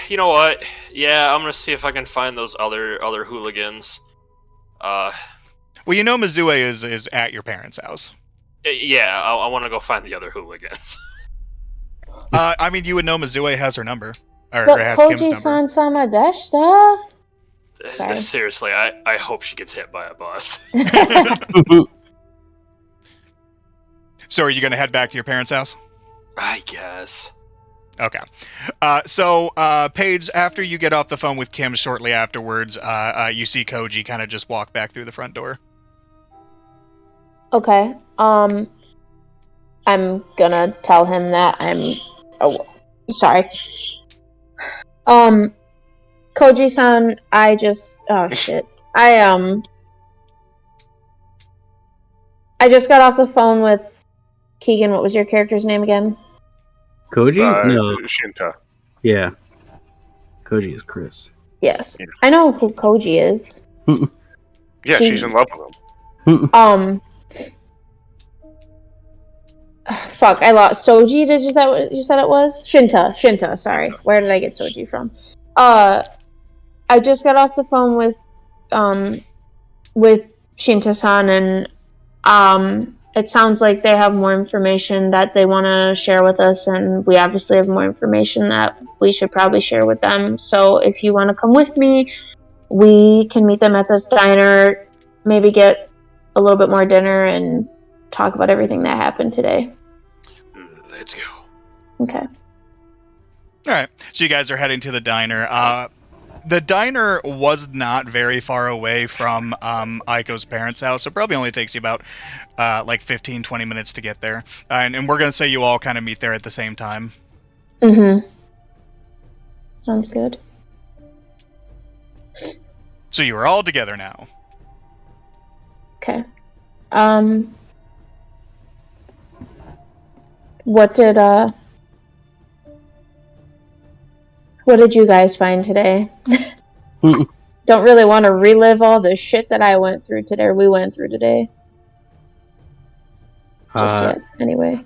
You know what? Yeah, I'm gonna see if I can find those other hooligans.
Well, you know Mizue is at your parents' house.
Yeah, I want to go find the other hooligans.
I mean, you would know Mizue has her number. Or
But
has Kim's number.
Koji-san Samadeshita. Sorry.
Seriously, I hope she gets hit by a bus.
So are you going to head back to your parents' house?
I guess.
Okay. So, Paige, after you get off the phone with Kim shortly afterwards, you see Koji kind of just walk back through the front door.
Okay. I'm gonna tell him that I'm. Oh, sorry. Koji-san, I just. Oh shit. I just got off the phone with Keegan. What was your character's name again?
Koji? No.
Shinta.
Yeah. Koji is Chris.
Yes.
Yeah.
I know who Koji is.
Yeah, she's in love with him.
Fuck, I lost Soji. Did you that what you said it was? Shinta, sorry. Where did I get Soji from? I just got off the phone with Shinta-san, and it sounds like they have more information that they want to share with us, and we obviously have more information that we should probably share with them. So if you want to come with me, we can meet them at this diner, maybe get a little bit more dinner, and talk about everything that happened today.
Let's go.
Okay.
All right. So you guys are heading to the diner. The diner was not very far away from Aiko's parents' house, so it probably only takes you about like 15, 20 minutes to get there. And we're going to say you all kind of meet there at the same time.
Mm-hmm. Sounds good.
So you are all together now.
Okay. What did you guys find today? Don't really want to relive all the shit that I went through today, or we went through today. Just yet, anyway.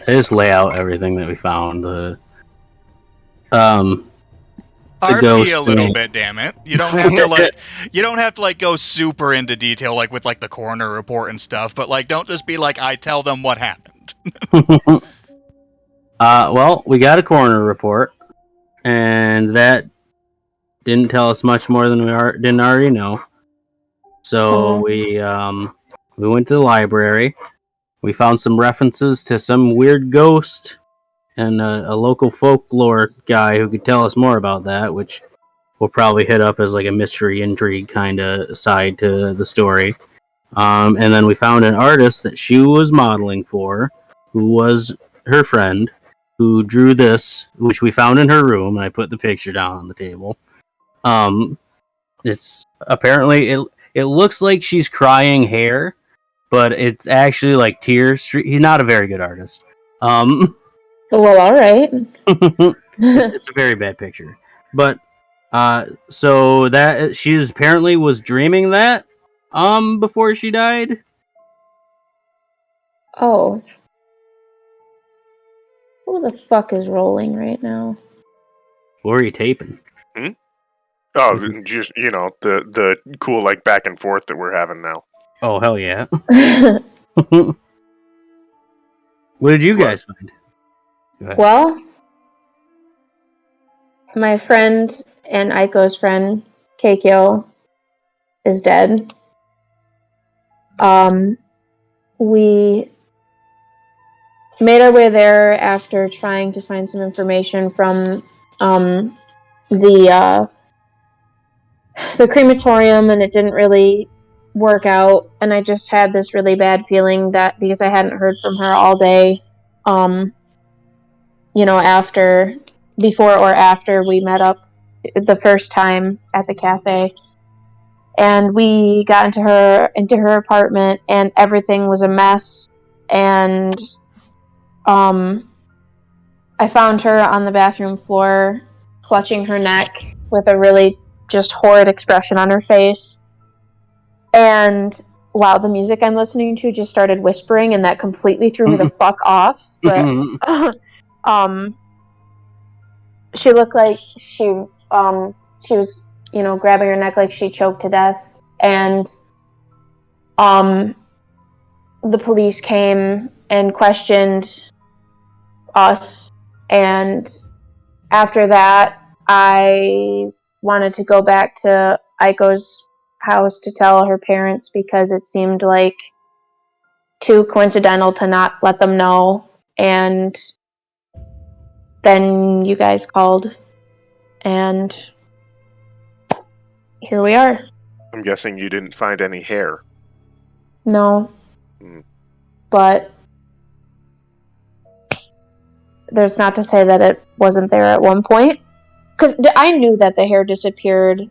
I just lay out everything that we found.
RP a little bit, damn it. You don't have to you don't have to go super into detail with the coroner report and stuff, but don't just be like, I tell them what happened.
Well, we got a coroner report, and that didn't tell us much more than we didn't already know. So we went to the library. We found some references to some weird ghost and a local folklore guy who could tell us more about that, which we'll probably hit up as a mystery intrigue kind of side to the story. And then we found an artist that she was modeling for, who was her friend, who drew this, which we found in her room, and I put the picture down on the table. It's apparently it looks like she's crying hair, but it's actually tears. He's not a very good artist.
Well, all right.
It's a very bad picture, but so that she apparently was dreaming that before she died.
Oh. Who the fuck is rolling right now?
What are you taping?
Oh, just the cool back and forth that we're having now.
Oh hell yeah! What did you guys find?
Well, my friend and Aiko's friend, Keikyo, is dead. We made our way there after trying to find some information from the crematorium, and it didn't really work out, and I just had this really bad feeling that because I hadn't heard from her all day, before or after we met up the first time at the cafe, and we got into her apartment, and everything was a mess, and I found her on the bathroom floor, clutching her neck with a really just horrid expression on her face. And wow, the music I'm listening to just started whispering, and that completely threw me the fuck off. But she looked like she was, grabbing her neck like she choked to death, and the police came and questioned us, and after that, I wanted to go back to Aiko's house to tell her parents because it seemed like too coincidental to not let them know. And then you guys called, and here we are.
I'm guessing you didn't find any hair.
No.
Mm.
But there's not to say that it wasn't there at one point. Because I knew that the hair disappeared.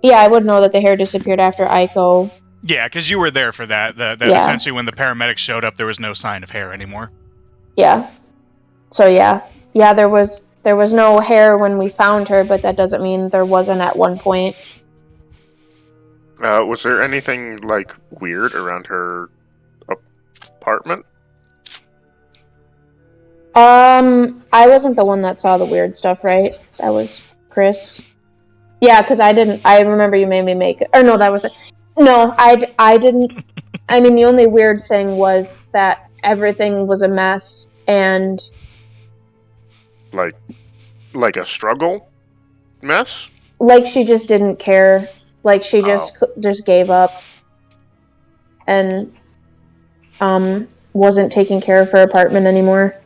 Yeah, I would know that the hair disappeared after Aiko.
Yeah, because you were there for that.
Yeah.
Essentially, when the paramedics showed up, there was no sign of hair anymore.
Yeah. So yeah, there was no hair when we found her, but that doesn't mean there wasn't at one point.
Was there anything like weird around her apartment?
I wasn't the one that saw the weird stuff, right? That was Chris. Yeah, because I didn't. I remember you made me make it. Or no, that was it. No, I didn't. I mean, the only weird thing was that everything was a mess, and
like a struggle mess.
like she just didn't care. Like she just gave up, and wasn't taking care of her apartment anymore.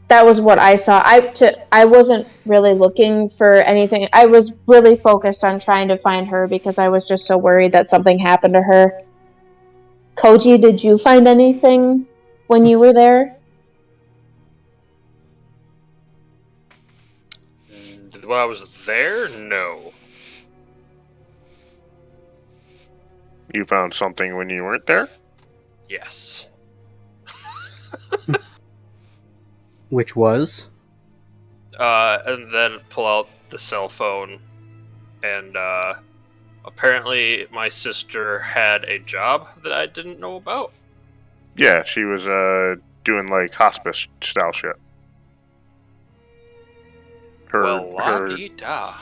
That was what I saw. I wasn't really looking for anything. I was really focused on trying to find her because I was just so worried that something happened to her. Koji, did you find anything when you were there?
When I was there, no.
You found something when you weren't there?
Yes.
Which was?
And then pull out the cell phone, and apparently my sister had a job that I didn't know about.
Yeah, she was doing like hospice style shit.
La-dee-da.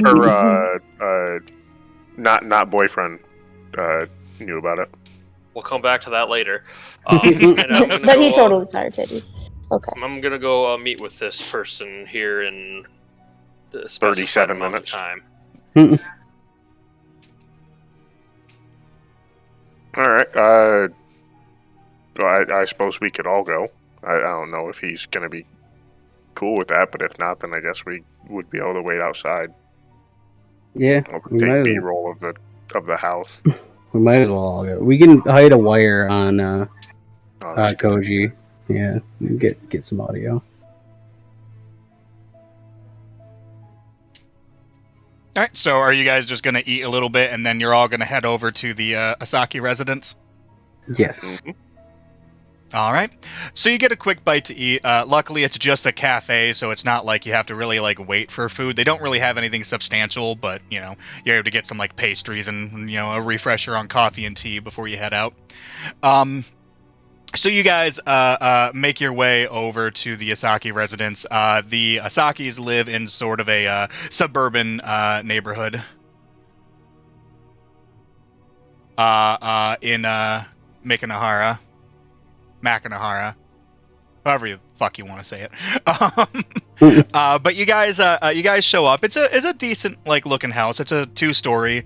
Her not boyfriend knew about it.
We'll come back to that later.
But he totally saw her titties. Okay.
I'm gonna go meet with this person here in the
37
amount
minutes.
of time.
All right. I suppose we could all go. I don't know if he's gonna be cool with that, but if not, then I guess we would be able to wait outside.
Yeah,
I'll
we might
take
as
B-roll of the house.
We might as well all go. We can hide a wire on
Just kidding.
Koji. Yeah, get some audio.
All right, so are you guys just going to eat a little bit and then you're all going to head over to the Asaki residence?
Yes.
Mhm.
All right. So you get a quick bite to eat. Luckily, it's just a cafe, so it's not like you have to really wait for food. They don't really have anything substantial, but you're able to get some pastries and a refresher on coffee and tea before you head out. So you guys make your way over to the Asaki residence. The Asakis live in sort of a suburban neighborhood in Makanahara, however the fuck you want to say it. But you guys show up. It's a decent looking house. It's a 2-story.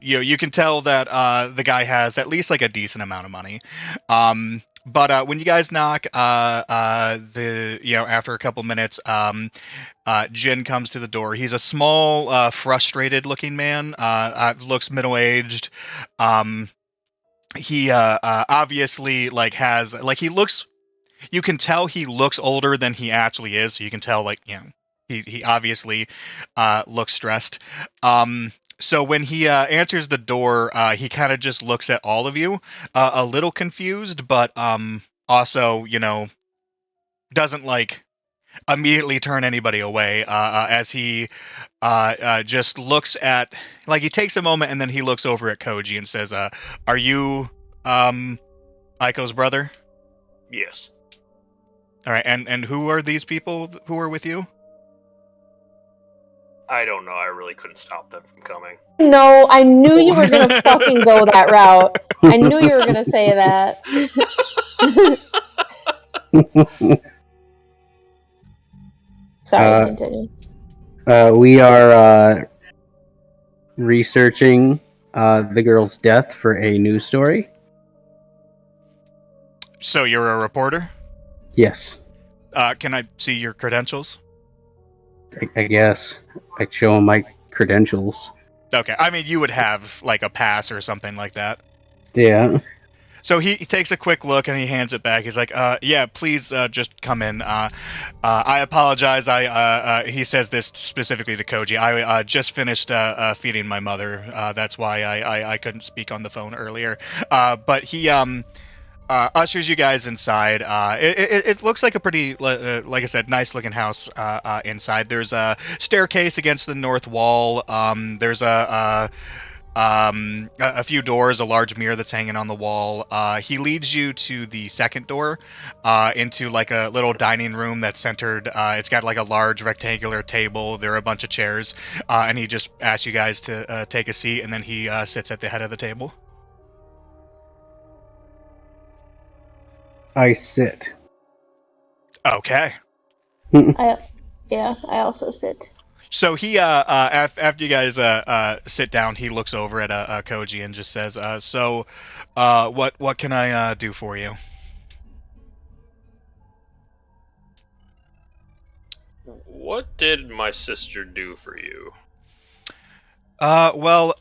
You can tell that the guy has at least a decent amount of money. But when you guys knock, after a couple minutes, Jin comes to the door. He's a small, frustrated looking man. Looks middle aged. He obviously has he looks. You can tell he looks older than he actually is. So you can tell he obviously looks stressed. So when he answers the door, he kind of just looks at all of you, a little confused, but also doesn't immediately turn anybody away as he just looks at, like, he takes a moment and then he looks over at Koji and says, "Are you Aiko's brother?"
Yes.
All right, and who are these people who are with you?
I don't know. I really couldn't stop them from coming.
No, I knew you were gonna fucking go that route. I knew you were gonna say that. Sorry, continue.
We are researching the girl's death for a news story.
So you're a reporter?
Yes,
Can I see your credentials?
I guess I'd show him my credentials.
Okay, I mean, you would have, like, a pass or something like that.
Yeah.
So he takes a quick look and he hands it back. He's like, yeah, please just come in. I apologize. He says this specifically to Koji. I just finished feeding my mother. That's why I couldn't speak on the phone earlier. But he ushers you guys inside. It looks like a pretty, like I said, nice looking house inside. There's a staircase against the north wall. There's a few doors, a large mirror that's hanging on the wall. He leads you to the second door, into like a little dining room that's centered. It's got like a large rectangular table. There are a bunch of chairs, and he just asks you guys to take a seat, and then he sits at the head of the table.
I sit.
Okay.
I also sit.
So he, after you guys sit down, he looks over at Koji and just says, "So, what can I do for you?"
What did my sister do for you?
Well,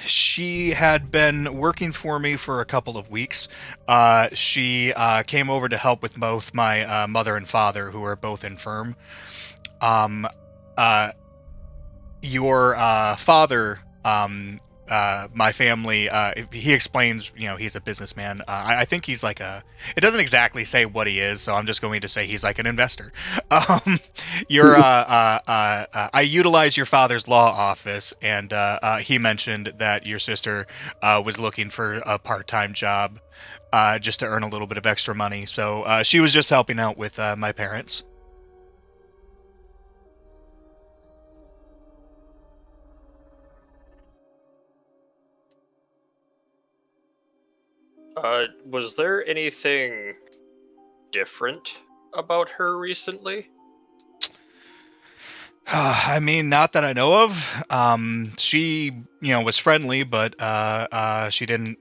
she had been working for me for a couple of weeks. She came over to help with both my mother and father, who are both infirm. Your father, my family, he explains, he's a businessman. I think he's like it doesn't exactly say what he is, so I'm just going to say he's like an investor. I utilize your father's law office, and he mentioned that your sister was looking for a part-time job, just to earn a little bit of extra money. So she was just helping out with my parents.
Was there anything different about her recently?
I mean, not that I know of. She, was friendly, but she didn't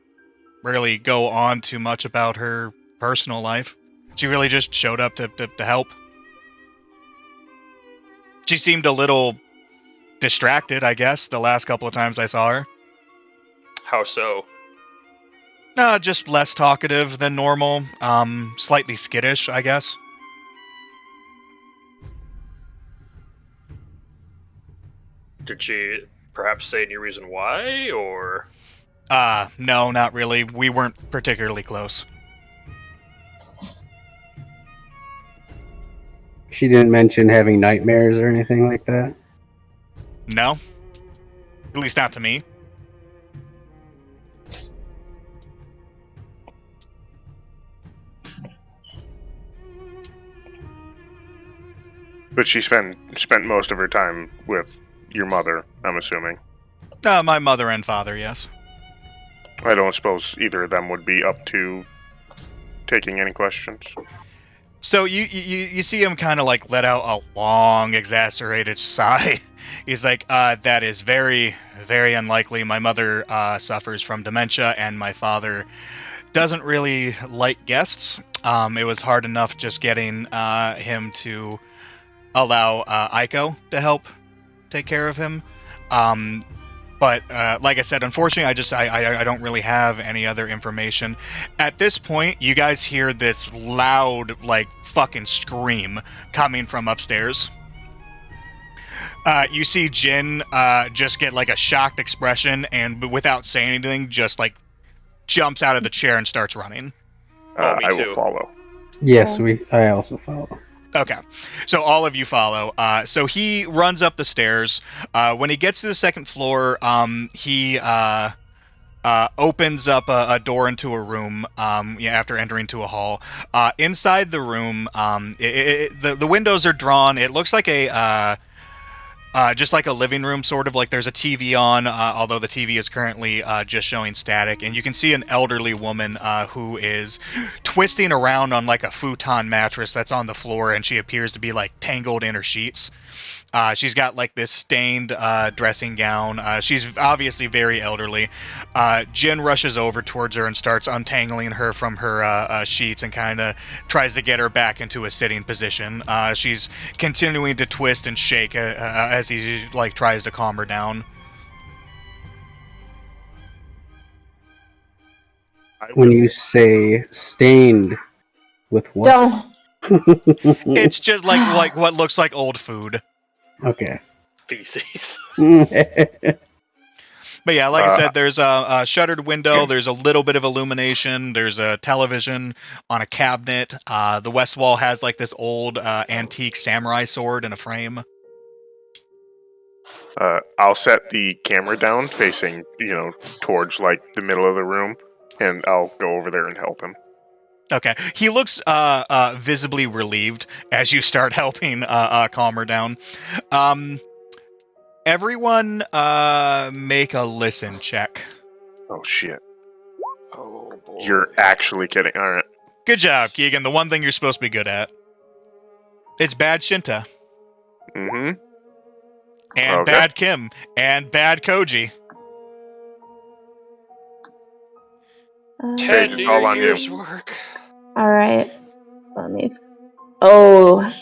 really go on too much about her personal life. She really just showed up to help. She seemed a little distracted, I guess, the last couple of times I saw her.
How so?
Just less talkative than normal. Slightly skittish, I guess.
Did she perhaps say any reason why, or?
No, not really. We weren't particularly close.
She didn't mention having nightmares or anything like that?
No. At least not to me.
But she spent most of her time with your mother, I'm assuming.
My mother and father, yes.
I don't suppose either of them would be up to taking any questions.
So you see him kind of like let out a long, exasperated sigh. He's like, that is very, very unlikely. My mother suffers from dementia, and my father doesn't really like guests. It was hard enough just getting him to allow Aiko to help take care of him. But like I said, unfortunately, I don't really have any other information. At this point, you guys hear this loud, like, fucking scream coming from upstairs. You see Jin just get, like, a shocked expression, and without saying anything, just, like, jumps out of the chair and starts running.
Oh, me
I
too.
will follow.
Yes, I also follow.
Okay, so all of you follow. So he runs up the stairs. When he gets to the second floor, he opens up a door into a room. After entering to a hall. Inside the room, the windows are drawn. It looks like a just like a living room, sort of like there's a TV on, although the TV is currently just showing static. And you can see an elderly woman who is twisting around on like a futon mattress that's on the floor, and she appears to be like tangled in her sheets. She's got like this stained dressing gown. She's obviously very elderly. Jin rushes over towards her and starts untangling her from her sheets and kind of tries to get her back into a sitting position. She's continuing to twist and shake as he like tries to calm her down.
When you say stained with what?
Don't.
It's just like what looks like old food.
Okay.
Feces.
But yeah, like I said, there's a shuttered window. There's a little bit of illumination. There's a television on a cabinet. The west wall has like this old antique samurai sword in a frame.
I'll set the camera down, facing towards like the middle of the room, and I'll go over there and help him.
Okay, he looks visibly relieved as you start helping calm her down. Everyone, make a listen check.
Oh shit!
Oh boy.
You're actually kidding. All right.
Good job, Keegan. The one thing you're supposed to be good at. It's bad Shinta.
Mm-hmm.
And
Okay.
bad Kim. And bad Koji.
10
it's all on you.
years work.
All right. Let me. Oh.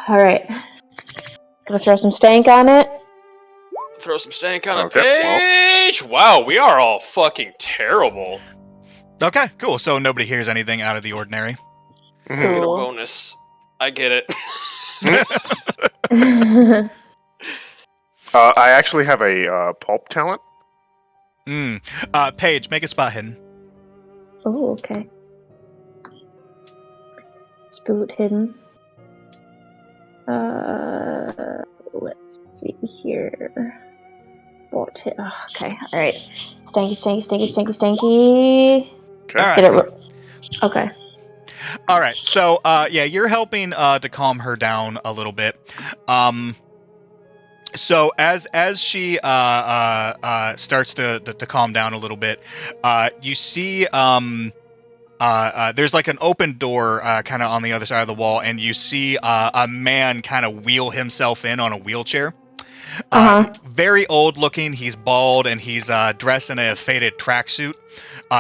All right. Gonna throw some stank on it.
Throw some stank on a
Okay,
page. Wow, we are all fucking terrible.
Okay, cool. So nobody hears anything out of the ordinary.
Mhm.
Get a
Cool.
bonus. I get it.
I actually have a pulp talent.
Paige, make a spot hidden.
Oh, okay. Spoot hidden. Let's see here. What hit? Oh, okay, all right. Stanky, stanky, stanky, stanky, stanky.
Okay.
All right.
Get it. Okay.
All right. So, you're helping to calm her down a little bit. So as she starts to calm down a little bit, you see there's like an open door kind of on the other side of the wall, and you see a man kind of wheel himself in on a wheelchair. Very old looking. He's bald, and he's dressed in a faded tracksuit.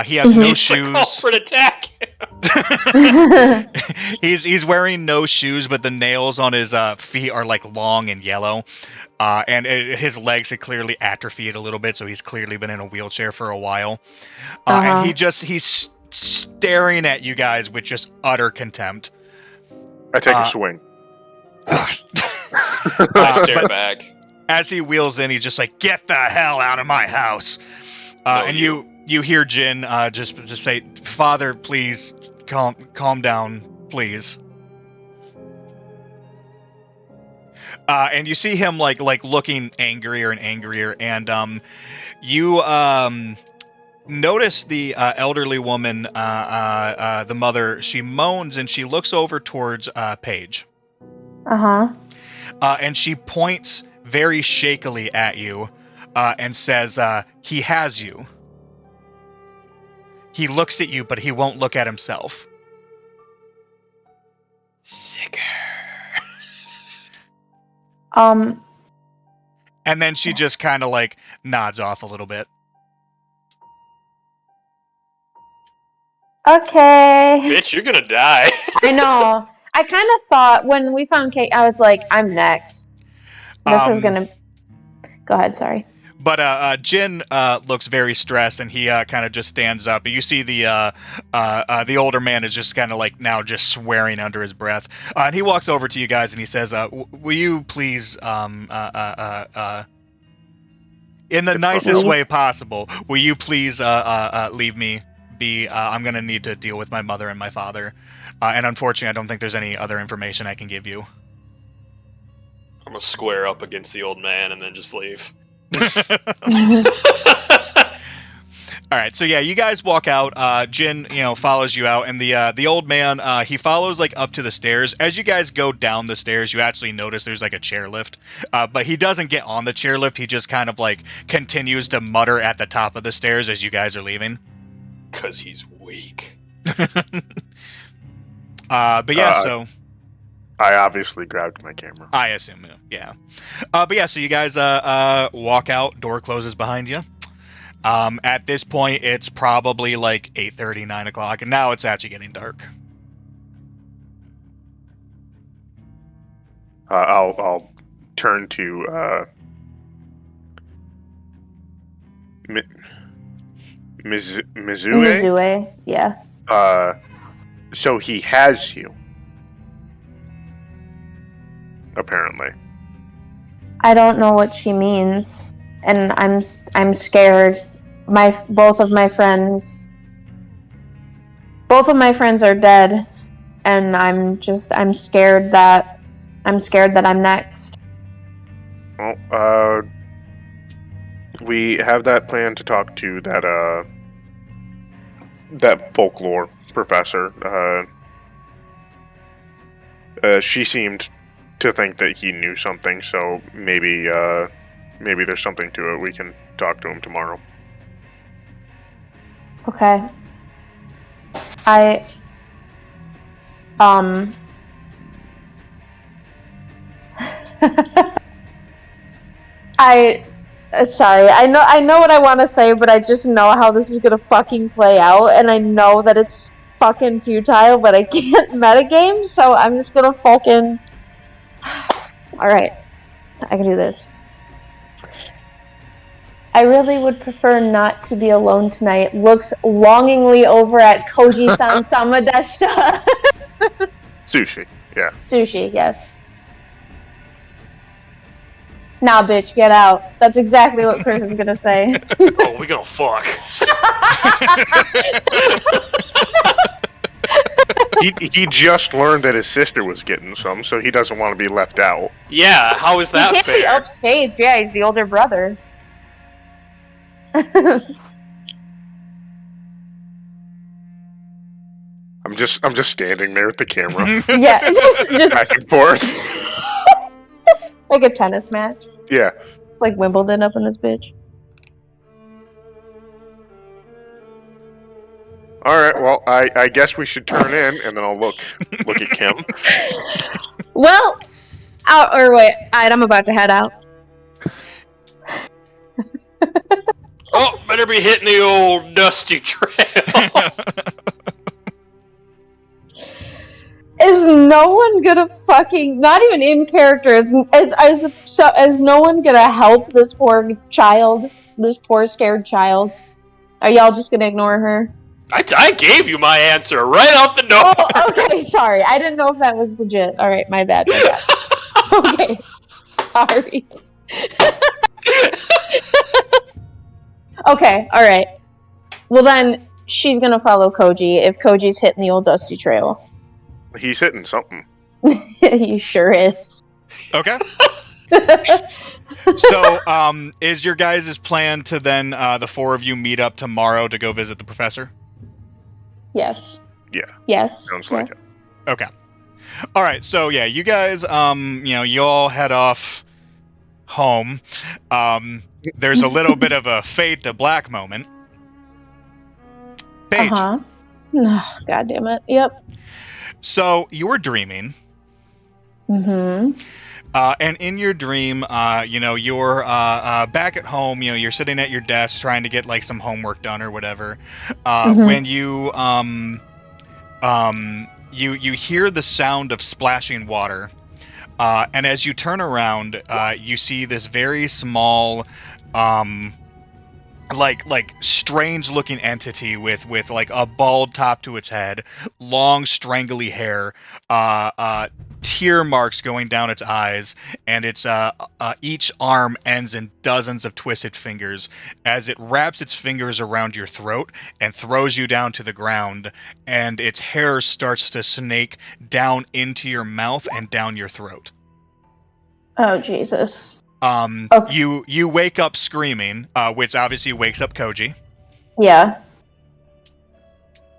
He has no
It's
shoes.
the culprit attack.
He's wearing no shoes, but the nails on his feet are like long and yellow. And his legs had clearly atrophied a little bit, so he's clearly been in a wheelchair for a while. And he's staring at you guys with just utter contempt.
I take a swing.
I stare back.
As he wheels in, he's just like, "Get the hell out of my house!" And you hear Jin just say, "Father, please calm down, please." And you see him like looking angrier and angrier, and you notice the elderly woman, the mother. She moans and she looks over towards Paige. And she points very shakily at you and says, "He has you. He looks at you, but he won't look at himself."
Sicker.
And then she just kind of like nods off a little bit.
Okay.
Bitch, you're gonna die.
I know. I kind of thought when we found Kate, I was like, I'm next. This is gonna. Go ahead. Sorry.
But Jin looks very stressed, and he kind of just stands up. You see the older man is just kind of like now just swearing under his breath. And he walks over to you guys and he says, "Will you please, in the nicest way possible, will you please leave me be? I'm gonna need to deal with my mother and my father." And unfortunately, I don't think there's any other information I can give you.
I'm gonna square up against the old man and then just leave.
All right, so yeah, you guys walk out. Jin, follows you out, and the old man, he follows like up to the stairs. As you guys go down the stairs, you actually notice there's like a chairlift, but he doesn't get on the chairlift. He just kind of like continues to mutter at the top of the stairs as you guys are leaving.
'Cause he's weak.
But yeah, so
I obviously grabbed my camera.
I assume, yeah. But yeah, so you guys walk out. Door closes behind you. At this point, it's probably like 8:30, 9 o'clock, and now it's actually getting dark.
I'll turn to Mizue.
Mizue, yeah.
So he has you, apparently.
I don't know what she means, and I'm scared. Both of my friends are dead, and I'm scared that I'm next.
Well, we have that plan to talk to that folklore professor. She seemed to think that he knew something, so maybe there's something to it. We can talk to him tomorrow.
Okay. Sorry, I know what I want to say, but I just know how this is gonna fucking play out, and I know that it's fucking futile, but I can't metagame, so I'm just gonna fucking... Alright, I can do this. I really would prefer not to be alone tonight. Looks longingly over at Koji-san Samadeshita.
Sushi, yeah.
Sushi, yes. Nah, bitch, get out. That's exactly what Chris is gonna say.
Oh, we gonna fuck.
He just learned that his sister was getting some, so he doesn't want to be left out.
Yeah, how is that
he can't
fair?
be upstaged. Yeah, he's the older brother.
I'm just standing there with the camera,
Yeah, just
back and forth.
like a tennis match.
Yeah.
Like Wimbledon up in this bitch.
All right. Well, I guess we should turn in, and then I'll look at Kim.
Well, I'm about to head out.
Oh, better be hitting the old dusty trail.
Is no one gonna fucking, not even in character, is no one gonna help this poor child, this poor scared child? Are y'all just gonna ignore her?
I gave you my answer right out the door.
Oh, okay, sorry. I didn't know if that was legit. Alright, my bad. Okay. Sorry. Okay, alright. Well then, she's gonna follow Koji if Koji's hitting the old dusty trail.
He's hitting something.
He sure is.
Okay. So, is your guys' plan to then, the four of you meet up tomorrow to go visit the professor?
Yes.
Yeah.
Yes.
Sounds like it.
Okay. All right. So yeah, you guys, you all head off home. There's a little bit of a fade to black moment. Paige.
Oh, God damn it. Yep.
So you were dreaming.
Mm-hmm.
And in your dream, you're back at home. You're sitting at your desk trying to get like some homework done or whatever. When you you hear the sound of splashing water, and as you turn around, you see this very small, like strange looking entity with like a bald top to its head, long strangly hair, tear marks going down its eyes, and its each arm ends in dozens of twisted fingers as it wraps its fingers around your throat and throws you down to the ground, and its hair starts to snake down into your mouth and down your throat.
Oh, Jesus.
Okay. You wake up screaming, which obviously wakes up Koji.
Yeah.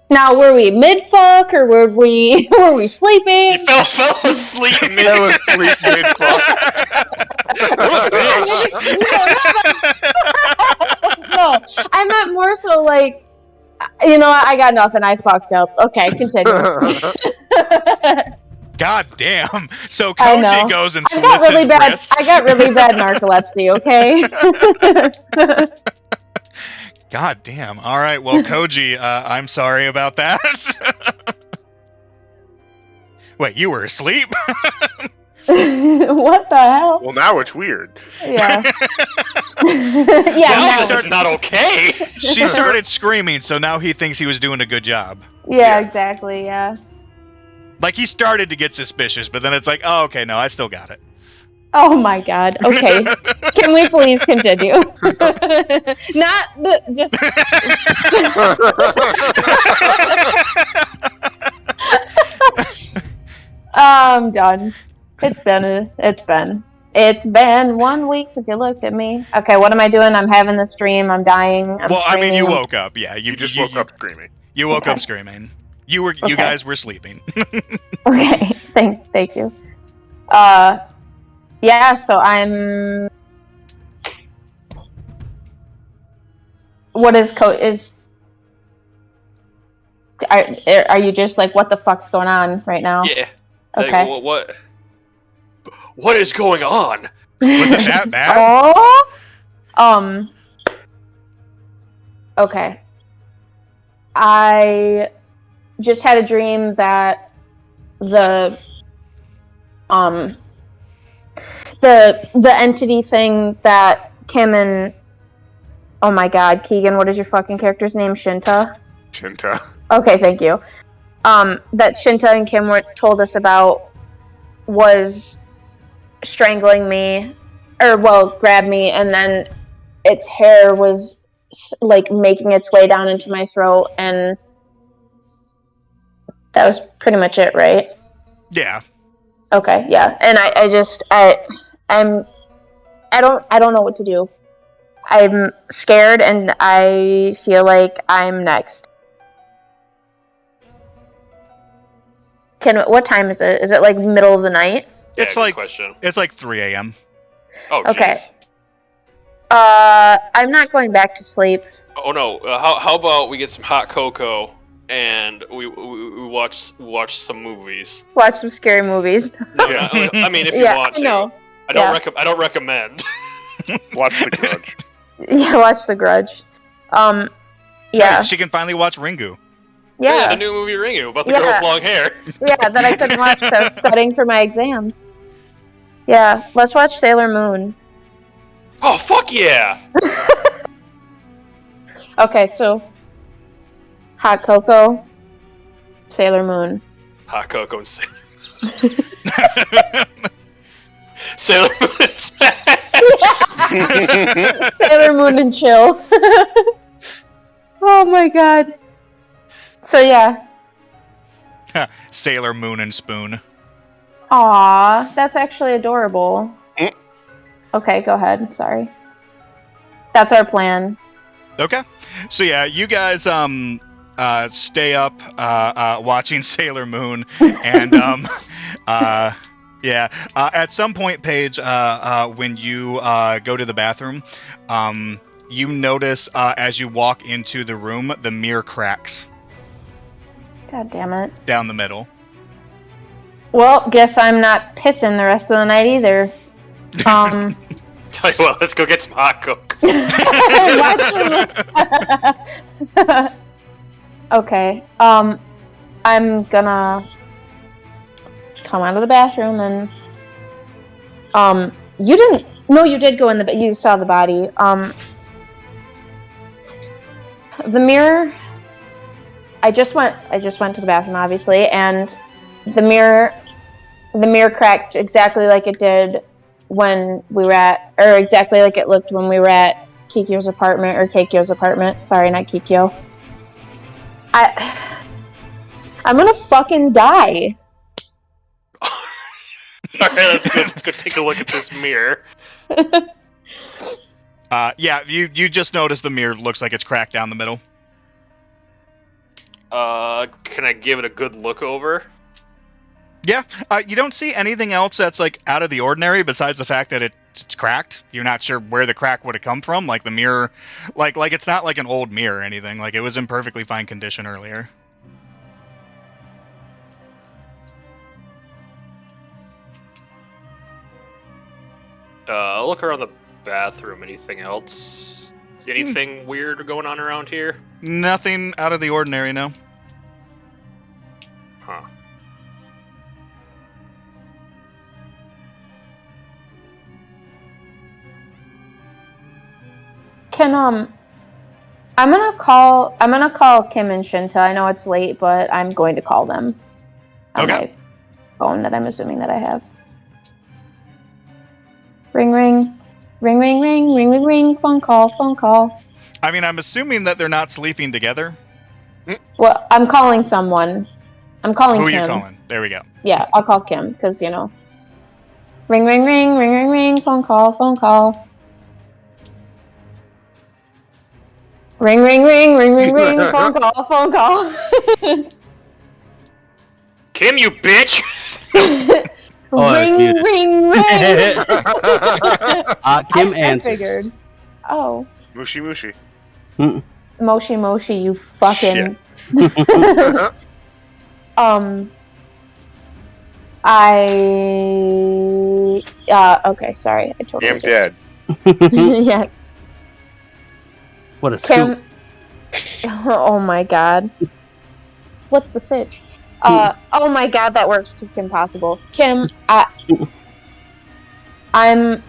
Now, were we mid-fuck, or were we sleeping?
You fell asleep mid.
Fell asleep mid-fuck.
No, I meant more so like, you know what, I got nothing, I fucked up. Okay, continue.
God damn! So
I know.
Koji goes and
I
slits
got really
his
bad.
wrist.
I got really bad narcolepsy. Okay.
God damn! All right, well, Koji, I'm sorry about that. Wait, you were asleep?
What the hell?
Well, now it's weird.
Yeah.
Now
No.
this is not okay.
She started screaming, so now he thinks he was doing a good job.
Yeah, exactly. Yeah.
Like, he started to get suspicious, but then it's like, oh, okay, no, I still got it.
Oh my God. Okay. Can we please continue? Not the just. I'm done. It's been 1 week since you looked at me. Okay, what am I doing? I'm having this dream. I'm dying. I'm
I mean, you
screaming.
woke up. Yeah,
You just woke up screaming.
You woke
Okay.
up screaming. You
Okay.
guys were sleeping.
Okay, thank you. Yeah, so I'm. What is Are you just like, what the fuck's going on right now?
Yeah.
Okay.
Like, what is going on?
Was it that bad?
Oh. Okay. I just had a dream that the entity thing that Kim and, oh my God, Keegan, what is your fucking character's name? Shinta?
Shinta.
Okay, thank you. That Shinta and Kim told us about was strangling me, or well, grabbed me, and then its hair was like making its way down into my throat, and that was pretty much it, right?
Yeah.
Okay, yeah. And I don't know what to do. I'm scared, and I feel like I'm next. What time is it? Is it like middle of the night?
It's
good
like
question.
It's like 3 a.m.
Oh,
Okay.
jeez.
I'm not going back to sleep.
Oh no. How about we get some hot cocoa and we watch some movies?
Watch some scary movies.
No, I mean if you
Yeah,
want
I
to.
know.
I don't
Yeah.
I don't recommend.
Watch The Grudge.
Yeah, watch The Grudge. Yeah.
Hey, she can finally watch Ringu.
Yeah, the
Yeah.
new movie Ringu about the girl with long hair.
Yeah, that I couldn't watch because I was studying for my exams. Yeah, let's watch Sailor Moon.
Oh fuck yeah!
Okay, so hot cocoa, Sailor Moon.
Hot cocoa and Sailor Moon and Smash.
Sailor Moon and chill. Oh my God. So yeah.
Sailor Moon and Spoon.
Aw, that's actually adorable.
Mm.
Okay, go ahead. Sorry. That's our plan.
Okay. So yeah, you guys stay up watching Sailor Moon, and yeah. At some point, Paige, when you go to the bathroom, you notice as you walk into the room, the mirror cracks
God damn it.
down the middle.
Well, guess I'm not pissing the rest of the night either.
Tell you what, let's go get some hot coke.
Okay. I'm gonna come out of the bathroom and you didn't. No, you did go in the. You saw the body. The mirror. I just went to the bathroom, obviously, and the mirror the mirror cracked exactly like it did when we were at, or exactly like it looked when we were at Kikyo's apartment, or Keikyo's apartment. Sorry, not Kikyo. I'm gonna fucking die.
Alright, that's good. Let's go take a look at this mirror.
Yeah, you just noticed the mirror looks like it's cracked down the middle.
Can I give it a good look over?
Yeah, you don't see anything else that's like out of the ordinary besides the fact that it's cracked. You're not sure where the crack would have come from. Like the mirror, like it's not like an old mirror or anything. Like it was in perfectly fine condition earlier.
I'll look around the bathroom. Anything else? Anything weird going on around here?
Nothing out of the ordinary, no.
Huh.
Can I'm gonna call Kim and Shinta. I know it's late, but I'm going to call them on my phone that I'm assuming that I have. Ring ring. Ring ring ring ring ring ring, phone call.
I mean, I'm assuming that they're not sleeping together.
Well, I'm calling someone. I'm calling
Who are
Kim.
you calling? There we go.
Yeah, I'll call Kim, because, you know. Ring ring ring ring ring ring, phone call. Ring ring ring ring ring ring, phone call.
Kim, you bitch!
Ring ring ring.
Kim
I
answers.
figured. Oh.
Mushi.
Moshi, you fucking. Okay, sorry. I totally
I'm dead.
Yes.
What a scoop.
Kim. Oh my god. What's the sitch? Oh my god, that works because Kim Possible. Kim, I'm.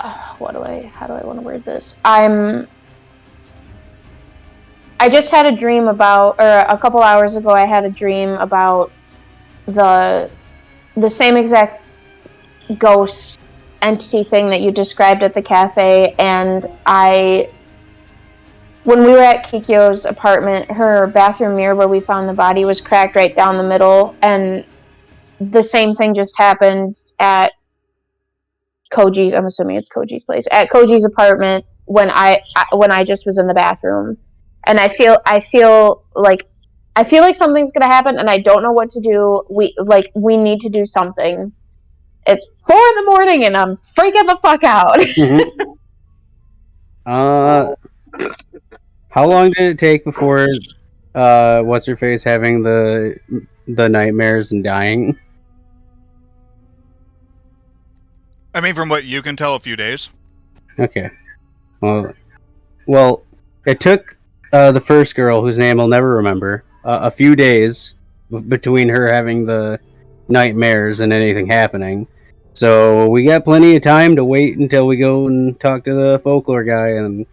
How do I want to word this? I just had a dream about, or a couple hours ago, I had a dream about the same exact ghost entity thing that you described at the cafe, and when we were at Kikyo's apartment, her bathroom mirror where we found the body was cracked right down the middle, and the same thing just happened at Koji's, I'm assuming it's Koji's place, at Koji's apartment when I just was in the bathroom. And I feel like something's gonna happen, and I don't know what to do. We need to do something. It's 4 a.m, and I'm freaking the fuck out.
How long did it take before what's her face having the nightmares and dying?
I mean, from what you can tell, a few days.
Okay. Well, it took the first girl, whose name I'll never remember, a few days between her having the nightmares and anything happening. So we got plenty of time to wait until we go and talk to the folklore guy, and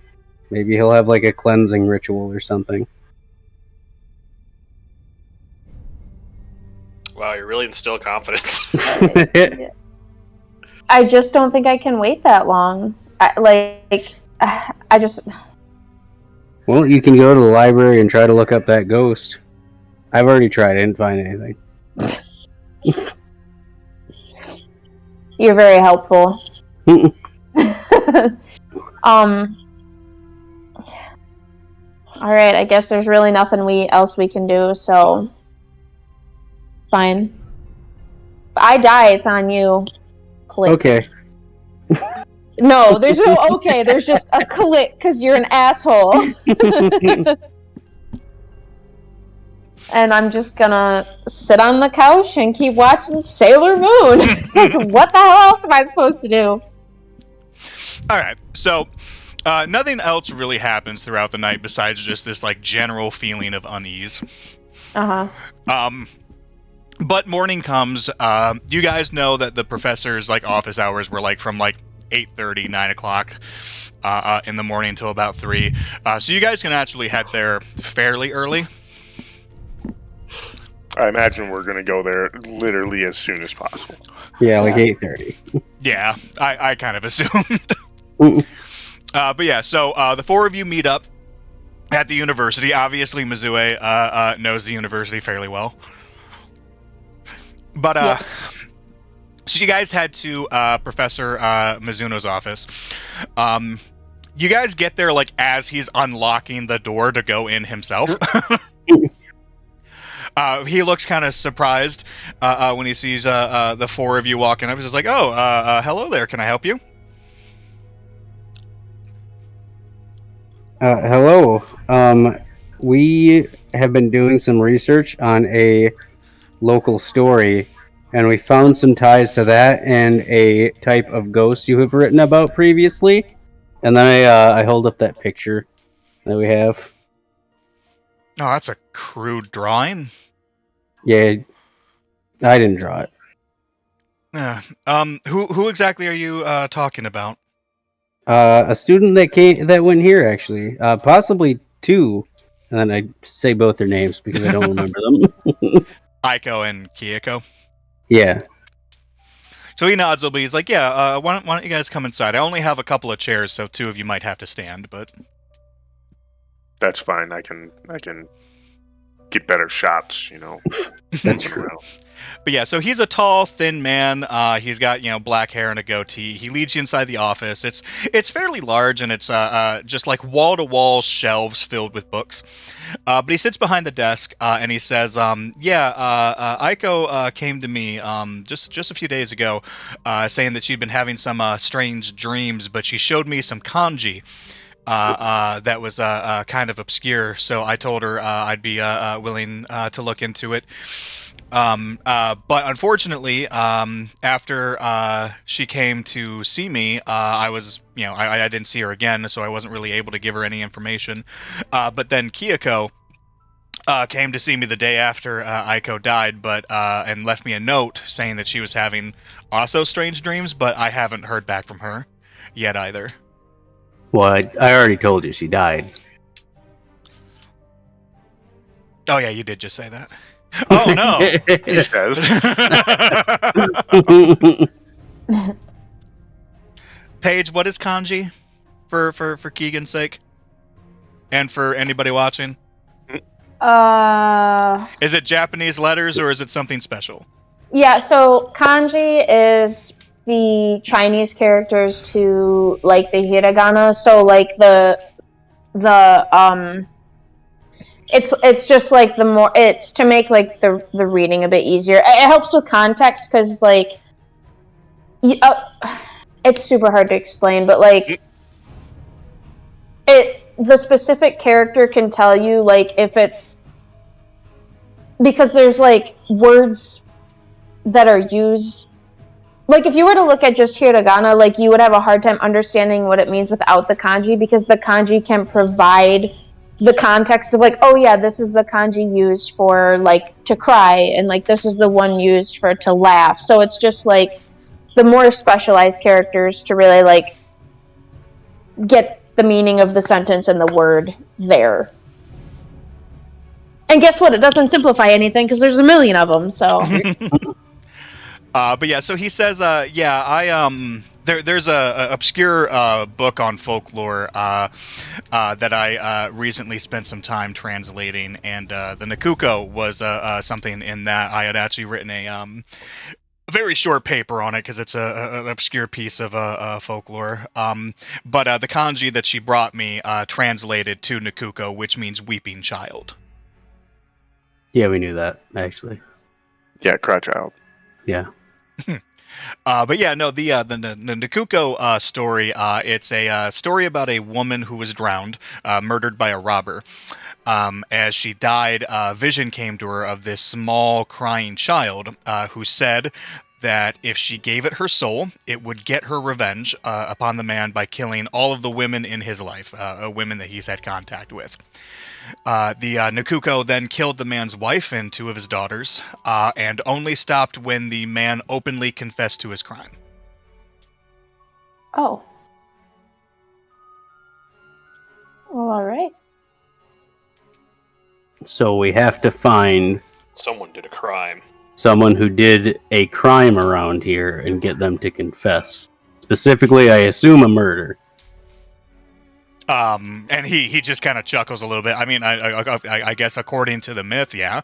maybe he'll have like a cleansing ritual or something.
Wow, you're really instilled confidence.
I just don't think I can wait that long.
Well, you can go to the library and try to look up that ghost. I've already tried. I didn't find anything.
You're very helpful. Alright, I guess there's really nothing else we can do, so fine. If I die, it's on you. Click.
Okay.
No, there's no okay, there's just a click because you're an asshole. And I'm just gonna sit on the couch and keep watching Sailor Moon. What the hell else am I supposed to do?
Alright, so nothing else really happens throughout the night besides just this like general feeling of unease. But morning comes. You guys know that the professor's like office hours were like from like 8:30, 9 o'clock in the morning until about 3. So you guys can actually head there fairly early.
I imagine we're going to go there literally as soon as possible.
Yeah, like
Yeah.
8:30.
Yeah, I kind of assumed. But yeah, so the four of you meet up at the university. Obviously, Mizue knows the university fairly well. But
Yeah.
so you guys head to Professor Mizuno's office. You guys get there like as he's unlocking the door to go in himself. He looks kind of surprised when he sees the four of you walking up. He's just like, "Oh, hello there. Can I help you?"
Hello. We have been doing some research on a local story, and we found some ties to that and a type of ghost you have written about previously. And then I hold up that picture that we have.
Oh, that's a crude drawing.
Yeah, I didn't draw it.
Who exactly are you talking about?
A student that went here actually, possibly two. And then I say both their names because I don't remember them.
Aiko and Kiyoko.
Yeah.
So he nods, but he's like, "Yeah, why don't you guys come inside? I only have a couple of chairs, so two of you might have to stand, but."
That's fine. I can get better shots,
That's
moving
true.
around.
But yeah, so he's a tall, thin man. He's got black hair and a goatee. He leads you inside the office. It's fairly large, and it's just like wall to wall shelves filled with books. But he sits behind the desk and he says, Aiko came to me just a few days ago, saying that she'd been having some strange dreams, but she showed me some kanji." That was kind of obscure, so I told her I'd be willing to look into it. But unfortunately, after she came to see me, I was, I didn't see her again, so I wasn't really able to give her any information. But then Kiyoko came to see me the day after Aiko died, but and left me a note saying that she was having also strange dreams, but I haven't heard back from her yet either.
Well, I already told you she died.
Oh yeah, you did just say that. Oh no.
He says.
Paige, what is kanji for Keegan's sake? And for anybody watching? Is it Japanese letters or is it something special?
Yeah, so kanji is the Chinese characters to like the hiragana. So like the it's just like the more it's to make like the reading a bit easier. It helps with context because like it's super hard to explain, but like the specific character can tell you like if it's because there's like words that are used. Like, if you were to look at just hiragana, like, you would have a hard time understanding what it means without the kanji, because the kanji can provide the context of, like, oh, yeah, this is the kanji used for, like, to cry, and, like, this is the one used for to laugh. So it's just, like, the more specialized characters to really, like, get the meaning of the sentence and the word there. And guess what? It doesn't simplify anything, because there's a million of them, so...
But yeah, so he says, there's a obscure book on folklore that I recently spent some time translating, and the Nakuko was something in that. I had actually written a very short paper on it because it's an obscure piece of folklore. But the kanji that she brought me translated to Nakuko, which means weeping child.
Yeah, we knew that, actually.
Yeah, cry child.
Yeah.
But yeah, no, the Nakuko story, it's a story about a woman who was drowned, murdered by a robber. As she died, vision came to her of this small crying child who said that if she gave it her soul, it would get her revenge upon the man by killing all of the women in his life, women that he's had contact with. The Nakuko then killed the man's wife and two of his daughters, and only stopped when the man openly confessed to his crime.
Oh. Well, alright.
So we have to find
Someone did a crime.
Someone who did a crime around here and get them to confess. Specifically, I assume a murder.
And he just kind of chuckles a little bit. I mean, I guess according to the myth, yeah.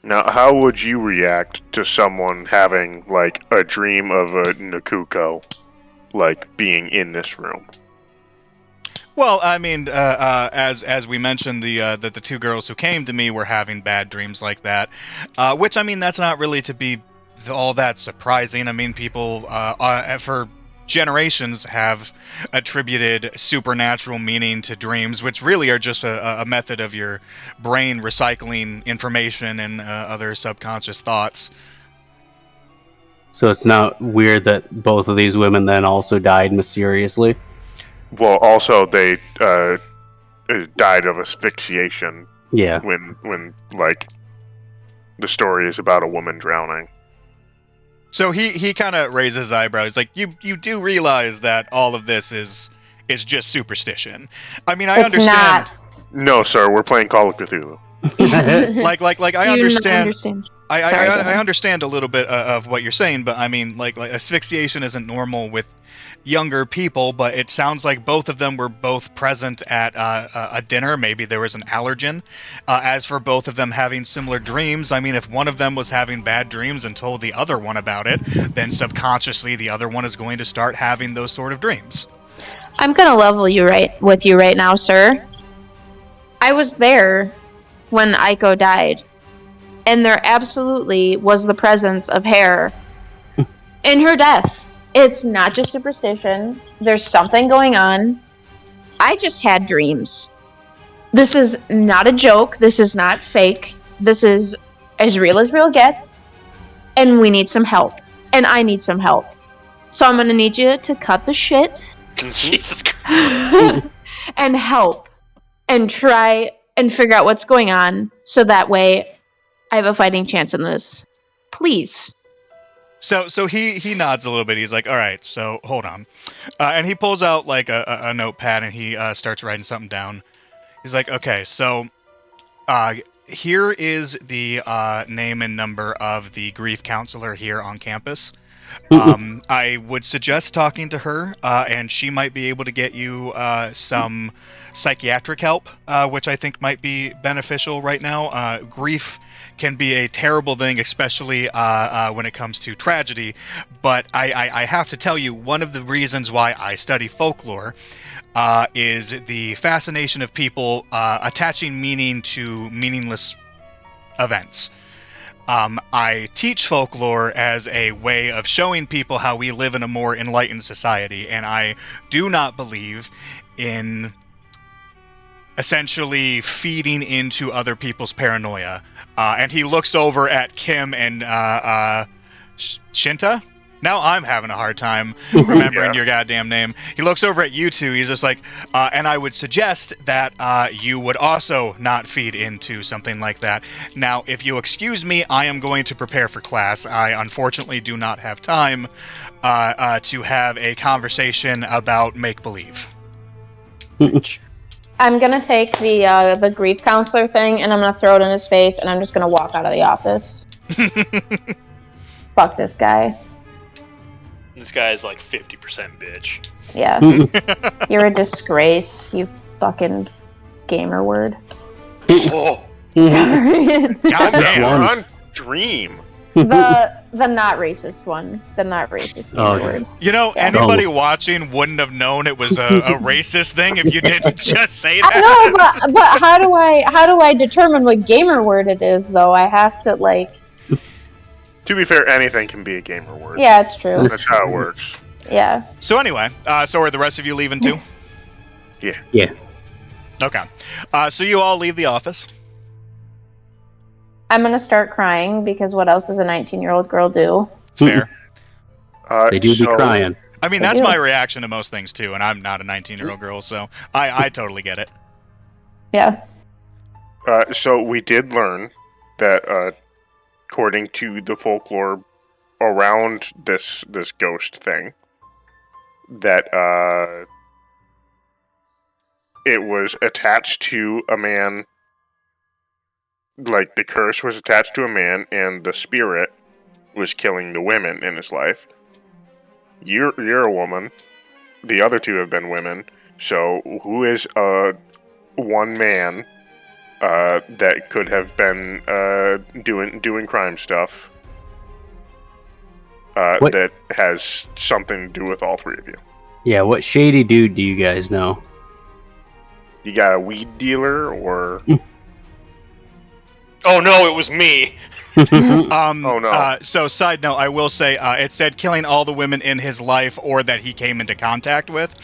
Now, how would you react to someone having, like, a dream of a Nakuko, like, being in this room?
Well, I mean, as we mentioned, the two girls who came to me were having bad dreams like that, which, I mean, that's not really to be all that surprising. I mean, people for generations have attributed supernatural meaning to dreams, which really are just a method of your brain recycling information and other subconscious thoughts.
So it's not weird that both of these women then also died mysteriously.
Well, also, they died of asphyxiation
Yeah.
when like, the story is about a woman drowning.
So he kind of raises his eyebrows, like, you do realize that all of this is just superstition. I mean, I
It's
understand.
not.
No, sir, we're playing Call of Cthulhu.
Like I
Do you not
understand.
Sorry, go
I
ahead.
understand a little bit of what you're saying, but I mean, like asphyxiation isn't normal with younger people, but it sounds like both of them were both present at a dinner. Maybe there was an allergen. As for both of them having similar dreams, I mean, if one of them was having bad dreams and told the other one about it, then subconsciously the other one is going to start having those sort of dreams.
I'm gonna level you with you right now, sir. I was there when Aiko died, and there absolutely was the presence of hair in her death. It's not just superstition. There's something going on. I just had dreams. This is not a joke. This is not fake. This is as real gets. And we need some help. And I need some help. So I'm gonna need you to cut the shit
Jesus Christ.
and help and try and figure out what's going on so that way I have a fighting chance in this. Please.
So he nods a little bit. He's like, all right, so hold on. And he pulls out like a notepad and he starts writing something down. He's like, okay, so here is the name and number of the grief counselor here on campus. I would suggest talking to her, and she might be able to get you some psychiatric help, which I think might be beneficial right now. Grief can be a terrible thing, especially when it comes to tragedy. But I have to tell you, one of the reasons why I study folklore is the fascination of people attaching meaning to meaningless events. I teach folklore as a way of showing people how we live in a more enlightened society, and I do not believe in essentially feeding into other people's paranoia. And he looks over at Kim and Shinta. Now I'm having a hard time remembering your goddamn name. He looks over at you two. He's just like, and I would suggest that you would also not feed into something like that. Now, if you excuse me, I am going to prepare for class. I unfortunately do not have time to have a conversation about make-believe.
I'm gonna take the grief counselor thing and I'm gonna throw it in his face and I'm just gonna walk out of the office. Fuck this guy.
This guy is like 50% bitch.
Yeah. You're a disgrace, you fucking gamer word.
Oh,
Sorry.
Goddamn.
We're on Dream.
the not racist one. The not racist gamer word.
You know,
Yeah.
anybody watching wouldn't have known it was a racist thing if you didn't just say that.
I know, but how do I determine what gamer word it is though? I have to like.
To be fair, anything can be a gamer word.
Yeah, it's true.
That's how it works.
Yeah.
So anyway, so are the rest of you leaving too?
Yeah.
Okay. So you all leave the office.
I'm gonna start crying because what else does a 19-year-old girl do?
Fair.
They do be crying.
I mean,
They
that's
do.
my reaction to most things too, and I'm not a 19-year-old girl, so I totally get it.
Yeah.
So we did learn that, according to the folklore around this ghost thing, that it was attached to a man like the curse was attached to a man, and the spirit was killing the women in his life. You're a woman. The other two have been women. So who is one man that could have been doing crime stuff that has something to do with all three of you?
Yeah, what shady dude do you guys know?
You got a weed dealer or?
Oh no, it was me.
Oh no.
So, side note, I will say it said killing all the women in his life or that he came into contact with.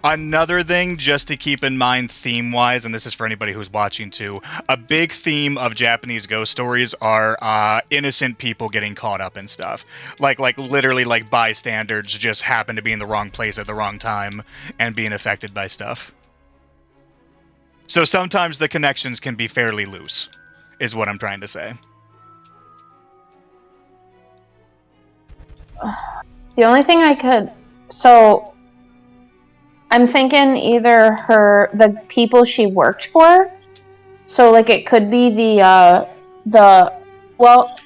Another thing just to keep in mind theme-wise, and this is for anybody who's watching too, a big theme of Japanese ghost stories are innocent people getting caught up in stuff. Like literally like bystanders just happen to be in the wrong place at the wrong time and being affected by stuff. So sometimes the connections can be fairly loose, is what I'm trying to say.
The only thing I could... So, I'm thinking either the people she worked for. So, like, it could be well...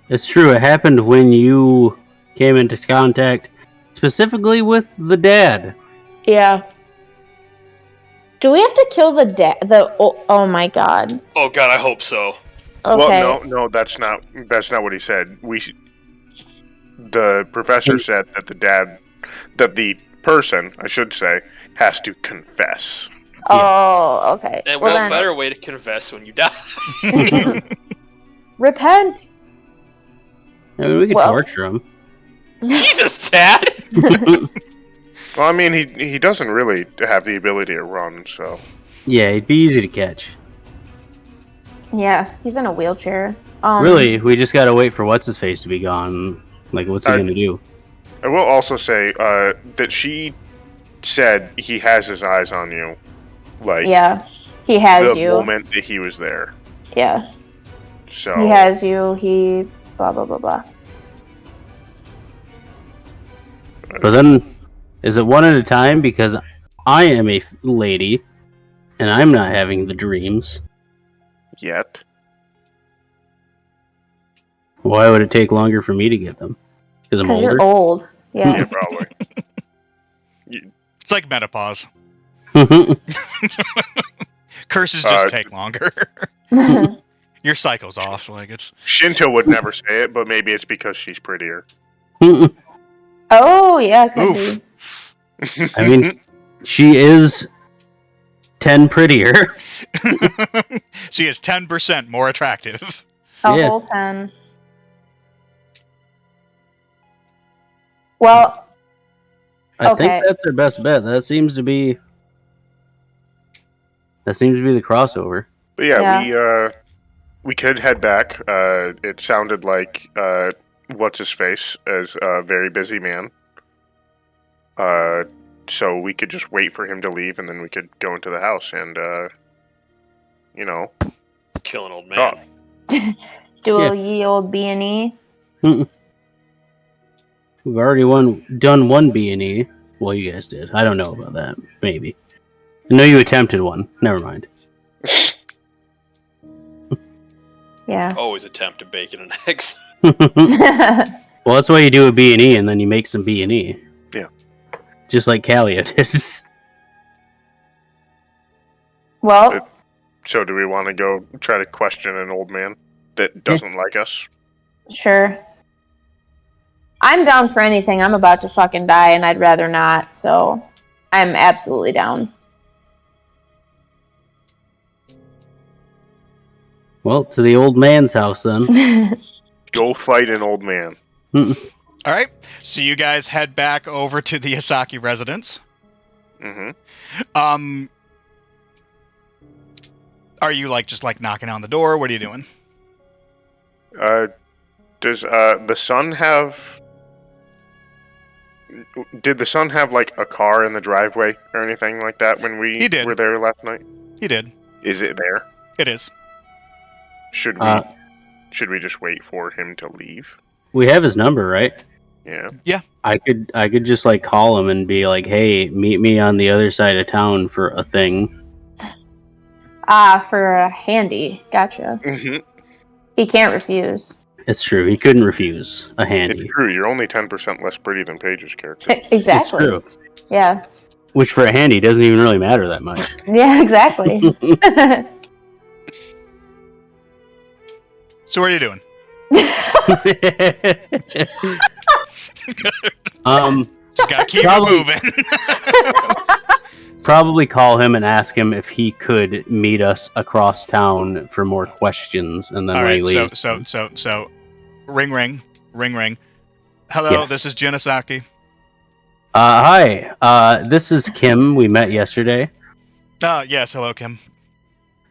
It's true, it happened when you came into contact specifically with the dad.
Yeah. Do we have to kill the dad? Oh my god.
Oh god, I hope so.
Okay.
Well, no, that's not what he said. The professor said that the person, I should say, has to confess.
Oh, okay.
And
well,
what
then,
better way to confess when you die?
repent.
I mean, we could
Well-
torture him.
Jesus, Dad!
Well, I mean, he doesn't really have the ability to run, so.
Yeah, it'd be easy to catch.
Yeah, he's in a wheelchair.
Really, we just gotta wait for what's-his-face to be gone. Like, what's he gonna do?
I will also say that she said he has his eyes on you. Like,
Yeah, he has
the
you.
moment that he was there.
Yeah,
So.
he has you. He blah blah blah blah.
But then, is it one at a time? Because I am a lady, and I'm not having the dreams.
Yet.
Why would it take longer for me to get them? Because I'm older?
You're old.
Yeah,
Yeah.
probably.
It's like menopause.
Well,
Curses just take longer. Your cycle's off. Like it's.
Shinto would never say it, but maybe it's because she's prettier.
Oh yeah, could
Oof.
be.
I mean, she is 10 prettier.
She is 10% more attractive.
A
Yeah.
whole 10. Well,
I
Okay.
think that's her best bet. That seems to be the crossover.
But yeah,
Yeah.
we could head back. It sounded like what's his face as a very busy man. So we could just wait for him to leave, and then we could go into the house and
Kill an old man.
do
Yeah.
a ye old B&E.
We've already done one B&E. Well, you guys did. I don't know about that. Maybe. I know you attempted one. Never mind.
Yeah.
Always attempt to bacon and eggs.
Well, that's why you do a B&E, and then you make some B&E.
Yeah.
Just like Kalia did.
Well,
So do we want to go try to question an old man that doesn't like us?
sure. I'm down for anything. I'm about to fucking die, and I'd rather not, so I'm absolutely down.
Well, to the old man's house, then.
Go fight an old man.
All right. So you guys head back over to the Asaki residence.
Mm-hmm.
Are you just knocking on the door? What are you doing?
Does the son have? Did the son have like a car in the driveway or anything like that when we
He did.
were there last night?
He did.
Is it there?
It is.
Should we just wait for him to leave?
We have his number, right?
Yeah.
I could just call him and be like, "Hey, meet me on the other side of town for a thing."
Ah, for a handy. Gotcha.
Mm-hmm.
He can't refuse.
It's true. He couldn't refuse a
It's
handy.
true. You're only 10% less pretty than Paige's character.
Exactly.
It's true.
Yeah.
Which for a handy doesn't even really matter that much.
Yeah, exactly.
So what are you doing? Just gotta keep
Probably-
it moving.
Probably call him and ask him if he could meet us across town for more questions, and then
All
when he
right.
leaves.
So, ring. Hello,
Yes.
this is Jinosaki.
Hi. This is Kim. We met yesterday.
Yes. Hello, Kim.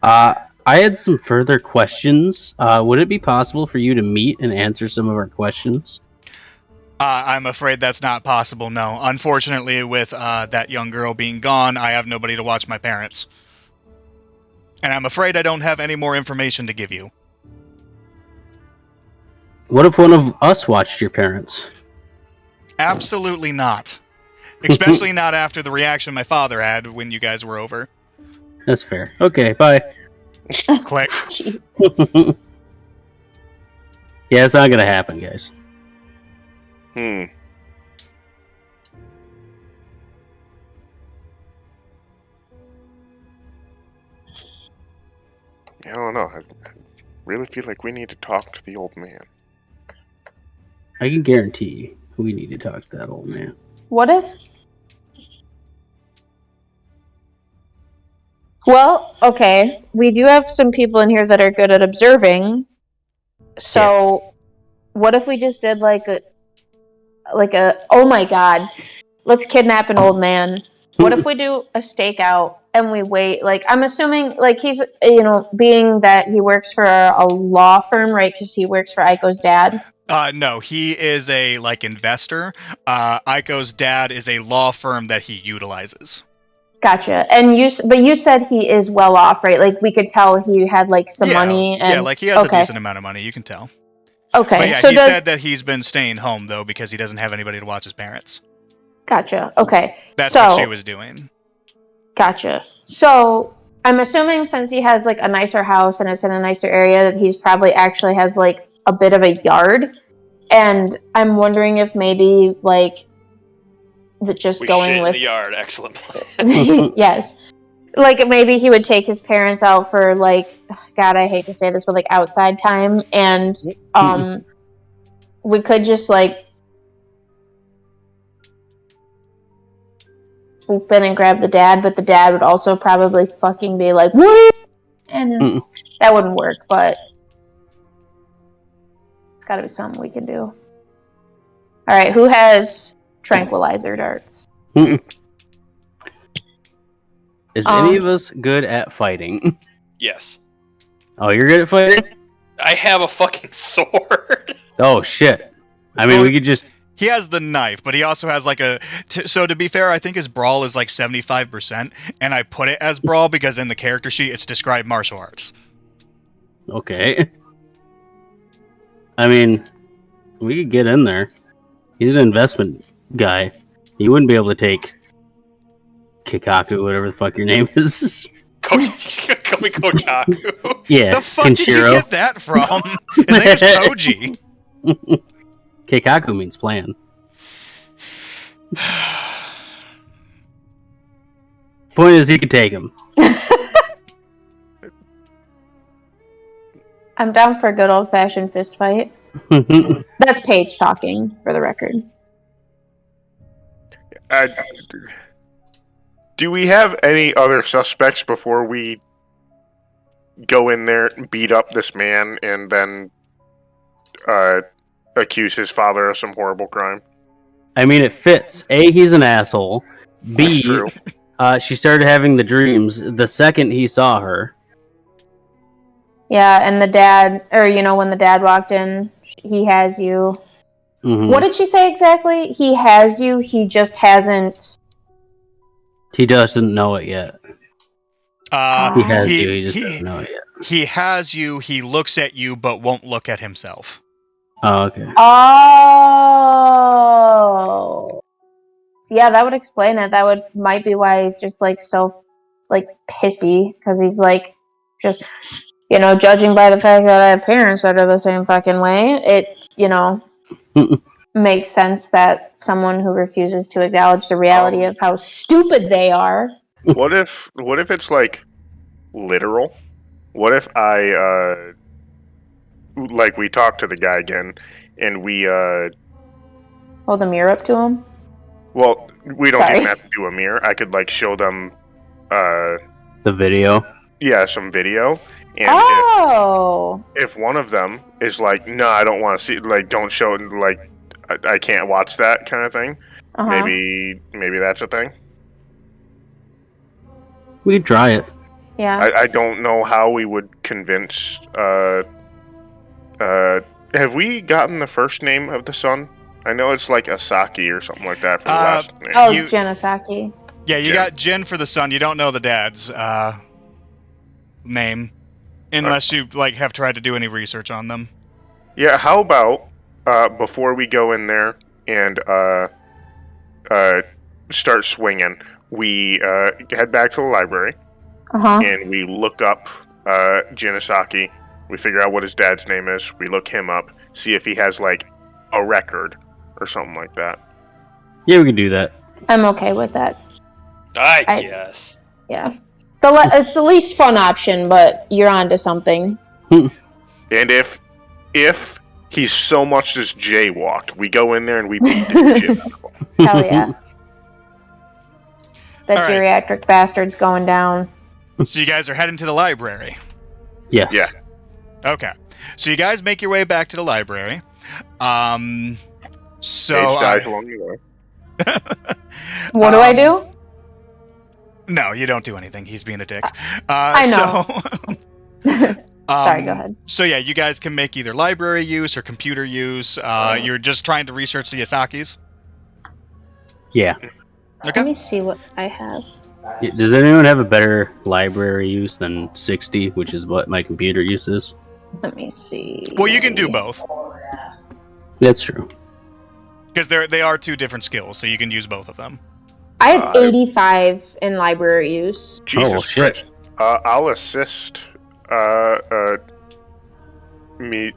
I had some further questions. Would it be possible for you to meet and answer some of our questions?
I'm afraid that's not possible. No, unfortunately, with that young girl being gone, I have nobody to watch my parents, and I'm afraid I don't have any more information to give you.
What if one of us watched your parents?
Absolutely not. Especially not after the reaction my father had when you guys were over.
That's fair. Okay, bye.
Click.
Gee.
Yeah, it's not gonna happen, guys.
Hmm. I don't know. I really feel like we need to talk to the old man.
I can guarantee we need to talk to that old man.
What if? Well, okay. We do have some people in here that are good at observing. So, what if we just did like a oh my god, let's kidnap an old man. What if we do a stakeout and we wait? Like, I'm assuming, like, he's, being that he works for a law firm, right? Because he works for Aiko's dad.
No, he is a investor. Aiko's dad is a law firm that he utilizes.
Gotcha. And you said he is well off, right? Like, we could tell he had like some money. And
Yeah, like he has
okay.
a decent amount of money. You can tell.
Okay.
But yeah,
so
he said that he's been staying home though because he doesn't have anybody to watch his parents.
Gotcha. Okay.
That's
so,
what she was doing.
Gotcha. So I'm assuming since he has like a nicer house and it's in a nicer area, that he's probably actually has like a bit of a yard. And I'm wondering if maybe like just
We
going
shit
with
in the yard. Excellent plan.
yes, like maybe he would take his parents out for like, God, I hate to say this, but like outside time, and we could just like swoop in and grab the dad, but the dad would also probably fucking be like, what? And that wouldn't work, but it's gotta be something we can do. Alright, who has tranquilizer darts?
Is any of us good at fighting?
Yes.
Oh, you're good at fighting?
I have a fucking sword.
Oh, shit. I mean,
Well,
we could just...
He has the knife, but he also has like so to be fair, I think his brawl is like 75%, and I put it as brawl because in the character sheet it's described martial arts.
Okay. I mean, we could get in there. He's an investment guy. He wouldn't be able to take Kikaku, whatever the fuck your name is.
Call me Kotaku.
Yeah,
The fuck did you
Kenshiro.
get that from? His name is Koji.
Keikaku means plan. Point is, he could take him.
I'm down for a good old-fashioned fist fight. That's Paige talking, for the record.
Do we have any other suspects before we go in there and beat up this man and then accuse his father of some horrible crime?
I mean, it fits. A, he's an asshole. B,
That's true.
she started having the dreams the second he saw her.
Yeah, and the dad, or when the dad walked in, he has you.
Mm-hmm.
What did she say exactly? He has you, he just hasn't...
He doesn't know it yet. He has you, he just doesn't know it yet.
He has you, he looks at you, but won't look at himself.
Oh, okay.
Oh. Yeah, that would explain it. Might be why he's just like so like pissy, because he's like Just, judging by the fact that I have parents that are the same fucking way, it, makes sense that someone who refuses to acknowledge the reality of how stupid they are.
What if it's like literal? What if I like we talk to the guy again and we
Hold a mirror up to him.
well, we don't
Sorry.
even have to do a mirror. I could like show them
The video.
yeah, some video. And
Oh.
if one of them is like, no, I don't want to see, like, don't show it, like, I can't watch that kind of thing.
Uh-huh.
Maybe that's a thing.
We could try it.
Yeah.
I don't know how we would convince. Have we gotten the first name of the son? I know it's like Asaki or something like that for the last name.
Oh, Genesaki.
Yeah, you
Jin.
got Jin for the son. You don't know the dad's name, unless you have tried to do any research on them.
Yeah, how about before we go in there and start swinging, we head back to the library and we look up Genesaki. We figure out what his dad's name is. We look him up, see if he has like a record or something like that.
Yeah, we can do that.
I'm okay with that.
I guess.
Yeah. It's the least fun option, but you're onto something.
And if he's so much as jaywalked, we go in there and we beat the shit out of him.
Hell yeah. That
All right.
geriatric bastard's going down.
So you guys are heading to the library.
Yes.
Yeah.
Okay. So you guys make your way back to the library.
Page
So
dies along the way.
What do I do?
No, you don't do anything. He's being a dick.
I know. Sorry, go ahead.
So yeah, you guys can make either library use or computer use. You're just trying to research the Asakis.
Yeah.
Okay.
Let me see what I have.
Does anyone have a better library use than 60, which is what my computer uses?
Let me see.
Well, you can do both
That's true.
because they are two different skills, so you can use both of them.
I have 85 in library use.
Jesus
Oh, shit.
Christ. I'll assist Mizue.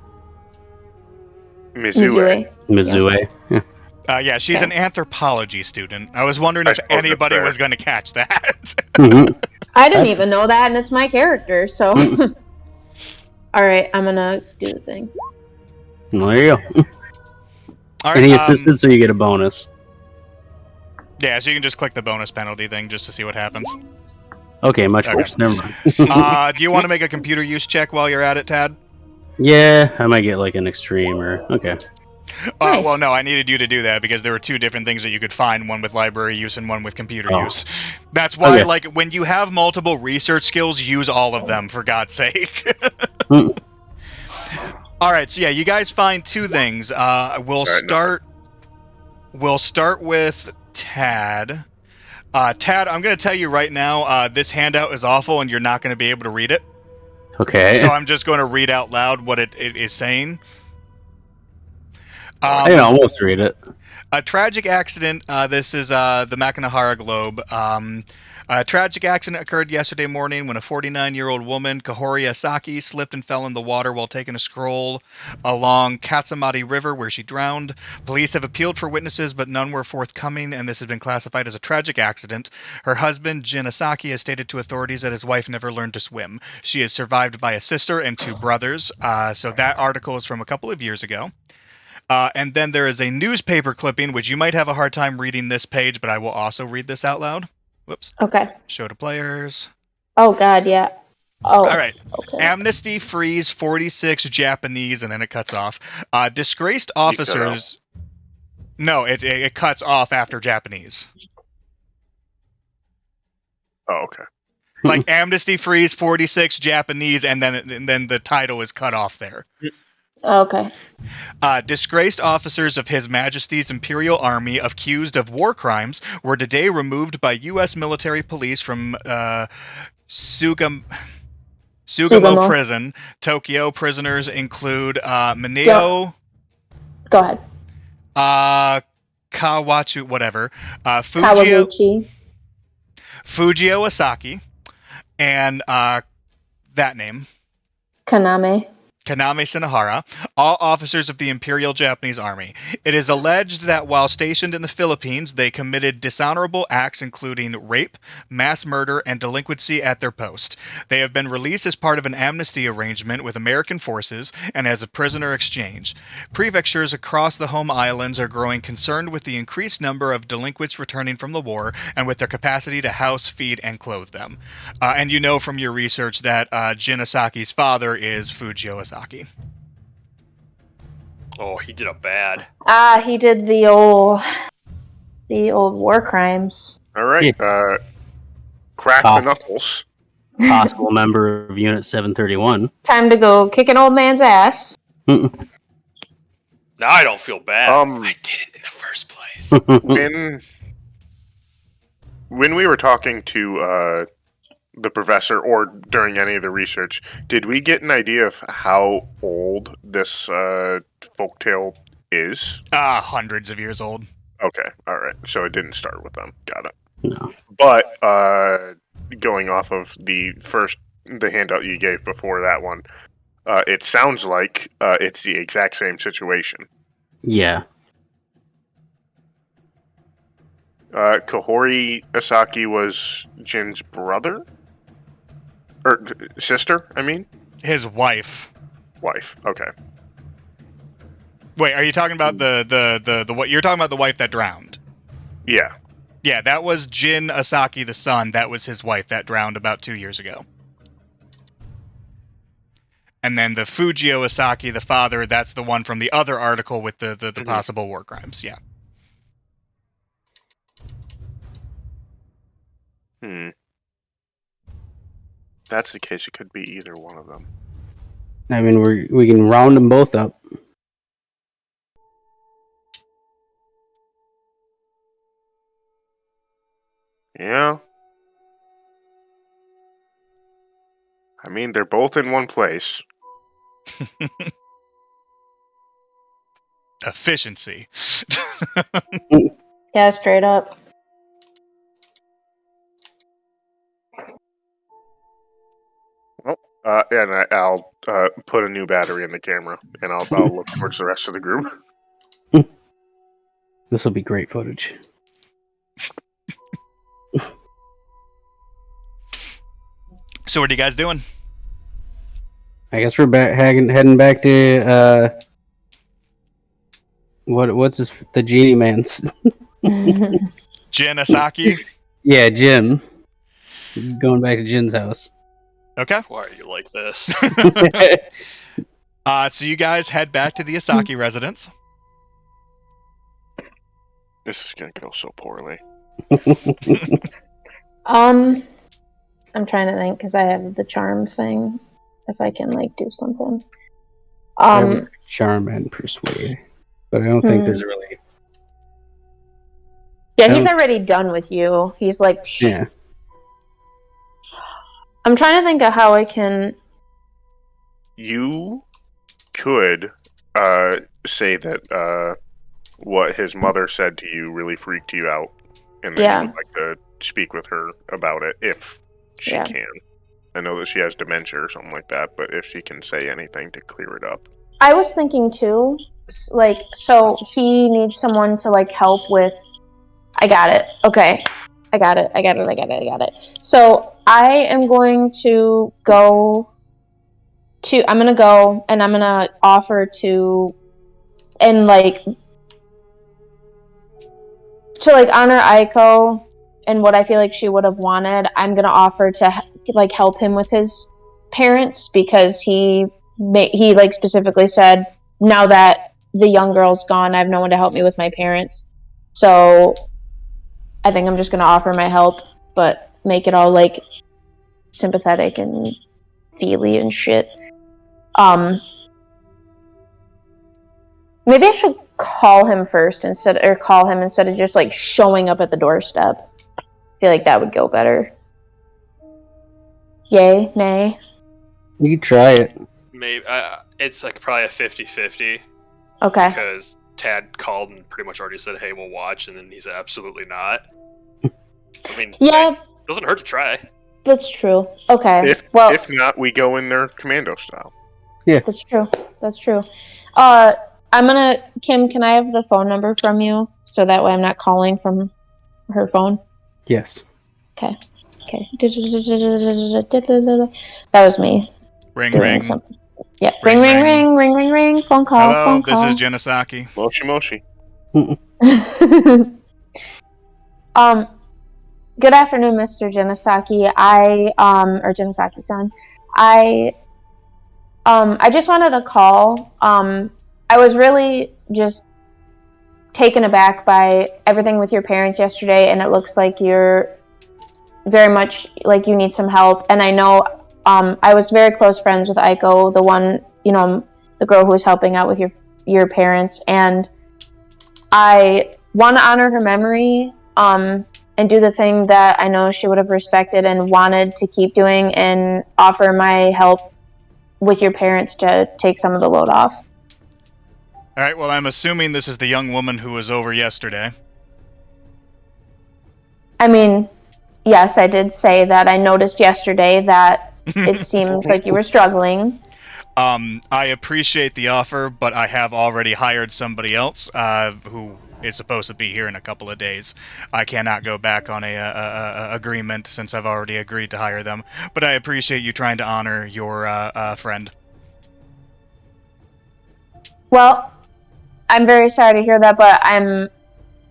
Mizue.
Mizue.
Yeah, she's
Okay.
an anthropology student. I was wondering
I
if
suppose that's
anybody
fair.
was going to catch that.
Mhm.
I didn't even know that, and it's my character, so. Alright, I'm gonna do the thing.
Well, there you go.
All right,
Any assistance, so you get a bonus.
Yeah, so you can just click the bonus penalty thing just to see what happens.
Okay, much
Okay.
worse. Never mind.
Do you want to make a computer use check while you're at it, Tad?
Yeah, I might get like an extreme or okay.
Nice.
Well, no, I needed you to do that because there were two different things that you could find, one with library use and one with computer use. That's why,
Okay.
like, when you have multiple research skills, use all of them, for God's sake.
Mm.
All right, so yeah, you guys find two things. We'll start with Tad. Tad, I'm going to tell you right now, this handout is awful and you're not going to be able to read it.
Okay.
So I'm just going to read out loud what it is saying.
I can almost read it.
A tragic accident. This is the Makanahara Globe. A tragic accident occurred yesterday morning when a 49-year-old woman, Kahori Asaki, slipped and fell in the water while taking a stroll along Katsamati River, where she drowned. Police have appealed for witnesses, but none were forthcoming, and this has been classified as a tragic accident. Her husband, Jin Asaki, has stated to authorities that his wife never learned to swim. She is survived by a sister and two brothers. So that article is from a couple of years ago. And then there is a newspaper clipping, which you might have a hard time reading this page, but I will also read this out loud. Whoops.
Okay.
Show to players.
Oh, God, yeah. Oh.
All right.
Okay.
Amnesty frees 46 Japanese, and then it cuts off. Disgraced officers. No, it cuts off after Japanese.
Oh, okay.
Like Amnesty frees 46 Japanese, and then the title is cut off there.
Okay.
Disgraced officers of His Majesty's Imperial Army accused of war crimes were today removed by U.S. military police from Sugamo Prison. Tokyo prisoners include Mineo,
Go ahead.
Kawachu, whatever,
Kawaguchi.
Fujio Asaki, and That name.
Kaname.
Kaname Shinohara, all officers of the Imperial Japanese Army. It is alleged that while stationed in the Philippines, they committed dishonorable acts including rape, mass murder, and delinquency at their post. They have been released as part of an amnesty arrangement with American forces and as a prisoner exchange. Prefectures across the home islands are growing concerned with the increased number of delinquents returning from the war and with their capacity to house, feed, and clothe them. And you know from your research that Jin Asaki's father is Fujio Asaki.
Oh, he did a bad.
He did the old war crimes.
All right. Crack the knuckles.
Possible member of Unit 731.
Time to go kick an old man's ass.
Now I don't feel bad. I did it in the first place.
When we were talking to the professor, or during any of the research, did we get an idea of how old this folktale is?
Hundreds of years old.
Okay, all right. So it didn't start with them. Got it.
No.
But going off of the handout you gave before that one, it sounds like it's the exact same situation.
Yeah.
Kahori Asaki was Jin's brother? Or sister, I mean?
His wife.
Wife, okay.
Wait, are you talking about the what? You're talking about the wife that drowned?
Yeah.
Yeah, that was Jin Asaki the son. That was his wife that drowned about 2 years ago. And then the Fujio Asaki, the father, that's the one from the other article with the possible war crimes. Yeah.
That's the case. It could be either one of them.
I mean, we can round them both up.
Yeah. I mean, they're both in one place.
Efficiency.
Yeah, straight up.
And I'll put a new battery in the camera, and I'll look towards the rest of the group.
This will be great footage.
So what are you guys doing?
I guess we're heading back to what's the genie man's?
Jin Asaki?
Yeah, Jim. Going back to Jin's house.
Okay.
Why are you like this?
So you guys head back to the Asaki residence.
This is gonna go so poorly.
I'm trying to think because I have the charm thing. If I can do something.
Charm and persuade, but I don't think there's really.
Yeah, he's already done with you. He's like. Shh.
Yeah.
I'm trying to think of how I can.
You could say that what his mother said to you really freaked you out, and that you would like to speak with her about it if she can. I know that she has dementia or something like that, but if she can say anything to clear it up.
I was thinking too, so he needs someone to help with. I got it. Okay. I got it. So I am going to go I'm gonna go and I'm gonna offer to honor Aiko and what I feel like she would have wanted. I'm gonna offer to help him with his parents because he specifically said, now that the young girl's gone, I have no one to help me with my parents. So I think I'm just gonna offer my help, but make it all sympathetic and feely and shit. Maybe I should call him instead of just showing up at the doorstep. I feel like that would go better. Yay, nay.
You try it.
Maybe it's probably a 50-50.
Okay.
Because Tad called and pretty much already said, "Hey, we'll watch," and then he said, "Absolutely not." I mean,
yeah,
doesn't hurt to try.
That's true. Okay.
If
well,
if not, we go in there commando style.
that's true. That's true. Kim, can I have the phone number from you so that way I'm not calling from her phone?
Yes.
Okay. That was me
Ring,
doing
ring.
something. Yeah.
Ring,
Ring,
ring.
ring, ring, ring, ring. Phone call.
Hello,
Phone
this
call.
is Genesaki.
Moshi.
Good afternoon, Mr. Genesaki. Or Genesaki-san. I just wanted to call. I was really just taken aback by everything with your parents yesterday, and it looks like you're very much like you need some help. And I know, I was very close friends with Aiko, the one, the girl who was helping out with your parents, and I want to honor her memory, and do the thing that I know she would have respected and wanted to keep doing, and offer my help with your parents to take some of the load off.
Alright, well, I'm assuming this is the young woman who was over yesterday.
I mean, yes, I did say that I noticed yesterday that it seemed like you were struggling.
I appreciate the offer, but I have already hired somebody else who is supposed to be here in a couple of days. I cannot go back on a agreement since I've already agreed to hire them. But I appreciate you trying to honor your friend.
Well, I'm very sorry to hear that, but I'm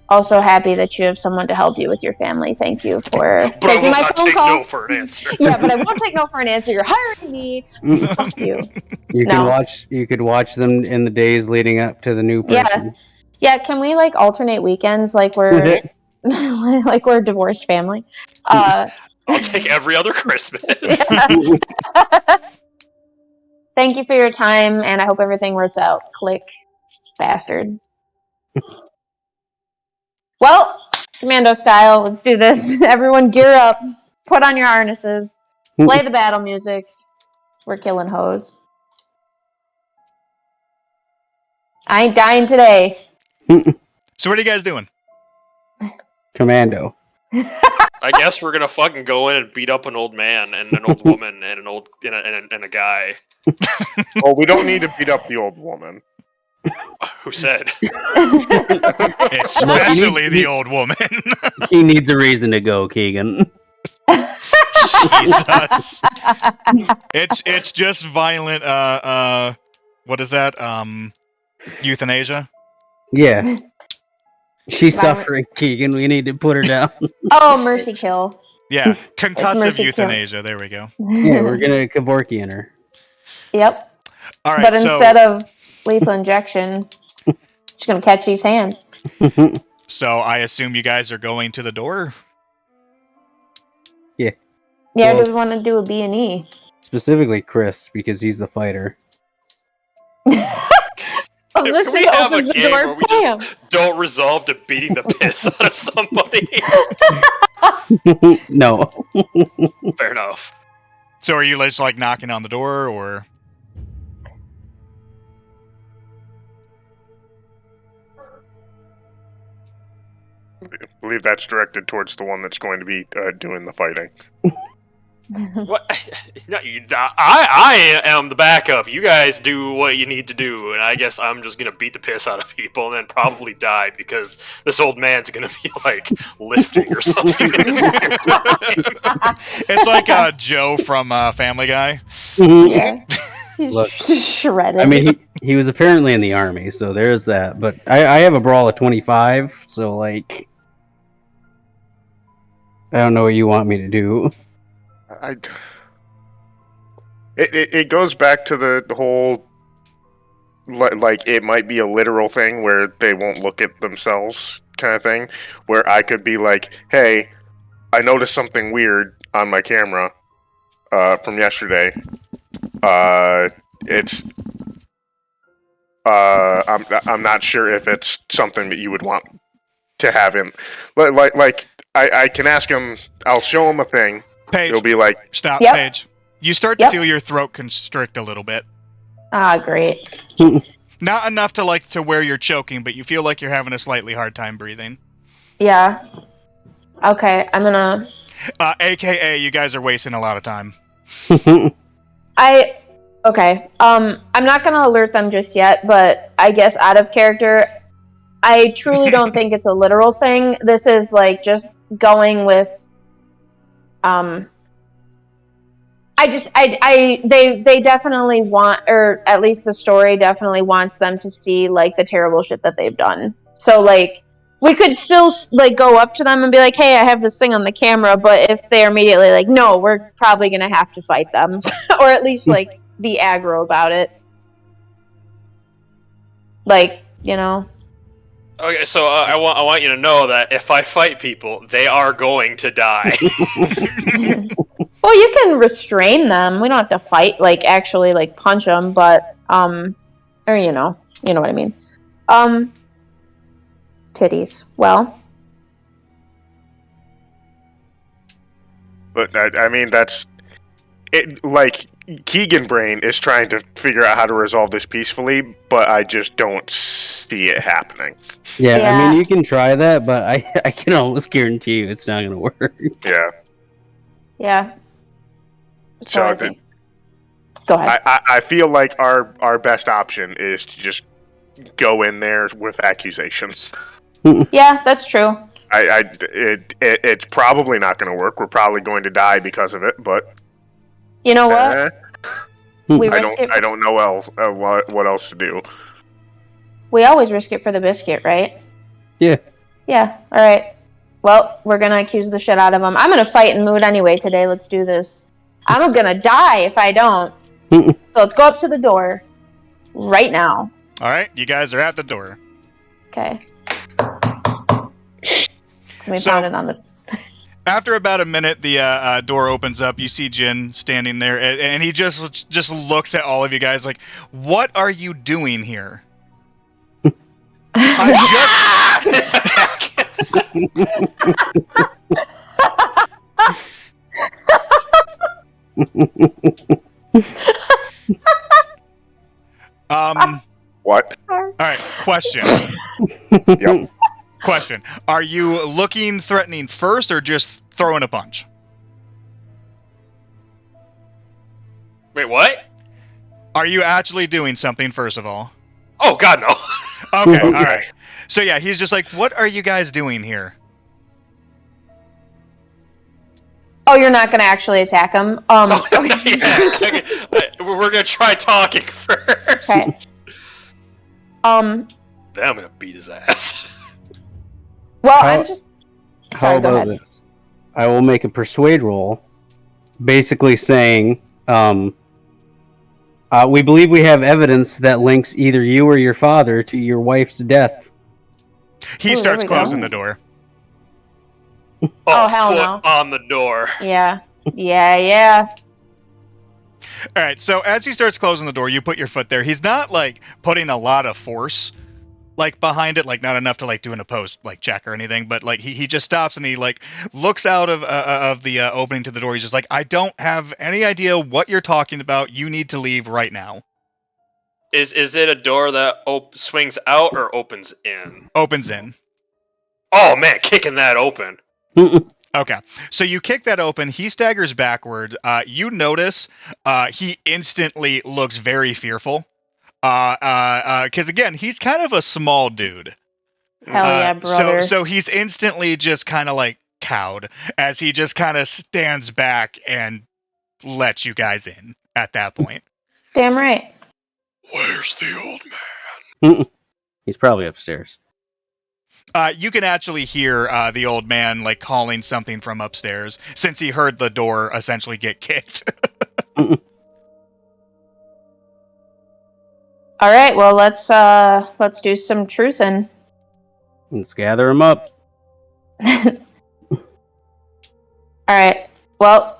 also happy that you have someone to help you with your family. Thank you for
But I
taking
will
my
not
phone
take
call.
no for an answer.
Yeah, but I won't take no for an answer. You're hiring me. Fuck you.
You can
No.
watch. You could watch them in the days leading up to the new person.
Yeah, can we like alternate weekends like we're like we're a divorced family?
I'll take every other Christmas.
Thank you for your time, and I hope everything works out. Click, bastard. Well, commando style, let's do this. Everyone gear up, put on your harnesses, play the battle music. We're killing hoes. I ain't dying today.
So what are you guys doing?
Commando.
I guess we're gonna fucking go in and beat up an old man and an old woman and an old and a guy.
Well, we don't need to beat up the old woman.
Who said?
Especially the old woman.
He needs a reason to go, Keegan.
Jesus. It's just violent what is that? Euthanasia?
Yeah. She's
Violent.
suffering, Keegan. We need to put her down.
Oh, mercy kill.
Yeah, concussive
mercy
euthanasia. There we go.
Yeah, we're gonna Kevorkian her.
Yep.
All right,
But
so
instead of lethal injection, she's gonna catch these hands.
so I assume you guys are going to the door.
Yeah,
Well-
do we want to do a B&E?
Specifically Chris, because he's the fighter.
Oh, this
Can we
just
have a
opens the
game
door.
where we
Bam!
just don't resolve to beating the piss out of somebody?
No.
Fair enough.
So are you just like knocking on the door, or
I believe that's directed towards the one that's going to be doing the fighting.
What? No, I am the backup. You guys do what you need to do, and I guess I'm just gonna beat the piss out of people and then probably die because this old man's gonna be like lifting or something.
it's like Joe from Family Guy.
Yeah. He's
Look,
shredded.
I mean, he was apparently in the army, so there's that. But I have a brawl of 25, so like, I don't know what you want me to do.
It goes back to the whole, like, it might be a literal thing where they won't look at themselves kind of thing, where I could be like, hey, I noticed something weird on my camera from yesterday. I'm not sure if it's something that you would want to have him. Like I can ask him, I'll show him a thing.
Paige,
It'll be like,
stop,
Yep.
Paige. You start to
Yep.
feel your throat constrict a little bit.
Ah, great.
Not enough to where you're choking, but you feel like you're having a slightly hard time breathing.
Yeah. Okay, I'm gonna.
AKA, you guys are wasting a lot of time.
Okay. I'm not gonna alert them just yet, but I guess out of character, I truly don't think it's a literal thing. This is like just going with. They definitely want, or at least the story definitely wants them to see like the terrible shit that they've done. So like, we could still like go up to them and be like, "Hey, I have this thing on the camera," but if they're immediately like, "No," we're probably gonna have to fight them, or at least like be aggro about it. Like, you know.
Okay, so I want you to know that if I fight people, they are going to die.
Well, you can restrain them. We don't have to fight, like actually, like punch them, but or you know what I mean. Titties. Well,
But I mean, that's it. Like Keegan Brain is trying to figure out how to resolve this peacefully, but I just don't see it happening.
Yeah, I
Yeah.
mean, you can try that, but I can almost guarantee you it's not going to work.
Yeah.
yeah. So
So
I think. Go ahead.
I feel like our best option is to just go in there with accusations.
Yeah, that's true.
It's probably not going to work. We're probably going to die because of it, but
You know what? We risk it.
I don't know what else to do.
We always risk it for the biscuit, right?
Yeah.
Yeah. All right. Well, we're gonna accuse the shit out of them. I'm gonna fight in mood anyway today. Let's do this. I'm gonna die if I don't. So let's go up to the door right now.
All right, you guys are at the door.
Okay. So we
So-
found it on the.
After about a minute, the door opens up. You see Jin standing there, and he just looks at all of you guys like, "What are you doing here?"
What?
All right. Question.
Yep.
Question. Are you looking threatening first, or just throwing a punch?
Wait, what?
Are you actually doing something first of all?
Oh God, no.
Okay. All right. So yeah, he's just like, "What are you guys doing here?"
Oh, you're not gonna actually attack him.
Yeah, we're gonna try talking first.
Okay.
Then I'm gonna beat his ass.
Well,
How-
I'm just.
How
Sorry, go
about
ahead.
this? I will make a persuade roll, basically saying, we believe we have evidence that links either you or your father to your wife's death.
He
Ooh,
starts
there we go.
closing the door.
Oh, hell
foot
no.
on the door.
Yeah. Yeah.
All right. So as he starts closing the door, you put your foot there. He's not like putting a lot of force like behind it, like not enough to like do an opposed like check or anything, but like he just stops and he like looks out of the opening to the door. He's just like, "I don't have any idea what you're talking about. You need to leave right now."
Is it a door that swings out or opens in?
Opens in.
Oh man, kicking that open.
Okay, so you kick that open. He staggers backward. You notice he instantly looks very fearful. Because again, he's kind of a small dude.
Hell yeah, brother.
So he's instantly just kind of like cowed as he just kind of stands back and lets you guys in at that point.
Damn right.
Where's the old man?
He's probably upstairs.
You can actually hear the old man like calling something from upstairs since he heard the door essentially get kicked.
All right. Well, let's do some truthing.
Let's gather him up.
All right. Well,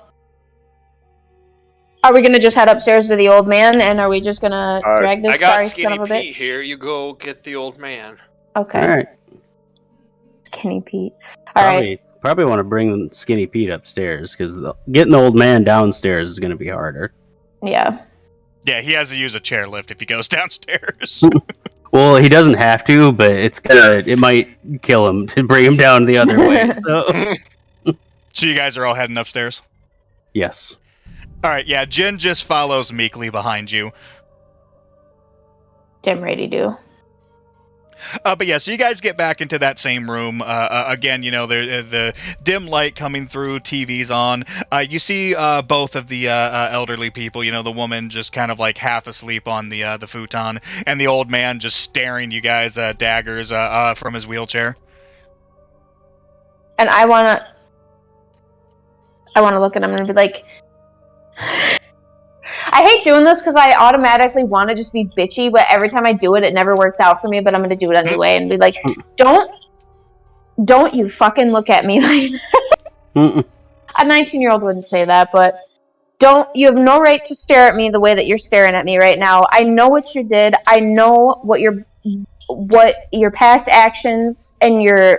are we gonna just head upstairs to the old man, and are we just gonna drag this
I got
sorry
Skinny
son of a
Pete
bitch?
here. You go get the old man.
Okay.
All right.
Skinny Pete. All right.
Probably want to bring Skinny Pete upstairs because getting the old man downstairs is going to be harder.
Yeah.
Yeah, he has to use a chairlift if he goes downstairs.
Well, he doesn't have to, but it might kill him to bring him down the other way. So
So you guys are all heading upstairs?
Yes.
All right, yeah, Jin just follows meekly behind you.
Damn right he do.
But yeah, so you guys get back into that same room. Again, you know, the dim light coming through, TV's on. You see both of the elderly people, you know, the woman just kind of like half asleep on the futon, and the old man just staring you guys daggers from his wheelchair.
And I wanna look at him and be like, I hate doing this because I automatically want to just be bitchy, but every time I do it, it never works out for me. But I'm gonna do it anyway and be like, don't you fucking look at me like that. A 19-year-old wouldn't say that, but you have no right to stare at me the way that you're staring at me right now. I know what you did. I know what your past actions and your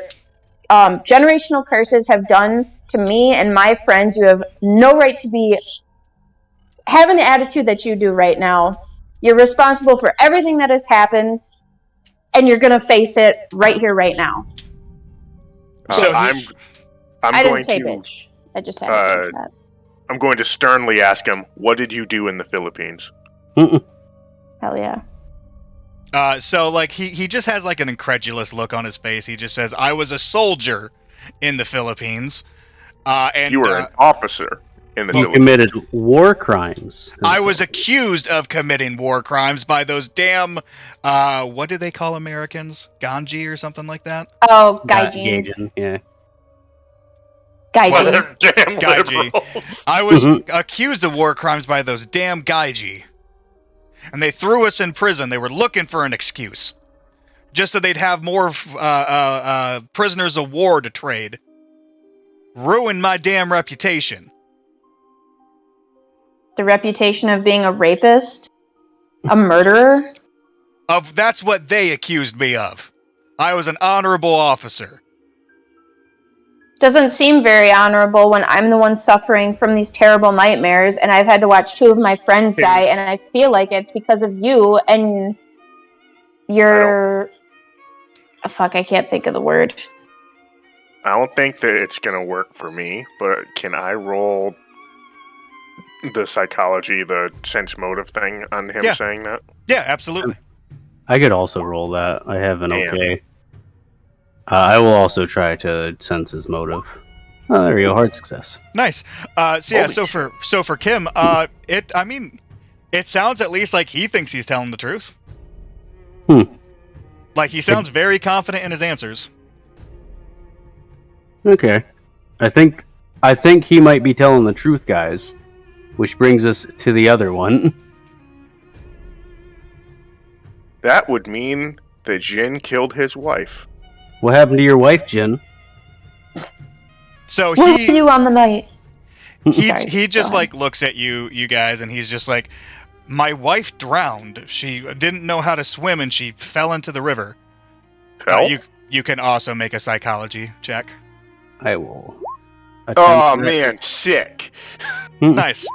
generational curses have done to me and my friends. You have no right to be having the attitude that you do right now. You're responsible for everything that has happened, and you're gonna face it right here, right now.
So
I'm
I
going
didn't say
to
bitch. I just had to say that.
I'm going to sternly ask him, "What did you do in the Philippines?"
Hell yeah.
So like he just has like an incredulous look on his face. He just says, "I was a soldier in the Philippines." And
You were an officer in the
He
Philippines.
committed war crimes.
I was accused of committing war crimes by those damn, what do they call Americans? Ganji or something like that?
Oh, Gaijin.
Gaijin, yeah.
Gaijin.
Well, they're damn
Gaiji.
liberals.
I was accused of war crimes by those damn Gaiji. And they threw us in prison. They were looking for an excuse. Just so they'd have more prisoners of war to trade. Ruined my damn reputation.
The reputation of being a rapist? A murderer?
That's what they accused me of. I was an honorable officer.
Doesn't seem very honorable when I'm the one suffering from these terrible nightmares and I've had to watch 2 of my friends die, and I feel like it's because of you and your... Oh, fuck, I can't think of the word.
I don't think that it's gonna work for me, but can I roll the psychology, the sense motive thing on him saying that?
Yeah, absolutely.
I could also roll that. I have an
Damn.
okay. I will also try to sense his motive. Oh, there we go. Hard success.
Nice. So for Kim, it sounds at least like he thinks he's telling the truth. Like he sounds very confident in his answers.
Okay. I think he might be telling the truth, guys. Which brings us to the other one.
That would mean that Jin killed his wife.
What happened to your wife, Jin?
So
Where were you on the night? Sorry,
he just
go ahead.
like looks at you guys, and he's just like, my wife drowned. She didn't know how to swim, and she fell into the river.
Fell?
You can also make a psychology check.
I will.
Oh man, sick.
Nice.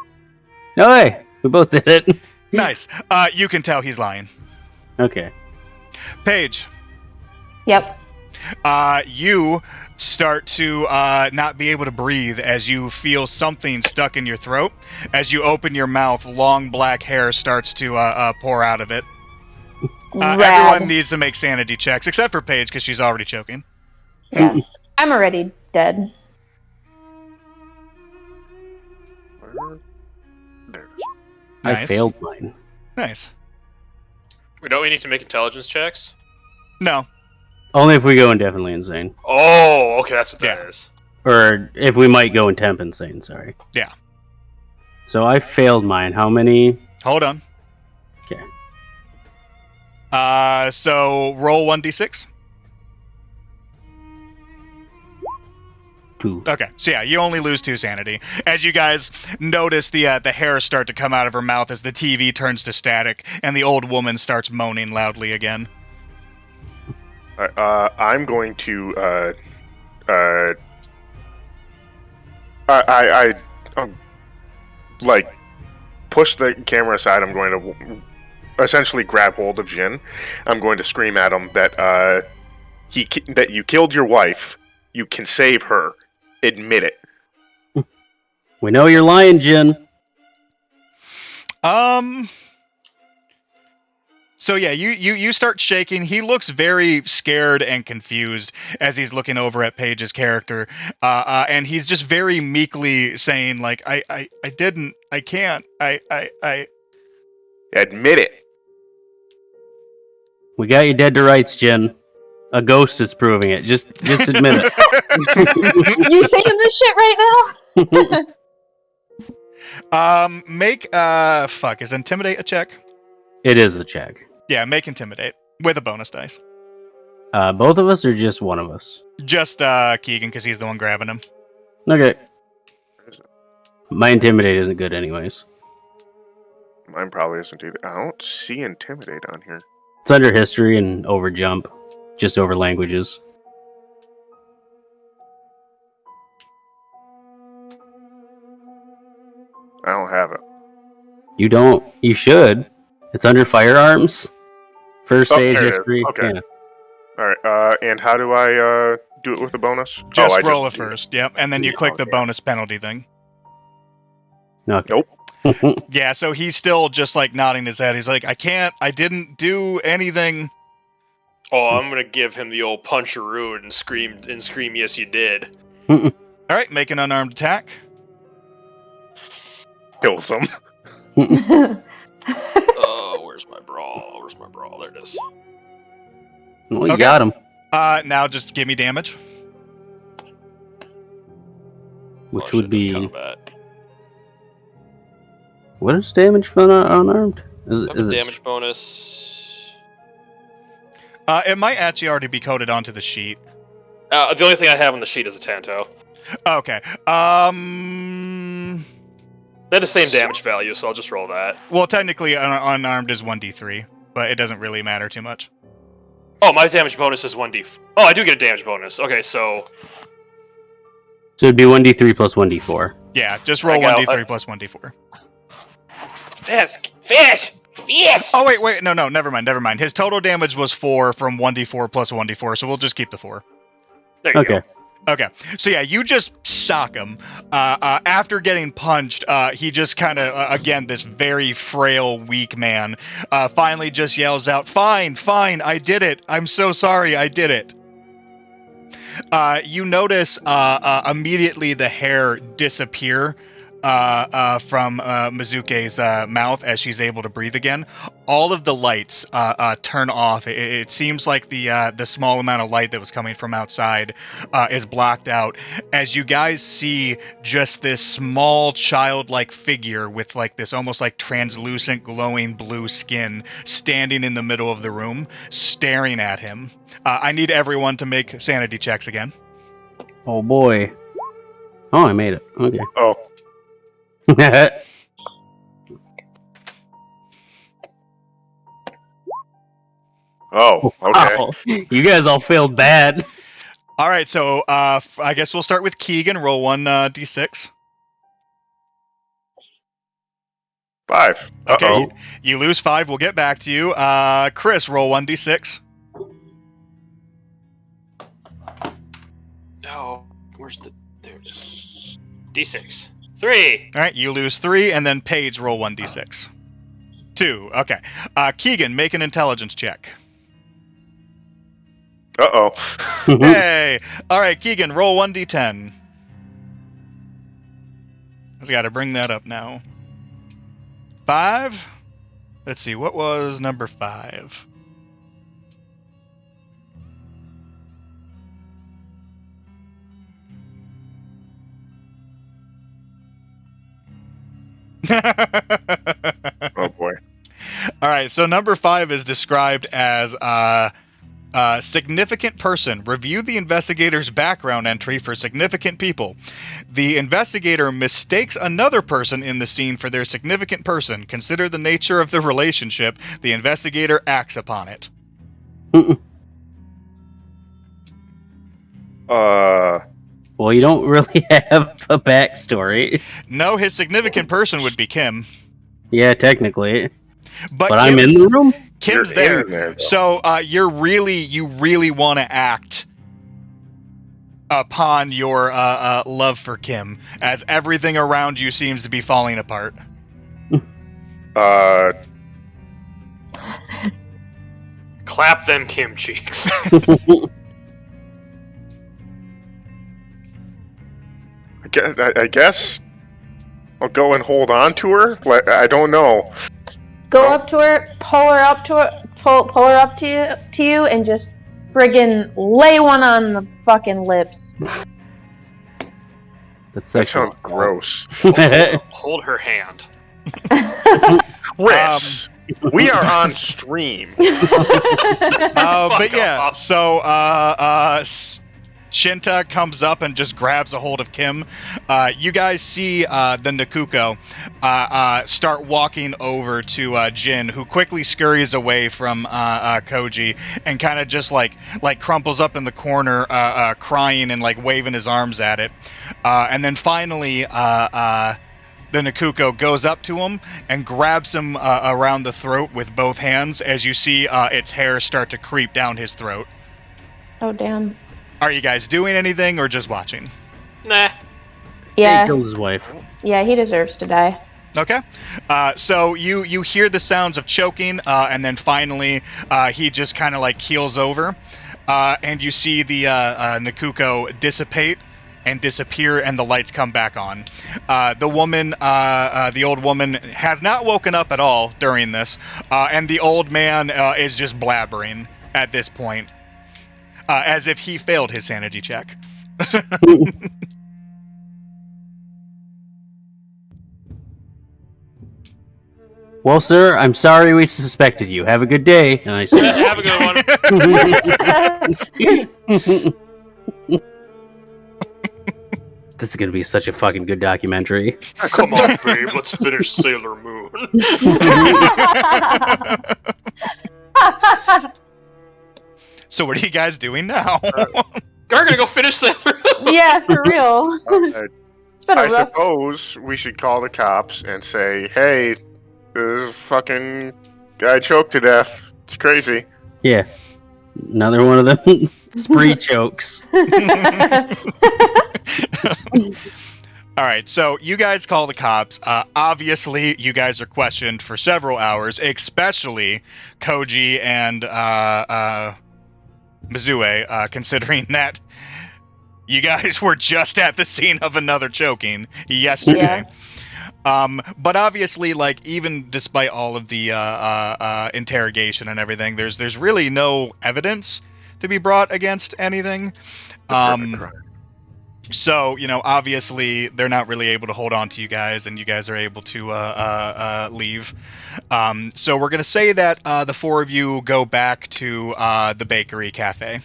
No way. We both did it.
Nice. You can tell he's lying.
Okay.
Paige.
Yep.
You start to not be able to breathe as you feel something stuck in your throat. As you open your mouth, long black hair starts to pour out of it. Everyone needs to make sanity checks, except for Paige, because she's already choking.
Yeah. I'm already dead.
There it is.
I
Nice.
failed mine.
Nice.
Don't we need to make intelligence checks?
No.
Only if we go indefinitely insane.
Oh, okay, that's what that
Yeah.
is.
Or if we might go in temp insane, sorry.
Yeah.
So I failed mine. How many?
Hold on.
Okay.
So roll 1d6.
2.
Okay, so yeah, you only lose 2 sanity. As you guys notice the hair start to come out of her mouth as the TV turns to static, and the old woman starts moaning loudly again.
I'm going to I like push the camera aside. I'm going to essentially grab hold of Jin. I'm going to scream at him that that you killed your wife. You can save her. Admit it.
We know you're lying, Jin.
So yeah, you start shaking. He looks very scared and confused as he's looking over at Paige's character, and he's just very meekly saying like, I didn't, I can't, I.
Admit it.
We got you dead to rights, Jin. A ghost is proving it. Just admit it.
You saying this shit right now?
Make is intimidate a check?
It is a check.
Yeah, make intimidate with a bonus dice.
Both of us or just one of us?
Just Keegan, because he's the one grabbing him.
Okay. My intimidate isn't good anyways.
Mine probably isn't either. I don't see intimidate on here.
It's under history and over jump. Just over languages.
I don't have it.
You don't? You should. It's under firearms. First aid
there it is.
history.
Okay.
Yeah.
All right. And how do I do it with a bonus?
Just
I
roll it
do
first. Yep, and then you click the bonus penalty thing.
Okay.
Nope.
Yeah, so he's still just like nodding his head. He's like, I didn't do anything.
Oh, I'm gonna give him the old puncheroo and scream, yes, you did.
All right, make an unarmed attack.
Kills him.
Oh, where's my brawl? There it is.
Well, you
Okay.
got him.
Now just give me damage.
Which
Oh,
would be...
combat.
What is damage for unarmed? Is
I have
it
a damage bonus.
It might actually already be coded onto the sheet.
The only thing I have on the sheet is a Tanto.
Okay.
They have the same damage value, so I'll just roll that.
Well, technically, unarmed is 1d3, but it doesn't really matter too much.
Oh, my damage bonus is 1d. Oh, I do get a damage bonus. Okay, so
So it'd be 1d3 plus 1d4.
Yeah, just roll 1d3 plus 1d4.
fast.
Oh, wait, no, never mind. His total damage was 4 from 1d4 plus 1d4, so we'll just keep the 4.
There you
Okay.
go.
Okay, so yeah, you just sock him. After getting punched, he just kind of, again, this very frail, weak man, finally just yells out, Fine, I did it. I'm so sorry, I did it. You notice immediately the hair disappear from Mizuke's mouth as she's able to breathe again. All of the lights turn off. It seems like the small amount of light that was coming from outside is blocked out as you guys see just this small childlike figure with like this almost like translucent glowing blue skin standing in the middle of the room staring at him. I need everyone to make sanity checks again.
Oh boy. Oh, I made it. Okay.
Oh, okay.
Wow. You guys all failed bad.
All right, so I guess we'll start with Keegan. Roll 1d6.
5.
Okay,
Uh-oh.
you lose 5. We'll get back to you. Chris, roll 1d6.
No, where's the? There it is. D6. 3.
All right, you lose 3, and then Paige, roll 1d6. 2. Okay. Keegan, make an intelligence check.
Uh-oh.
Hey! All right, Keegan, roll 1d10. I just got to bring that up now. 5. Let's see, what was number 5?
Oh, boy.
All right, so number 5 is described as significant person. Review the investigator's background entry for significant people. The investigator mistakes another person in the scene for their significant person. Consider the nature of the relationship. The investigator acts upon it.
Well, you don't really have a backstory.
No, his significant person would be Kim.
Yeah, technically.
But
I'm in the room?
Kim's
You're
there.
in there, though.
So you really want to act upon your love for Kim, as everything around you seems to be falling apart.
Clap them Kim cheeks.
I guess I'll go and hold on to her. Like, I don't know.
Go up to her, pull her up to you, and just friggin' lay one on the fucking lips.
That sounds gross.
Hold her hand.
Chris, we are on stream.
But yeah, so Shinta comes up and just grabs a hold of Kim. You guys see the Nakuko start walking over to Jin, who quickly scurries away from Koji and kind of just like crumples up in the corner, crying and like waving his arms at it. And then finally, the Nakuko goes up to him and grabs him around the throat with both hands as you see its hair start to creep down his throat.
Oh, damn.
Are you guys doing anything or just watching?
Nah.
Yeah.
He kills his wife.
Yeah, he deserves to die.
Okay. So you hear the sounds of choking, and then finally he just kind of like keels over, and you see the Nakuko dissipate and disappear, and the lights come back on. The woman, the old woman, has not woken up at all during this, and the old man is just blabbering at this point, as if he failed his sanity check.
Well, sir, I'm sorry we suspected you. Have a good day. And I said,
Have a good one.
this is going to be such a fucking good documentary.
Come on, babe. Let's finish Sailor Moon.
So what are you guys doing now?
We're gonna go finish Sailor Moon.
Yeah, for real. It's been a
I
rough.
suppose we should call the cops and say, hey, this fucking guy choked to death. It's crazy.
Yeah. Another one of them spree chokes.
All right, so you guys call the cops. Obviously, you guys are questioned for several hours, especially Koji and Mizue, considering that you guys were just at the scene of another choking yesterday. But obviously, like, even despite all of the interrogation and everything, there's really no evidence to be brought against anything. So, you know, obviously, they're not really able to hold on to you guys, and you guys are able to leave. So we're going to say that the four of you go back to the bakery cafe.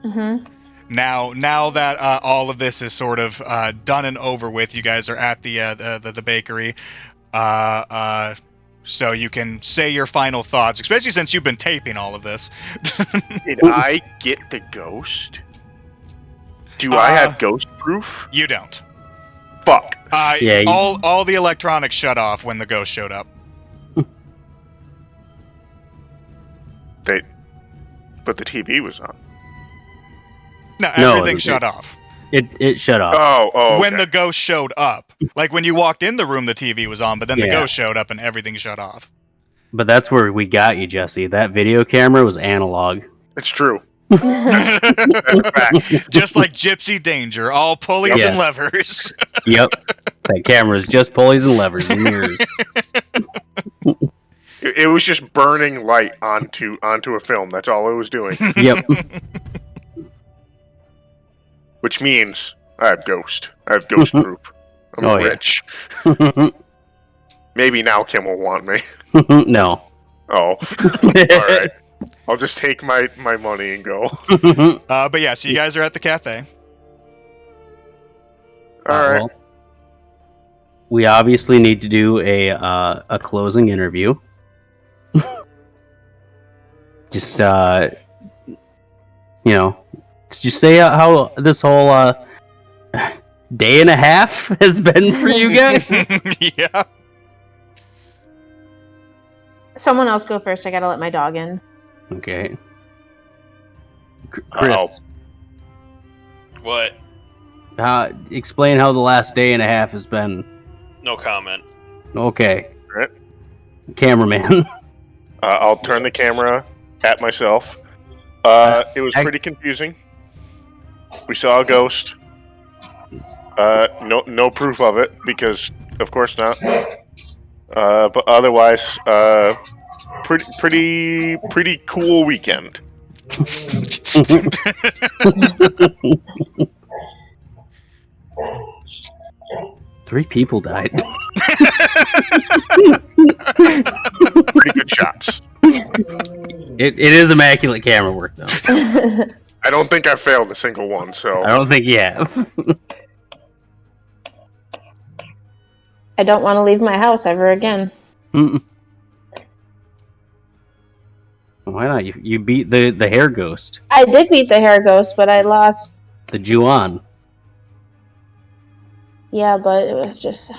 Mm-hmm.
Now that all of this is sort of done and over with, you guys are at the bakery. So you can say your final thoughts, especially since you've been taping all of this.
Did I get the ghost? Do I have ghost proof?
You don't.
Fuck.
Yeah,
all the electronics shut off when the ghost showed up.
But the TV was on.
No,
No,
everything shut off.
It shut off.
Oh,
When
okay.
the ghost showed up. Like when you walked in the room, the TV was on, but then the
Yeah.
ghost showed up and everything shut off.
But that's where we got you, Jesse. That video camera was analog.
It's true. That's a fact.
Just like Gypsy Danger, all pulleys
Yeah.
and levers.
Yep. That camera is just pulleys and levers and mirrors.
It was just burning light onto a film. That's all it was doing.
Yep.
Which means I have ghost. I have ghost proof. I'm
Oh, yeah.
rich. Maybe now Kim will want me.
No.
Oh. Alright. I'll just take my money and go.
But yeah, so you guys are at the cafe.
Alright.
Well, we obviously need to do a closing interview. Just just say how this whole day and a half has been for you guys.
Yeah.
Someone else go first. I gotta let my dog in.
Okay.
Uh-oh.
Chris,
What?
Explain how the last day and a half has been.
No comment.
Okay.
Right.
Cameraman.
I'll turn the camera at myself. It was pretty confusing. We saw a ghost. No proof of it because, of course, not. But otherwise, pretty cool weekend.
3 people died.
Pretty good shots.
It is immaculate camera work, though.
I don't think I failed a single one. So
I don't think you have.
I don't want to leave my house ever again.
Mm-mm. Why not? You beat the hair ghost.
I did beat the hair ghost, but I lost.
The Juan.
Yeah, but it was just.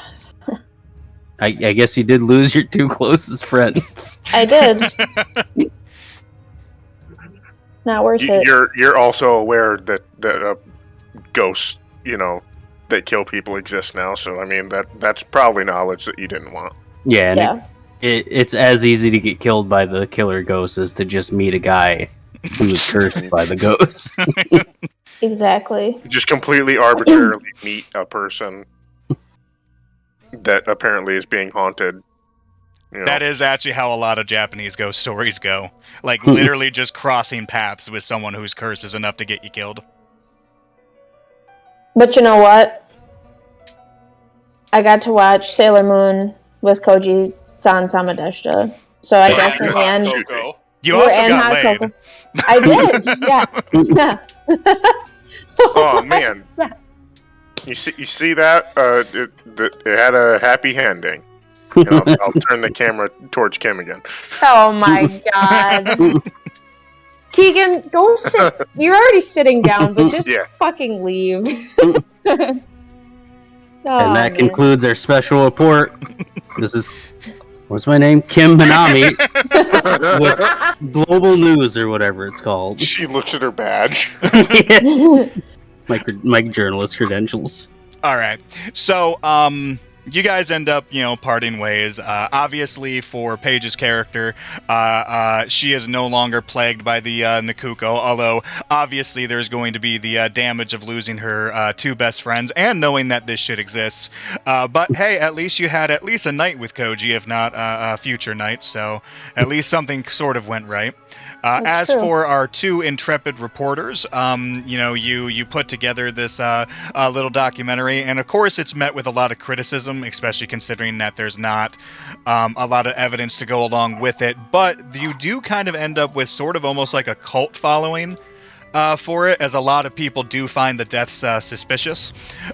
I guess you did lose your 2 closest friends.
I did. Not worth it.
You're also aware that ghosts, that kill people exist now. So I mean that's probably knowledge that you didn't want.
Yeah, and
Yeah.
it's as easy to get killed by the killer ghost as to just meet a guy who's cursed by the ghost.
Exactly.
Just completely arbitrarily meet a person that apparently is being haunted.
That is actually how a lot of Japanese ghost stories go. Like, literally just crossing paths with someone whose curse is enough to get you killed.
But you know what? I got to watch Sailor Moon with Koji-san Samadeshita. So I guess in the end...
Nakuko.
You
We're
also
in
got laid.
Nakuko. I did, yeah.
Oh man, you see that? It had a happy ending. I'll turn the camera towards Kim again.
Oh my god. Keegan, go sit. You're already sitting down, but just fucking leave.
And that concludes our special report. This is, what's my name? Kim Minami with Global News or whatever it's called.
She looks at her badge.
My journalist credentials.
All right. So, you guys end up, parting ways. Obviously, for Paige's character, she is no longer plagued by the Nakuko, although obviously there's going to be the damage of losing her 2 best friends and knowing that this shit exists. But hey, at least you had at least a night with Koji, if not a future night, so at least something sort of went right. As
true.
for our 2 intrepid reporters, you put together this little documentary, and of course it's met with a lot of criticism, especially considering that there's not a lot of evidence to go along with it. But you do kind of end up with sort of almost like a cult following for it, as a lot of people do find the deaths suspicious.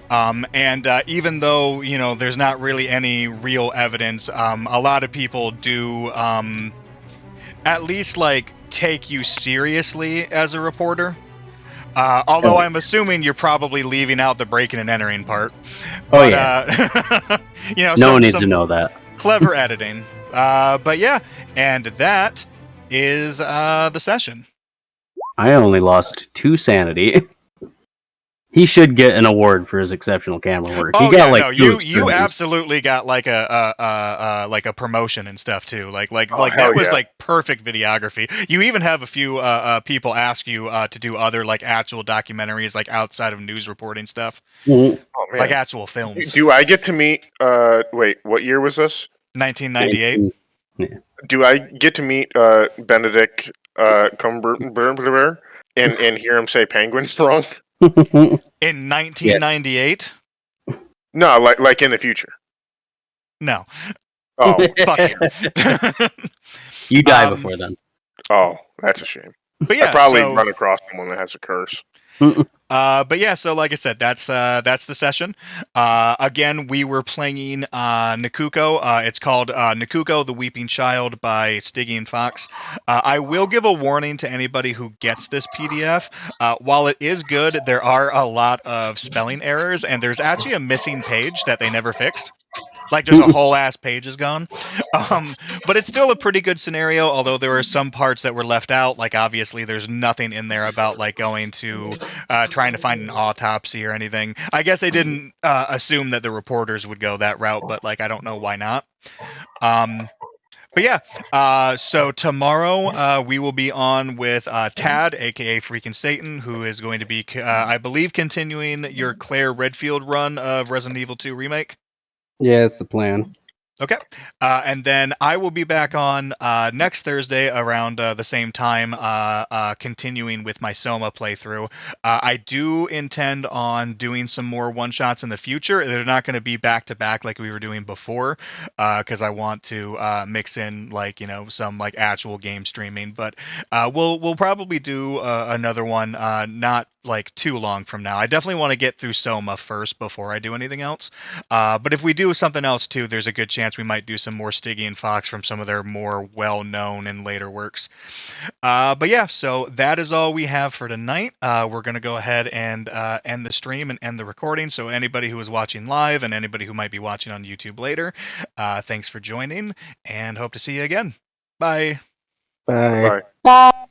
And even though, there's not really any real evidence, a lot of people do at least take you seriously as a reporter. Although I'm assuming you're probably leaving out the breaking and entering part. But,
no one needs to know that.
Clever editing. But yeah, and that is the session.
I only lost 2 sanity. He should get an award for his exceptional camera work. He got
you absolutely got like a promotion and stuff too. That was perfect videography. You even have a few people ask you to do other actual documentaries outside of news reporting stuff.
Mm-hmm.
Oh, man.
Actual films.
Do I get to meet? Wait, what year was this?
1998.
Yeah.
Do I get to meet Benedict Cumberbatch and hear him say penguins wrong?
In 1998?
No, like in the future.
No.
Oh,
Fuck you.
You die before then.
Oh, that's a shame.
But yeah,
I probably run across someone that has a curse.
But yeah, so like I said, that's the session. Again, we were playing Nakuko. It's called Nakuko, the Weeping Child by Stiggy and Fox. I will give a warning to anybody who gets this PDF. While it is good, there are a lot of spelling errors, and there's actually a missing page that they never fixed. Like just a whole ass page is gone. But it's still a pretty good scenario, although there are some parts that were left out. Like obviously there's nothing in there about like going to trying to find an autopsy or anything. I guess they didn't assume that the reporters would go that route, but like I don't know why not. But yeah, so tomorrow we will be on with Tad, aka Freaking Satan, who is going to be, I believe, continuing your Claire Redfield run of Resident Evil 2 Remake.
Yeah, that's the plan.
Okay. And then I will be back on next Thursday around the same time, continuing with my Soma playthrough. I do intend on doing some more one-shots in the future. They're not going to be back-to-back like we were doing before, because I want to mix in, like, you know, some, like, actual game streaming. But we'll probably do another one not, like, too long from now. I definitely want to get through Soma first before I do anything else. But if we do something else too, there's a good chance we might do some more Stygian Fox from some of their more well-known and later works. But yeah, so that is all we have for tonight. We're going to go ahead and end the stream and end the recording. So anybody who is watching live and anybody who might be watching on YouTube later, thanks for joining and hope to see you again. Bye.
Bye.
Bye.
Bye.